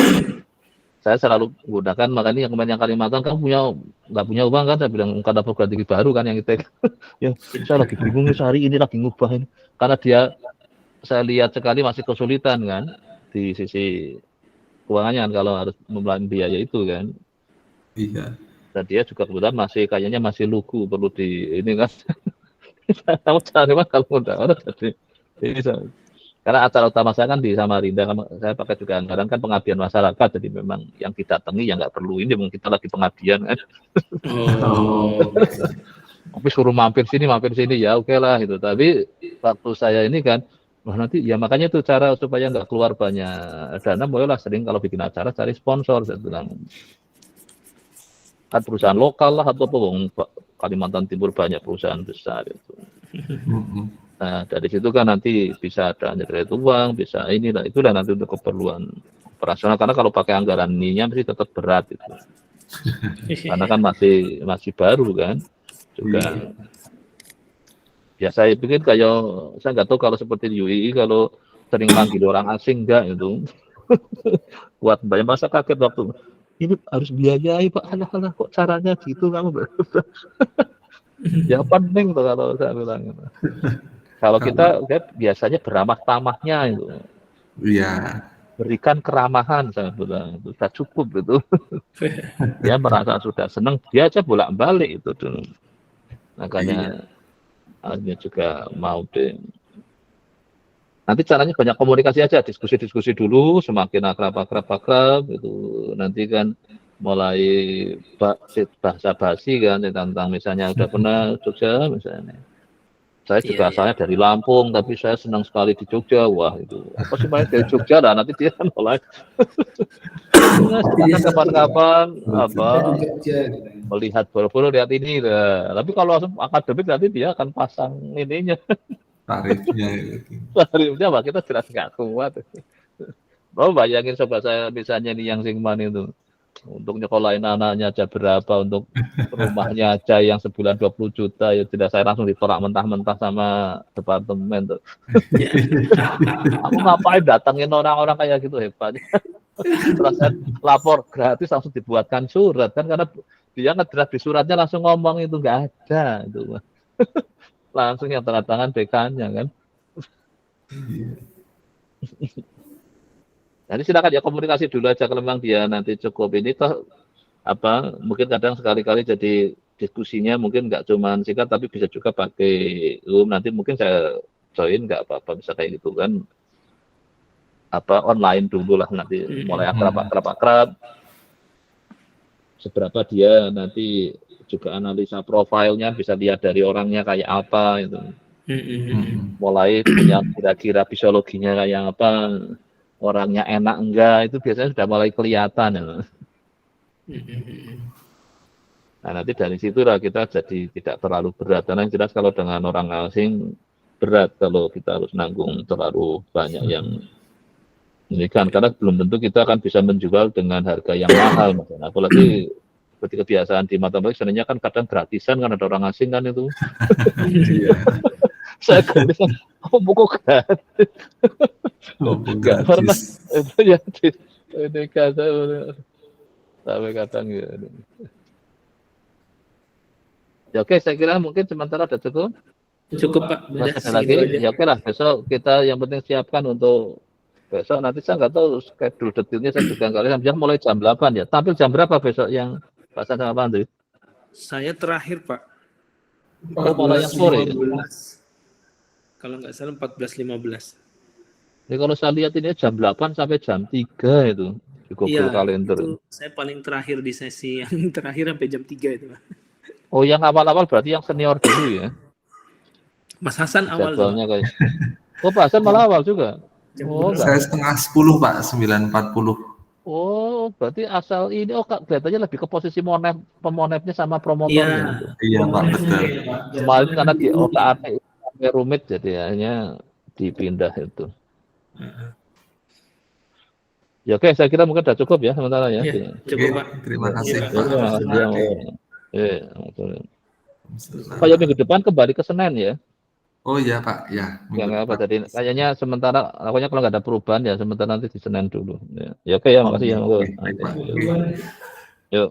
saya selalu gunakan makanya yang kemarin yang Kalimantan kan nggak punya uang kan saya bilang karena program tinggi baru kan yang kita ya saya lagi bingung sehari ini lagi ngubah ini karena dia saya lihat sekali masih kesulitan kan di sisi keuangannya kalau harus membelanjakan biaya itu kan. Iya. Dan dia juga kebetulan kayaknya masih lugu perlu di ini kan. Tahu cari mah kalau udah orang jadi ini karena acara utama saya kan di Samarinda kan saya pakai juga anggaran kan pengabdian masyarakat jadi memang yang didatangi yang nggak perlu ini mungkin kita lagi pengabdian kan. Tapi suruh mampir sini ya oke lah itu tapi waktu saya ini kan nanti ya makanya itu cara supaya nggak keluar banyak dana bolehlah sering kalau bikin acara cari sponsor saya bilang kan perusahaan lokal lah atau apa Kalimantan Timur banyak perusahaan besar itu. Nah dari situ kan nanti bisa ada kredit uang bisa inilah itulah nanti untuk keperluan operasional karena kalau pakai anggaran ininya mesti tetap berat itu karena kan masih baru kan juga. Ya saya pikir kayak saya nggak tahu kalau seperti di UII kalau sering manggil orang asing enggak itu buat banyak masa kaget waktu ini harus biayai Pak alah kok caranya gitu kamu ya penting tuh kalau saya bilang kalau kita biasanya beramah tamahnya itu Iya. berikan keramahan saya bilang itu sudah cukup itu dia merasa sudah senang dia aja bolak-balik itu dulu makanya akhirnya juga mau deh. Nanti caranya banyak komunikasi aja, diskusi dulu, semakin akrab itu nanti kan mulai bahasa basi kan tentang misalnya udah pernah Jogja misalnya. Saya juga asalnya dari Lampung, tapi saya senang sekali di Jogja. Wah itu apa sih main dari Jogja lah nanti dia kan mulai. Silakan kapan-kapan melihat boro-boro lihat ini lah. Tapi kalau langsung akademik nanti dia akan pasang ininya. Tarifnya Pak kita jelas nggak kuat. Mau bayangin sobat saya misalnya nih yang Singman itu untuk nyekolahin anaknya aja berapa untuk rumahnya aja yang sebulan 20 juta ya tidak saya langsung ditolak mentah-mentah sama departemen tuh. Aku ngapain datangin orang-orang kayak gitu hebat. Terus saya lapor gratis langsung dibuatkan surat kan karena dia ngedraft di suratnya langsung ngomong itu nggak ada itu. Langsung yang tanda tangan BK-nya kan. Jadi silakan ya komunikasi dulu aja kalau memang dia nanti cukup ini toh apa mungkin kadang sekali-kali jadi diskusinya mungkin nggak cuma singkat tapi bisa juga pakai Zoom nanti mungkin saya join nggak apa-apa bisa kayak gitu kan apa online dulu lah nanti mulai akrab seberapa dia nanti juga analisa profilnya bisa lihat dari orangnya kayak apa itu Mulai punya kira-kira fisiologinya kayak apa, orangnya enak enggak, itu biasanya sudah mulai kelihatan ya. Nah, nanti dari situlah kita jadi tidak terlalu berat. Karena yang jelas kalau dengan orang asing berat kalau kita harus nanggung terlalu banyak yang ini kan, karena belum tentu kita akan bisa menjual dengan harga yang mahal, misalnya. Apalagi seperti kebiasaan di matematik, sebenarnya kan kadang gratisan kan ada orang asing kan itu. Iya. Saya gelis, buku gratis. Nggak pernah itu ya ini kata sampai kadang ya. Ya oke, saya kira mungkin sementara udah cukup. Cukup Pak. Masih ada lagi? Ya oke lah, besok kita yang penting siapkan untuk besok. Nanti saya nggak tahu schedule detailnya, saya juga nggak lihat. Mulai jam 8 ya. Tampil jam berapa besok yang Pak San sama Pak Andri? Saya terakhir Pak. Oh, malah yang sore. Kalau nggak salah 14.15. Jadi kalau saya lihat ini jam 8 sampai jam 3 itu di Google Calendar. Itu saya paling terakhir di sesi yang terakhir sampai jam 3 itu Pak. Oh, yang awal-awal berarti yang senior dulu ya? Mas Hasan awal. Kayak. Oh, Pak Hasan malah awal juga. Oh, saya setengah 10 Pak, 9.40. Oh, berarti asal ini kelihatannya lebih ke posisi pemonepnya sama promotornya. Iya Pak, betul. Kemarin karena di otak-atik rumit jadi hanya dipindah itu. Ya oke, saya kira mungkin sudah cukup ya sementara ya. Cukup Pak. Terima kasih Pak. Kayak minggu depan kembali ke Senin ya. Oh iya Pak, ya. Nggak apa, jadi kayaknya sementara, pokoknya kalau nggak ada perubahan ya sementara nanti di Senin dulu. Ya oke ya, makasih ya. Oke, baik, Pak. Yuk.